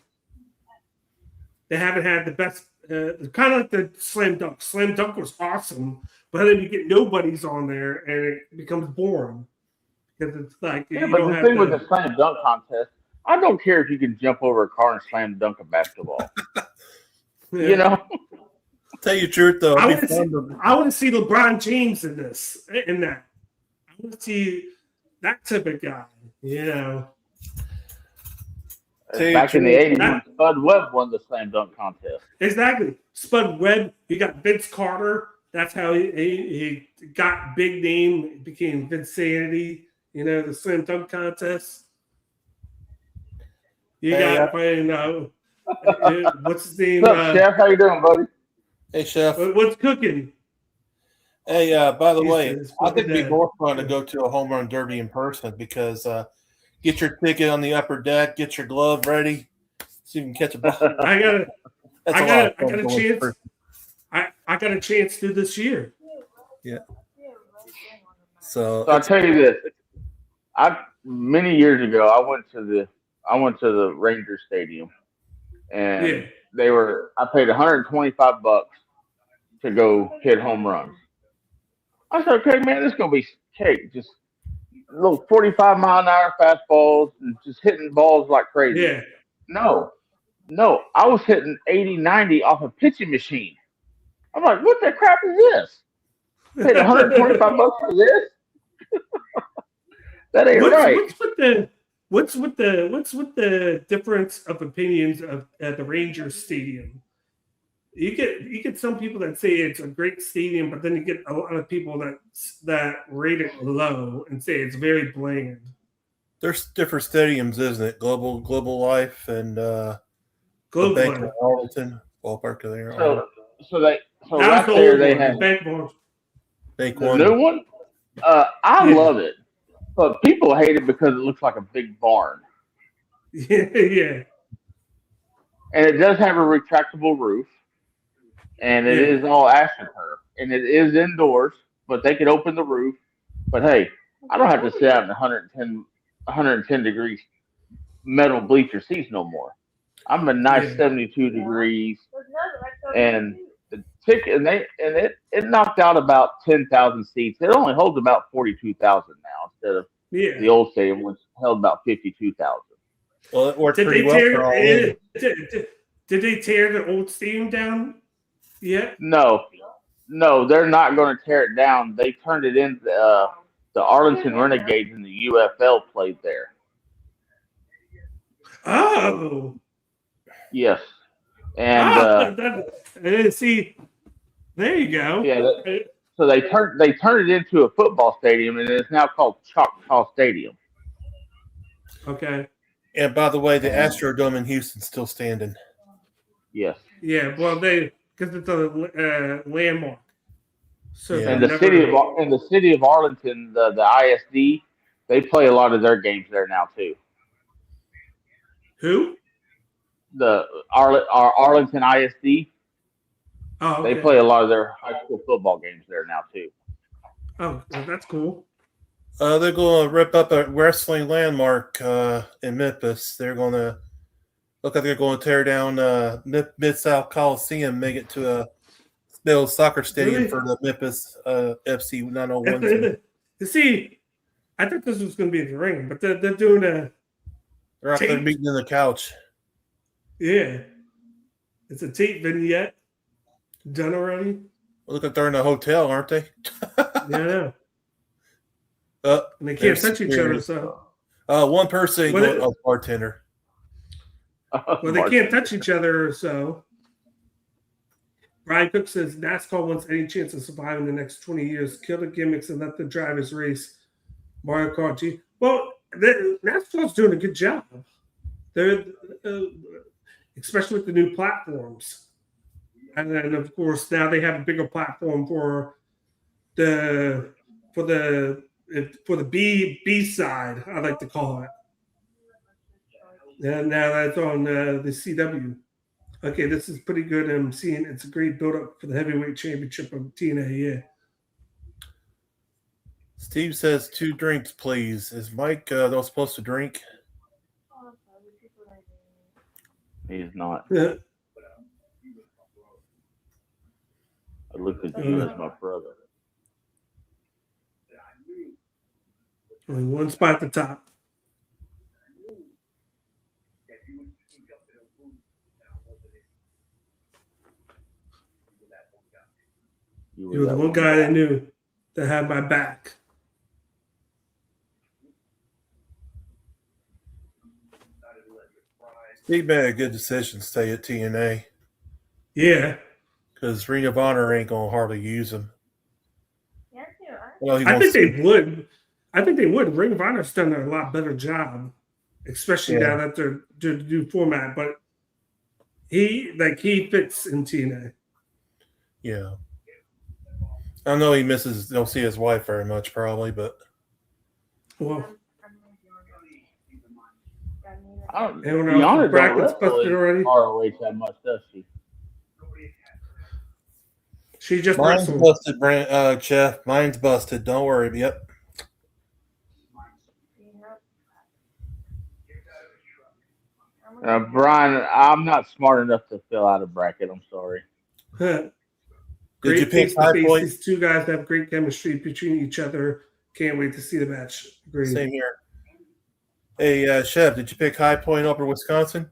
[SPEAKER 7] had the best. Kind of like the slam dunk. Slam dunk was awesome, but then you get nobodies on there, and it becomes boring because it's like
[SPEAKER 3] but the thing with the slam dunk contest, I don't care if you can jump over a car and slam dunk a basketball. You know.
[SPEAKER 4] Tell you the truth, though.
[SPEAKER 7] I want to see LeBron James in this. In that, I want to see that type of guy. You know.
[SPEAKER 3] Back in the 80s, when Spud Webb won the slam dunk contest.
[SPEAKER 7] Exactly. Spud Webb, you got Vince Carter. That's how he got big name, became Vinsanity, the slam dunk contest. You got, what's his name?
[SPEAKER 3] What's up, Chef? How you doing, buddy?
[SPEAKER 4] Hey, Chef.
[SPEAKER 7] What's cooking?
[SPEAKER 4] Hey, by the way, I think it'd be more fun to go to a home run derby in person because get your ticket on the upper deck, get your glove ready, so you can catch a ball.
[SPEAKER 7] I got a chance to this year.
[SPEAKER 4] Yeah. So
[SPEAKER 3] I'll tell you this. Many years ago, I went to the Ranger Stadium, and I paid $125 to go hit home runs. I said, okay, man, this is gonna be cake. Just little 45-mile-an-hour fastballs and just hitting balls like crazy.
[SPEAKER 7] Yeah.
[SPEAKER 3] No, I was hitting 80, 90 off a pitching machine. I'm like, what the crap is this? Paid $125 for this? That ain't right.
[SPEAKER 7] What's with the difference of opinions at the Rangers Stadium? You get some people that say it's a great stadium, but then you get a lot of people that rate it low and say it's very bland.
[SPEAKER 4] There's different stadiums, isn't it? Global Life and
[SPEAKER 7] Global
[SPEAKER 4] Bank
[SPEAKER 7] Life.
[SPEAKER 4] of Arlington ballpark there.
[SPEAKER 3] So right there they have
[SPEAKER 4] Bank
[SPEAKER 3] the new one. I love it, but people hate it because it looks like a big barn.
[SPEAKER 7] Yeah.
[SPEAKER 3] And it does have a retractable roof. And it is all AstroTurf, and it is indoors, but they could open the roof. But hey, I don't have to sit out in 110 degrees metal bleacher seats no more. I'm a nice 72 degrees, and the ticket, it knocked out about 10,000 seats. It only holds about 42,000 now instead of the old stadium, which held about 52,000.
[SPEAKER 4] Well, it worked
[SPEAKER 7] Did
[SPEAKER 4] pretty
[SPEAKER 7] they
[SPEAKER 4] well
[SPEAKER 7] tear?
[SPEAKER 4] for all in.
[SPEAKER 7] Did they tear the old stadium down yet?
[SPEAKER 3] No, they're not going to tear it down. They turned it into the Arlington Renegades in the UFL played there.
[SPEAKER 7] Oh,
[SPEAKER 3] Yes, and
[SPEAKER 7] see, there you go.
[SPEAKER 3] yeah. So they turned it into a football stadium, and it's now called Choctaw Stadium.
[SPEAKER 7] Okay.
[SPEAKER 4] And by the way, the Astrodome in Houston's still standing.
[SPEAKER 3] Yes.
[SPEAKER 7] Yeah. Well, because it's a landmark. So
[SPEAKER 4] Yeah.
[SPEAKER 3] And the city of Arlington, the ISD, they play a lot of their games there now too.
[SPEAKER 7] Who?
[SPEAKER 3] The Arlington ISD.
[SPEAKER 7] Oh, okay.
[SPEAKER 3] They play a lot of their high school football games there now too.
[SPEAKER 7] Oh, well, that's cool.
[SPEAKER 4] They're going to rip up a wrestling landmark in Memphis. They're going to look like they're going to tear down Mid-South Coliseum, make it to a build soccer stadium
[SPEAKER 7] Really?
[SPEAKER 4] for the Memphis FC 901.
[SPEAKER 7] You see, I thought this was going to be the ring, but they're doing a.
[SPEAKER 4] They're out there meeting in the couch.
[SPEAKER 7] Yeah, it's a tape vignette done already.
[SPEAKER 4] Look like they're in a hotel, aren't they?
[SPEAKER 7] Yeah. And they can't touch each other, so.
[SPEAKER 4] One person going a bartender.
[SPEAKER 7] Well, they can't touch each other, so. Brian Cook says NASCAR wants any chance of surviving the next 20 years. Kill the gimmicks and let the drivers race. Mario Kart G. Well, NASCAR's doing a good job. They're especially with the new platforms. And then, of course, now they have a bigger platform for the B side, I like to call it. And now that's on the CW. Okay, this is pretty good. I'm seeing it's a great build-up for the heavyweight championship of TNA. Yeah.
[SPEAKER 4] Steve says 2 drinks, please. Is Mike not supposed to drink?
[SPEAKER 3] He's not.
[SPEAKER 7] Yeah.
[SPEAKER 3] I looked at you as my brother.
[SPEAKER 7] Only one spot at the top. You were the one guy that knew that had my back.
[SPEAKER 4] He made a good decision to stay at TNA.
[SPEAKER 7] Yeah.
[SPEAKER 4] Because Ring of Honor ain't going to hardly use him.
[SPEAKER 7] Well, I think they would. Ring of Honor's done a lot better job, especially now that they're doing the new format. But he fits in TNA.
[SPEAKER 4] Yeah. I know he don't see his wife very much, probably, but.
[SPEAKER 7] Well.
[SPEAKER 3] Arianna
[SPEAKER 7] brackets busted already.
[SPEAKER 3] ROH that much, does she?
[SPEAKER 7] She just
[SPEAKER 4] mine's busted, Jeff. Mine's busted. Don't worry. Yep.
[SPEAKER 3] Brian, I'm not smart enough to fill out a bracket. I'm sorry.
[SPEAKER 4] Did you pick High Point?
[SPEAKER 7] These two guys have great chemistry between each other. Can't wait to see the match. Agreed.
[SPEAKER 4] Same here. Hey, Chef, did you pick High Point over Wisconsin?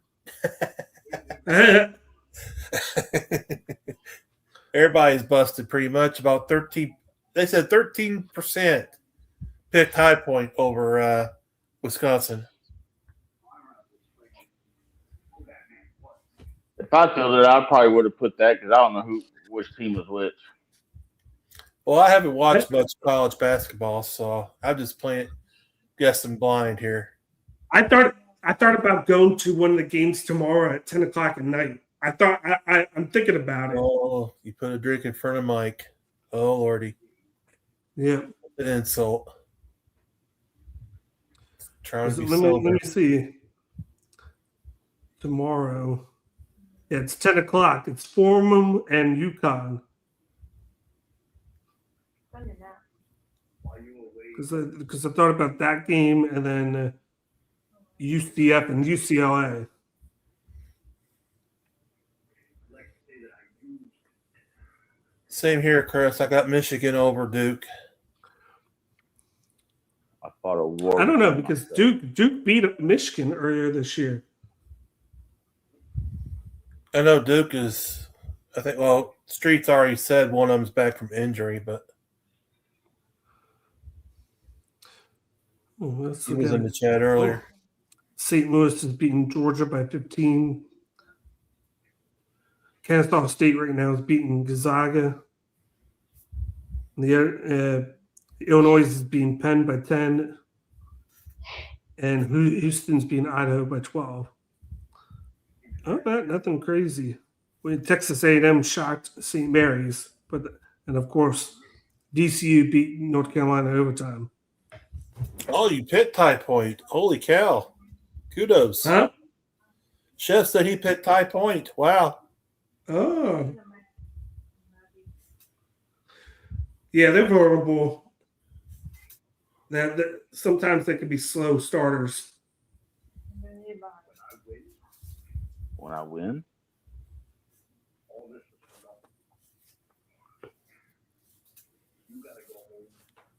[SPEAKER 4] Everybody's busted pretty much. About 13. They said 13% picked High Point over Wisconsin.
[SPEAKER 3] If I filled it, I probably would have put that because I don't know which team was which.
[SPEAKER 4] Well, I haven't watched much college basketball, so I'm just guessing blind here.
[SPEAKER 7] I thought about going to one of the games tomorrow at 10 o'clock at night. I'm thinking about it.
[SPEAKER 4] Oh, you put a drink in front of Mike. Oh, Lordy.
[SPEAKER 7] Yeah.
[SPEAKER 4] An insult. Trying to be
[SPEAKER 7] let me see. Tomorrow. Yeah, it's 10 o'clock. It's Fordham and UConn. Because I thought about that game and then UCF and UCLA.
[SPEAKER 4] Same here, Chris. I got Michigan over Duke.
[SPEAKER 3] I fought a war.
[SPEAKER 7] I don't know because Duke beat Michigan earlier this year.
[SPEAKER 4] I know Duke is. I think. Well, Streets already said one of them's back from injury, but he was in the chat earlier.
[SPEAKER 7] St. Louis is beating Georgia by 15. Kennesaw State right now is beating Gonzaga. Illinois is being Penn by 10. And Houston's being Idaho by 12. Nothing crazy. When Texas A&M shocked St. Mary's, and of course, DCU beat North Carolina overtime.
[SPEAKER 4] Oh, you picked Tie Point. Holy cow. Kudos.
[SPEAKER 7] Huh?
[SPEAKER 4] Chef said he picked Tie Point. Wow.
[SPEAKER 7] Oh. Yeah, they're vulnerable. Sometimes they can be slow starters.
[SPEAKER 3] When I win?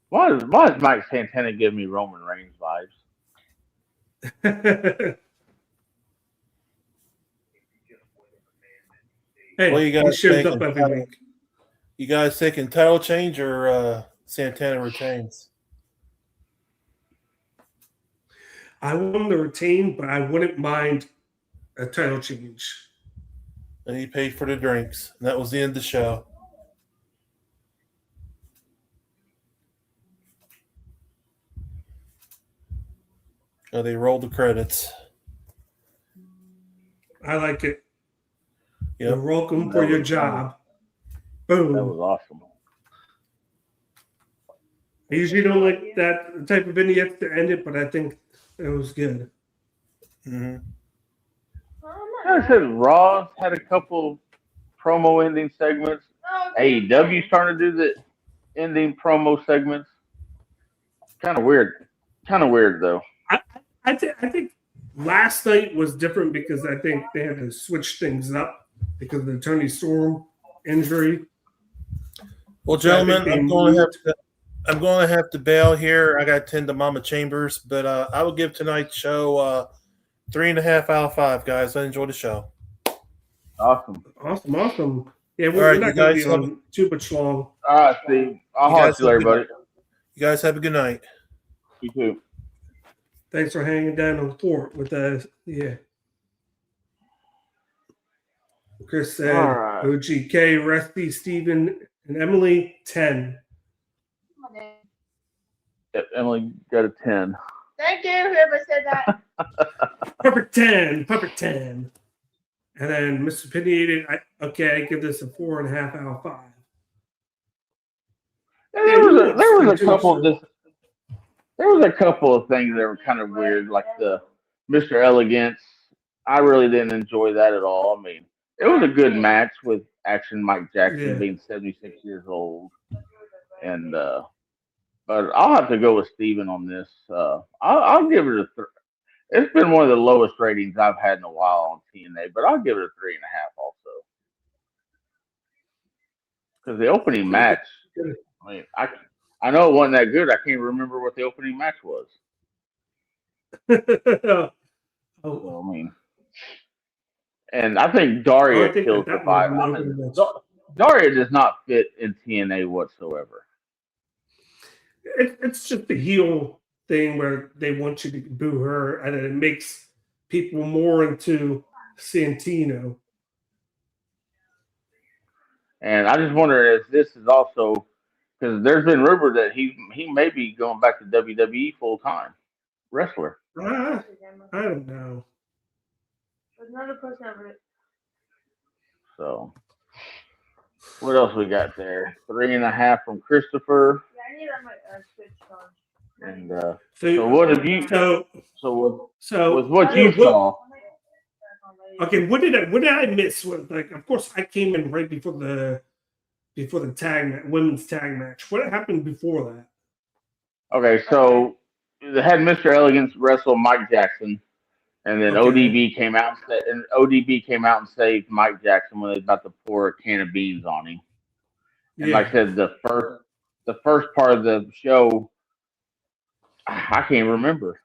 [SPEAKER 3] Why does Mike Santana give me Roman Reigns vibes?
[SPEAKER 7] Hey,
[SPEAKER 4] Well, you guys
[SPEAKER 7] he shows
[SPEAKER 4] thinking?
[SPEAKER 7] up every week.
[SPEAKER 4] You guys thinking title change or Santana retains?
[SPEAKER 7] I want him to retain, but I wouldn't mind a title change.
[SPEAKER 4] And he paid for the drinks. And that was the end of the show. Oh, they rolled the credits.
[SPEAKER 7] I like it.
[SPEAKER 4] Yep.
[SPEAKER 7] You're welcome for your job. Boom.
[SPEAKER 3] That was awesome.
[SPEAKER 7] I usually don't like that type of vignette to end it, but I think it was good.
[SPEAKER 4] Mm-hmm.
[SPEAKER 3] I said Raw had a couple promo ending segments. AEW starting to do the ending promo segments. Kind of weird. Kind of weird though.
[SPEAKER 7] I think last night was different because I think they had to switch things up because of the Tony Storm injury.
[SPEAKER 4] Well, gentlemen, I'm going to have to bail here. I got to tend to Mama Chambers, but I will give tonight's show 3.5 out of 5, guys. I enjoyed the show.
[SPEAKER 3] Awesome.
[SPEAKER 7] Yeah, we're not going to be on too much long.
[SPEAKER 3] All right, Steve. I'll talk to you later, buddy.
[SPEAKER 4] You guys have a good night.
[SPEAKER 3] You too.
[SPEAKER 7] Thanks for hanging down on the fort with us. Yeah. Chris said,
[SPEAKER 3] right.
[SPEAKER 7] OGK, Rusty, Steven, and Emily, 10.
[SPEAKER 3] Yep, Emily got a 10.
[SPEAKER 5] Thank you, whoever said that.
[SPEAKER 7] Perfect 10. And then Mr. Opinionated, I give this a 4.5 out of 5.
[SPEAKER 3] And there was a couple of things that were kind of weird, like the Mr. Elegance. I really didn't enjoy that at all. I mean, it was a good match with Action Mike Jackson being 76 years old, and but I'll have to go with Steven on this. I'll give it a 3. It's been one of the lowest ratings I've had in a while on TNA, but I'll give it a 3.5 also. Because the opening match, I mean, I know it wasn't that good. I can't remember what the opening match was. So, I mean, and I think Daria kills the vibe. Daria does not fit in TNA whatsoever.
[SPEAKER 7] It's just the heel thing where they want you to boo her, and it makes people more into Santino.
[SPEAKER 3] And I just wonder if this is also because there's been rumor that he may be going back to WWE full time wrestler.
[SPEAKER 7] I don't know.
[SPEAKER 5] There's another person over it.
[SPEAKER 3] So, what else we got there? 3.5 from Christopher.
[SPEAKER 5] Yeah, I need my switch on.
[SPEAKER 3] And so what have you? So with what you saw?
[SPEAKER 7] Okay, what did I miss? Like, of course, I came in right before the women's tag match. What happened before that?
[SPEAKER 3] Okay, so they had Mr. Elegance wrestle Mike Jackson, and then ODB came out and saved Mike Jackson when they was about to pour a can of beans on him. And like I said, the first part of the show, I can't remember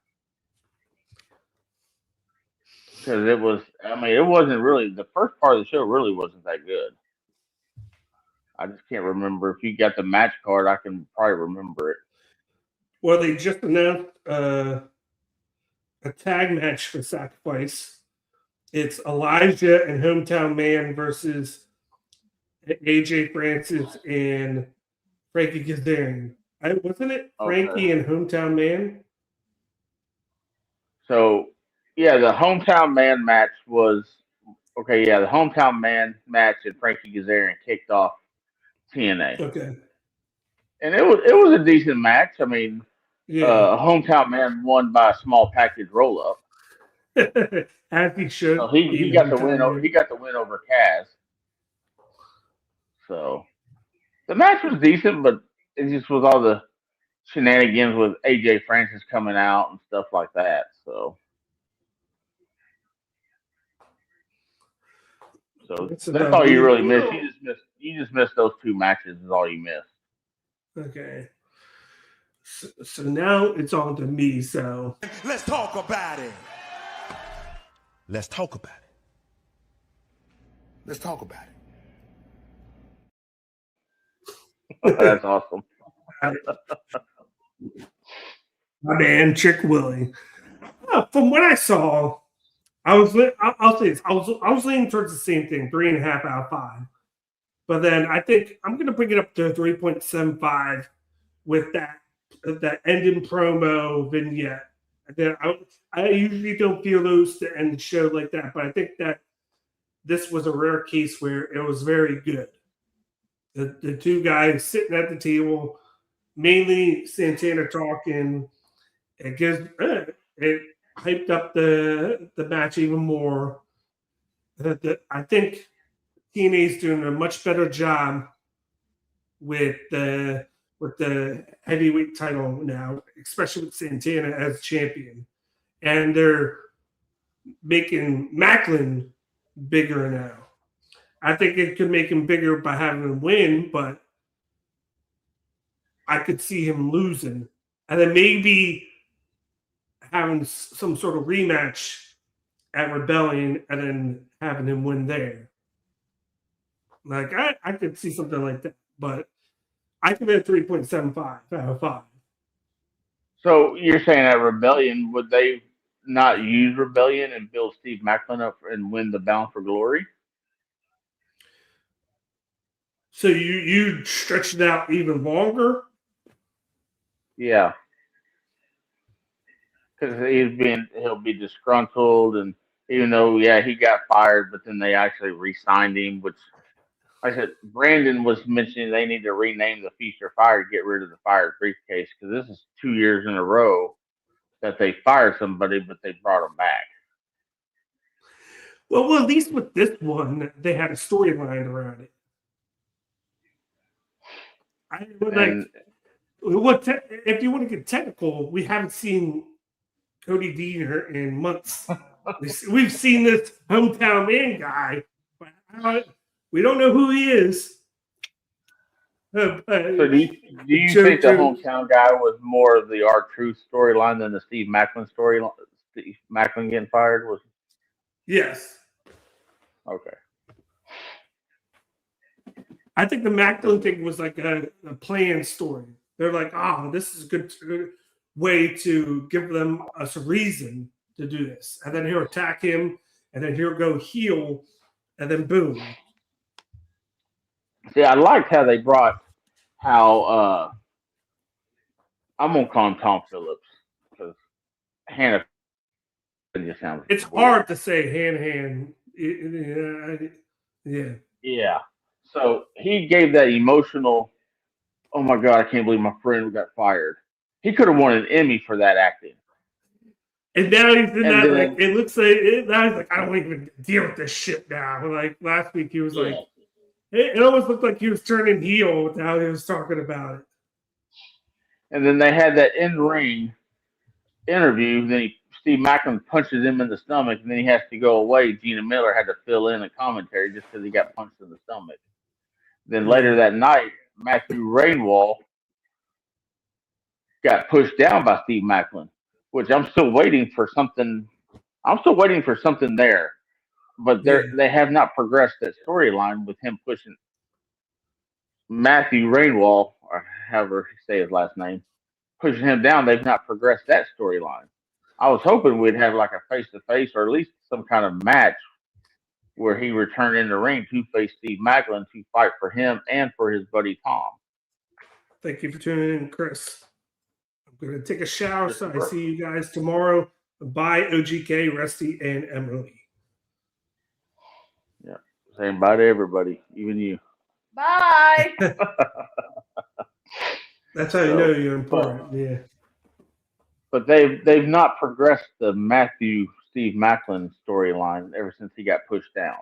[SPEAKER 3] because it was. I mean, it wasn't really the first part of the show. Really wasn't that good. I just can't remember. If you got the match card, I can probably remember it.
[SPEAKER 7] Well, they just announced a tag match for Sacrifice. It's Elijah and Hometown Man versus AJ Francis and Frankie Kazarian. Wasn't it Frankie and Hometown Man?
[SPEAKER 3] So, yeah, the Hometown Man match was okay. Yeah, the Hometown Man match and Frankie Kazarian kicked off TNA.
[SPEAKER 7] Okay.
[SPEAKER 3] And it was a decent match. I mean,
[SPEAKER 7] Yeah.
[SPEAKER 3] Hometown Man won by a small package roll up.
[SPEAKER 7] As he should.
[SPEAKER 3] So he got the win. He got the win over Kaz. So the match was decent, but it just was all the shenanigans with AJ Francis coming out and stuff like that. So that's all you really missed. You just missed those two matches. Is all you missed.
[SPEAKER 7] Okay. So now it's on to me. So
[SPEAKER 8] let's talk about it. Let's talk about it. Let's talk about it.
[SPEAKER 3] That's awesome.
[SPEAKER 7] My man, Chick Willie. From what I saw, I'll say this. I was leaning towards the same thing, 3.5 out of 5. But then I think I'm going to bring it up to 3.75 with that ending promo vignette. I usually don't feel those to end the show like that, but I think that this was a rare case where it was very good. The two guys sitting at the table, mainly Santana talking, it hyped up the match even more. I think TNA's doing a much better job with the heavyweight title now, especially with Santana as champion. And they're making Macklin bigger now. I think it could make him bigger by having him win, but I could see him losing. And then maybe having some sort of rematch at Rebellion and then having him win there. Like, I could see something like that. But I give it a 3.75 out of 5.
[SPEAKER 3] So you're saying at Rebellion, would they not use Rebellion and build Steve Macklin up and win the Bound for Glory?
[SPEAKER 7] So you stretch it out even longer?
[SPEAKER 3] Yeah. Because he'll be disgruntled, and even though, he got fired, but then they actually re-signed him, which, like I said, Brandon was mentioning they need to rename the Feast or Fire to get rid of the fired briefcase, because this is 2 years in a row that they fired somebody, but they brought them back.
[SPEAKER 7] Well, at least with this one, they had a storyline around it. If you want to get technical, we haven't seen Cody Deaner in months. We've seen this Hometown Man guy, but we don't know who he is.
[SPEAKER 3] So do you think the Hometown guy was more of the R-Truth storyline than the Steve Macklin storyline? Steve Macklin getting fired was?
[SPEAKER 7] Yes.
[SPEAKER 3] Okay.
[SPEAKER 7] I think the Macklin thing was like a planned story. They're like, this is a good way to give them a reason to do this. And then he'll attack him, and then he'll go heel, and then boom.
[SPEAKER 3] See, I liked how they brought I'm going to call him Tom Phillips, because Hannah just sounds
[SPEAKER 7] it's weird. Hard to say hand. Yeah.
[SPEAKER 3] Yeah. So he gave that emotional, oh my God, I can't believe my friend got fired. He could have won an Emmy for that acting.
[SPEAKER 7] And now he's in that, like, it looks like, now he's like, I don't even deal with this shit now. Like, last week he was like, it almost looked like he was turning heel with how he was talking about it.
[SPEAKER 3] And then they had that in-ring interview. Then Steve Macklin punches him in the stomach, and then he has to go away. Gina Miller had to fill in a commentary just because he got punched in the stomach. Then later that night, Matthew Rainwall got pushed down by Steve Macklin, which I'm still waiting for something. I'm still waiting for something there, but they have not progressed that storyline with him pushing Matthew Rainwall, or however you say his last name, pushing him down. They've not progressed that storyline. I was hoping we'd have like a face-to-face or at least some kind of match where he returned in the ring to face Steve Macklin to fight for him and for his buddy Tom.
[SPEAKER 7] Thank you for tuning in, Chris. I'm going to take a shower, so I see you guys tomorrow. Bye, OGK, Rusty, and Emily.
[SPEAKER 3] Yeah, saying bye to everybody, even you.
[SPEAKER 5] Bye.
[SPEAKER 7] That's how you know you're important. Yeah.
[SPEAKER 3] But they've not progressed the Steve Macklin storyline ever since he got pushed down.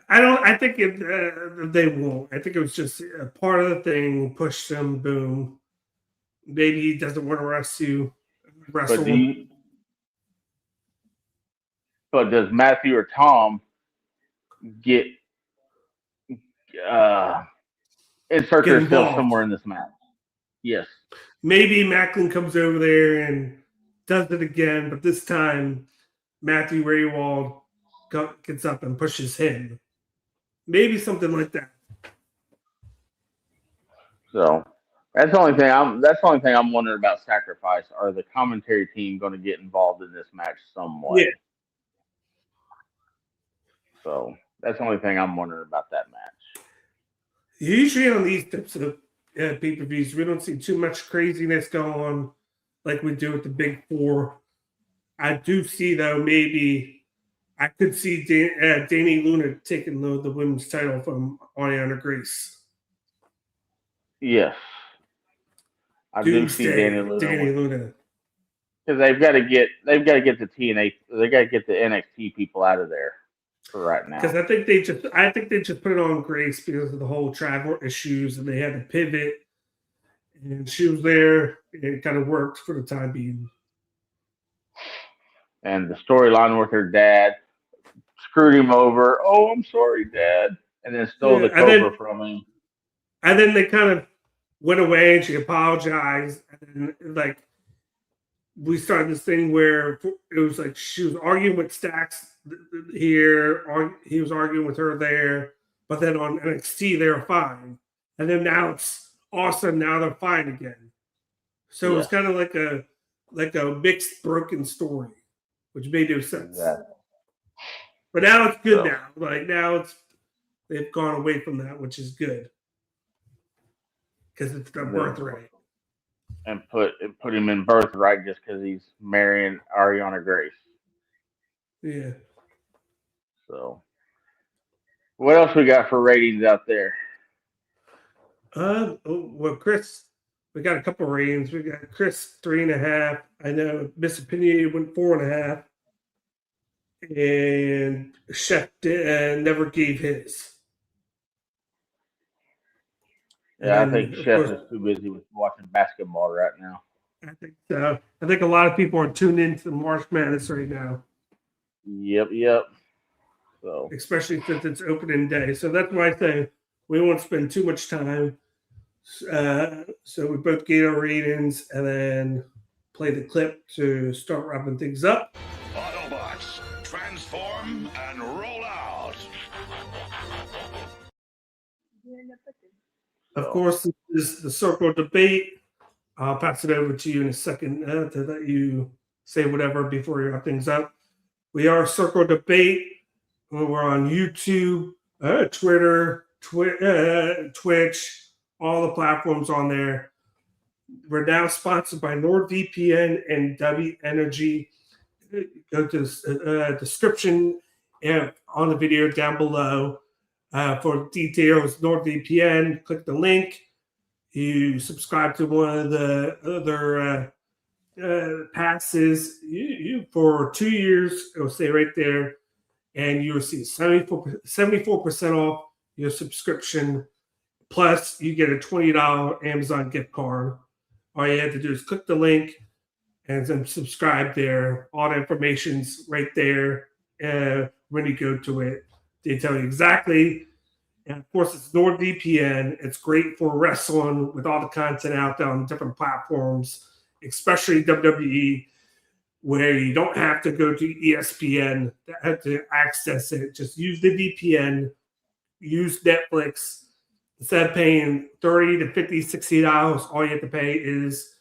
[SPEAKER 7] I think they won't. I think it was just a part of the thing. Push him, boom. Maybe he doesn't want to wrestle.
[SPEAKER 3] But does Matthew or Tom insert themselves somewhere in this match? Yes.
[SPEAKER 7] Maybe Macklin comes over there and does it again, but this time Matthew Raywald gets up and pushes him. Maybe something like that.
[SPEAKER 3] So that's the only thing I'm wondering about Sacrifice. Are the commentary team going to get involved in this match some way?
[SPEAKER 7] Yeah.
[SPEAKER 3] So that's the only thing I'm wondering about that match.
[SPEAKER 7] Usually on these types of pay-per-views, we don't see too much craziness going on like we do with the big four. I do see, though, maybe I could see Dani Luna taking the women's title from Arianna Grace.
[SPEAKER 3] Yes. I do see Dani Luna. Because they've got to get the TNA, they got to get the NXT people out of there for right now.
[SPEAKER 7] Because I think they just put it on Grace because of the whole travel issues, and they had to pivot. And she was there, and it kind of worked for the time being.
[SPEAKER 3] And the storyline with her dad screwed him over. Oh, I'm sorry, Dad. And then stole the Cobra from him.
[SPEAKER 7] And then they kind of went away, and she apologized. And then, like, we started this thing where it was like she was arguing with Stax here, or he was arguing with her there. But then on NXT, they were fine. And then now it's awesome. Now they're fine again. So it's kind of like a mixed, broken story, which made no sense. Exactly. But now it's good now. Like now they've gone away from that, which is good. Because it's their birthright.
[SPEAKER 3] And put him in birthright just because he's marrying Arianna Grace.
[SPEAKER 7] Yeah.
[SPEAKER 3] So, what else we got for ratings out there?
[SPEAKER 7] Well, Chris, we got a couple of ratings. We got Chris 3.5. I know Miss Opinion went 4.5. And Chef never gave his.
[SPEAKER 3] Yeah, I think Chef is too busy with watching basketball right now.
[SPEAKER 7] I think so. I think a lot of people are tuned into the March Madness right now.
[SPEAKER 3] Yep. So,
[SPEAKER 7] especially since it's opening day. So that's why I say we won't spend too much time. So we both gave our ratings and then play the clip to start wrapping things up.
[SPEAKER 8] Autobots, transform and roll out.
[SPEAKER 7] Of course, this is the circle debate. I'll pass it over to you in a second to let you say whatever before you wrap things up. We are Circle Debate. We're on YouTube, Twitter, Twitch, all the platforms on there. We're now sponsored by NordVPN and W Energy. Go to the description on the video down below for details. NordVPN, click the link. You subscribe to one of the other passes. You for 2 years, it'll stay right there, and you'll see 74% off your subscription. Plus, you get a $20 Amazon gift card. All you have to do is click the link and then subscribe there. All the information's right there when you go to it. They tell you exactly And of course, it's NordVPN. It's great for wrestling with all the content out there on different platforms, especially WWE, where you don't have to go to ESPN to access it. Just use the VPN, use Netflix. Instead of paying $30 to $50, $60, all you have to pay is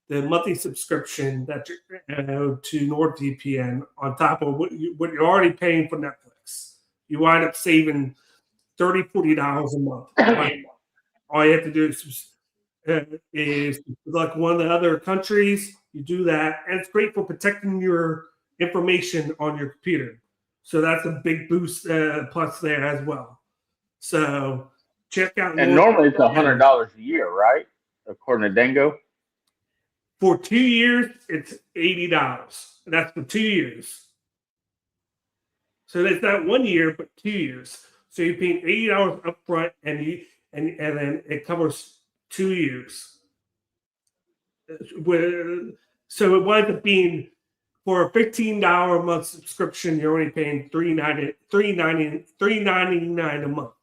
[SPEAKER 7] the monthly subscription that to NordVPN on top of what you're already paying for Netflix. You wind up saving $30, $40 a month. All you have to do is like one of the other countries, you do that, and it's great for protecting your information on your computer. So that's a big boost plus there as well. So check out.
[SPEAKER 3] And normally it's $100 a year, right? According to Dango.
[SPEAKER 7] For 2 years, it's $80. That's for 2 years. So that's not 1 year, but 2 years. So you're paying $80 up front, and then it covers 2 years. So it winds up being, for a $15 a month subscription, you're only paying $3.99 a month.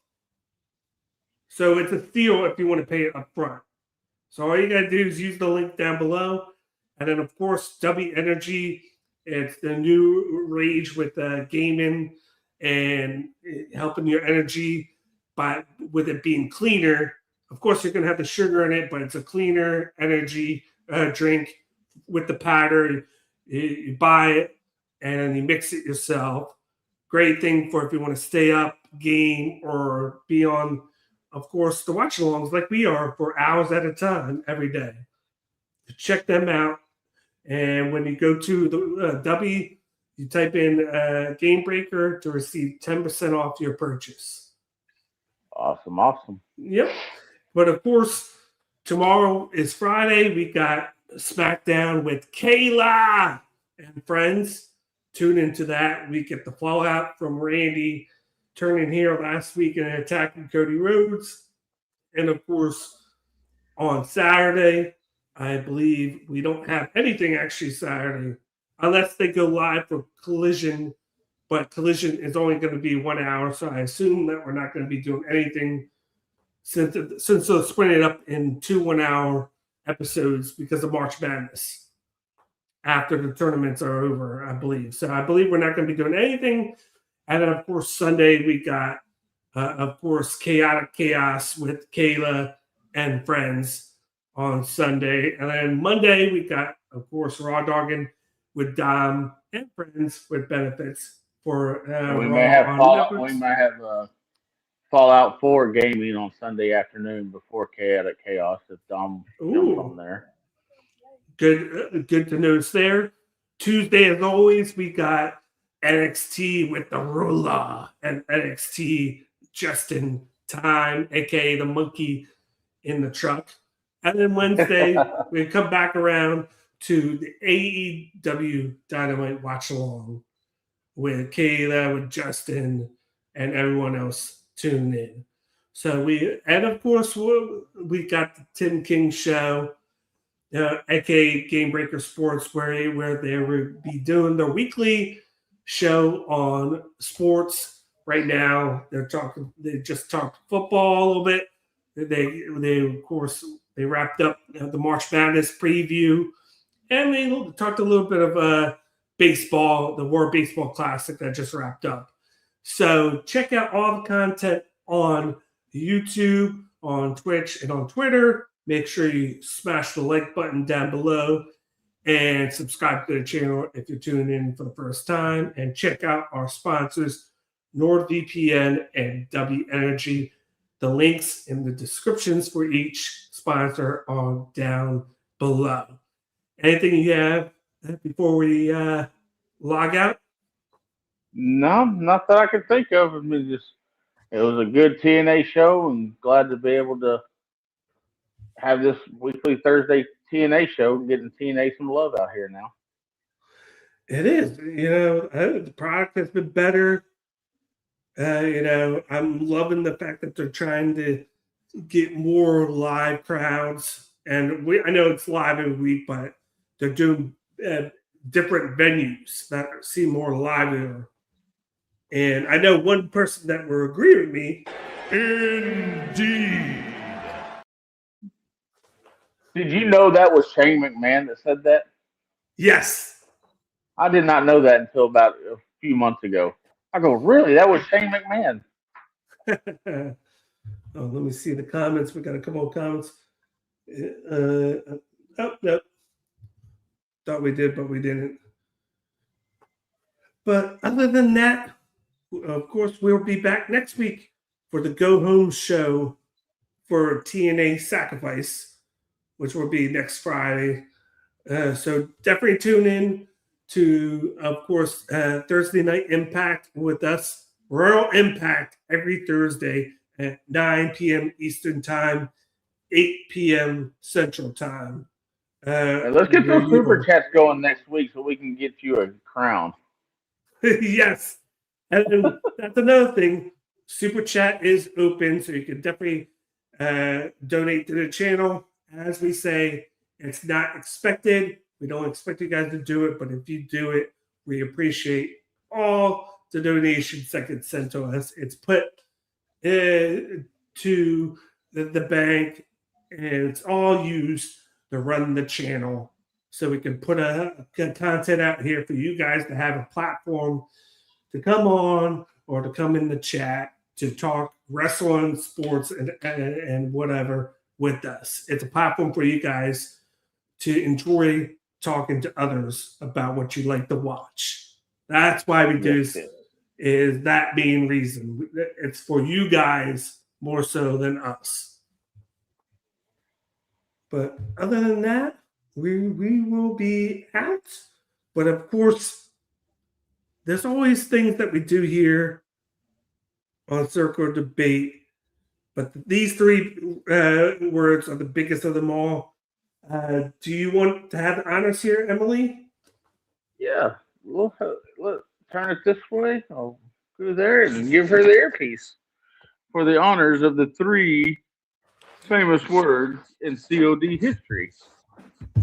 [SPEAKER 7] So it's a steal if you want to pay it up front. So all you got to do is use the link down below. And then, of course, W Energy, it's the new rage with gaming and helping your energy with it being cleaner. Of course, you're going to have the sugar in it, but it's a cleaner energy drink with the powder. You buy it and you mix it yourself. Great thing for if you want to stay up, game, or be on, of course, the watch-alongs like we are for hours at a time every day. Check them out. And when you go to the W, you type in Game Breaker to receive 10% off your purchase.
[SPEAKER 3] Awesome.
[SPEAKER 7] Yep. But, of course, tomorrow is Friday. We got SmackDown with Kayla and friends. Tune into that. We get the fallout from Randy turning heel last week and attacking Cody Rhodes. And, of course, on Saturday, I believe we don't have anything actually Saturday, unless they go live for Collision. But Collision is only going to be 1 hour, so I assume that we're not going to be doing anything since they'll split it up in 2 1-hour episodes because of March Madness after the tournaments are over, I believe. So I believe we're not going to be doing anything. And then, of course, Sunday we got, of course, Chaotic Chaos with Kayla and friends on Sunday. And then Monday we got, of course, Raw Dogging with Dom and friends with benefits for
[SPEAKER 3] we may have Fallout 4 gaming on Sunday afternoon before Chaotic Chaos if Dom comes on there.
[SPEAKER 7] Good to notice there. Tuesday, as always, we got NXT with the Ruler and NXT Justin Time, aka the monkey in the truck. And then Wednesday, we come back around to the AEW Dynamite Watch Along with Kayla, with Justin, and everyone else tuned in. So of course, we got the Tim King Show, aka Game Breaker Sports, where they will be doing their weekly show on sports. Right now, they just talked football a little bit. They of course, they wrapped up the March Madness preview, and they talked a little bit of baseball, the World Baseball Classic that just wrapped up. So check out all the content on YouTube, on Twitch, and on Twitter. Make sure you smash the like button down below and subscribe to the channel if you're tuning in for the first time. And check out our sponsors, NordVPN and W Energy. The links in the descriptions for each sponsor are down below. Anything you have before we log out?
[SPEAKER 3] No, not that I can think of. I mean, it was a good TNA show, and glad to be able to have this weekly Thursday TNA show, getting TNA some love out here now.
[SPEAKER 7] It is. The product has been better. I'm loving the fact that they're trying to get more live crowds. And I know it's live every week, but they're doing different venues that seem more livelier. And I know one person that will agree with me
[SPEAKER 1] Indeed.
[SPEAKER 3] Did you know that was Shane McMahon that said that?
[SPEAKER 7] Yes.
[SPEAKER 3] I did not know that until about a few months ago. I go, really? That was Shane McMahon.
[SPEAKER 7] Oh, let me see the comments. We got a couple of comments. Oh, no. Thought we did, but we didn't. But other than that, of course, we'll be back next week for the Go Home show for TNA Sacrifice, which will be next Friday. So definitely tune in to, of course, Thursday Night Impact with us. Royal Impact every Thursday at 9 p.m. Eastern Time, 8 p.m. Central Time.
[SPEAKER 3] Let's get those super chats going next week so we can get you a crown.
[SPEAKER 7] Yes. And that's another thing. Super chat is open, so you can definitely donate to the channel. As we say, it's not expected. We don't expect you guys to do it, but if you do it, we appreciate all the donations that get sent to us. It's put to the bank, and it's all used to run the channel, so we can put a good content out here for you guys to have a platform to come on or to come in the chat to talk wrestling, sports, and whatever with us. It's a platform for you guys to enjoy talking to others about what you like to watch. That's why we do this, is that main reason. It's for you guys more so than us. But other than that, we will be out. But of course, there's always things that we do here on Circle Debate. But these three words are the biggest of them all. Do you want to have the honors here, Emily?
[SPEAKER 3] Yeah. We'll turn it this way. I'll go there and give her the earpiece for the honors of the three famous words in COD history.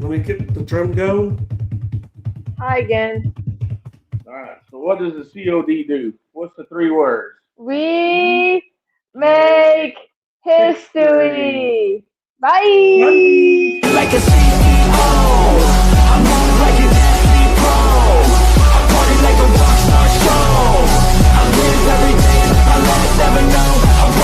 [SPEAKER 7] Let me get the drum going.
[SPEAKER 5] Hi again.
[SPEAKER 3] All right. So what does the COD do? What's the three words?
[SPEAKER 5] We make history. Bye.
[SPEAKER 2] Like a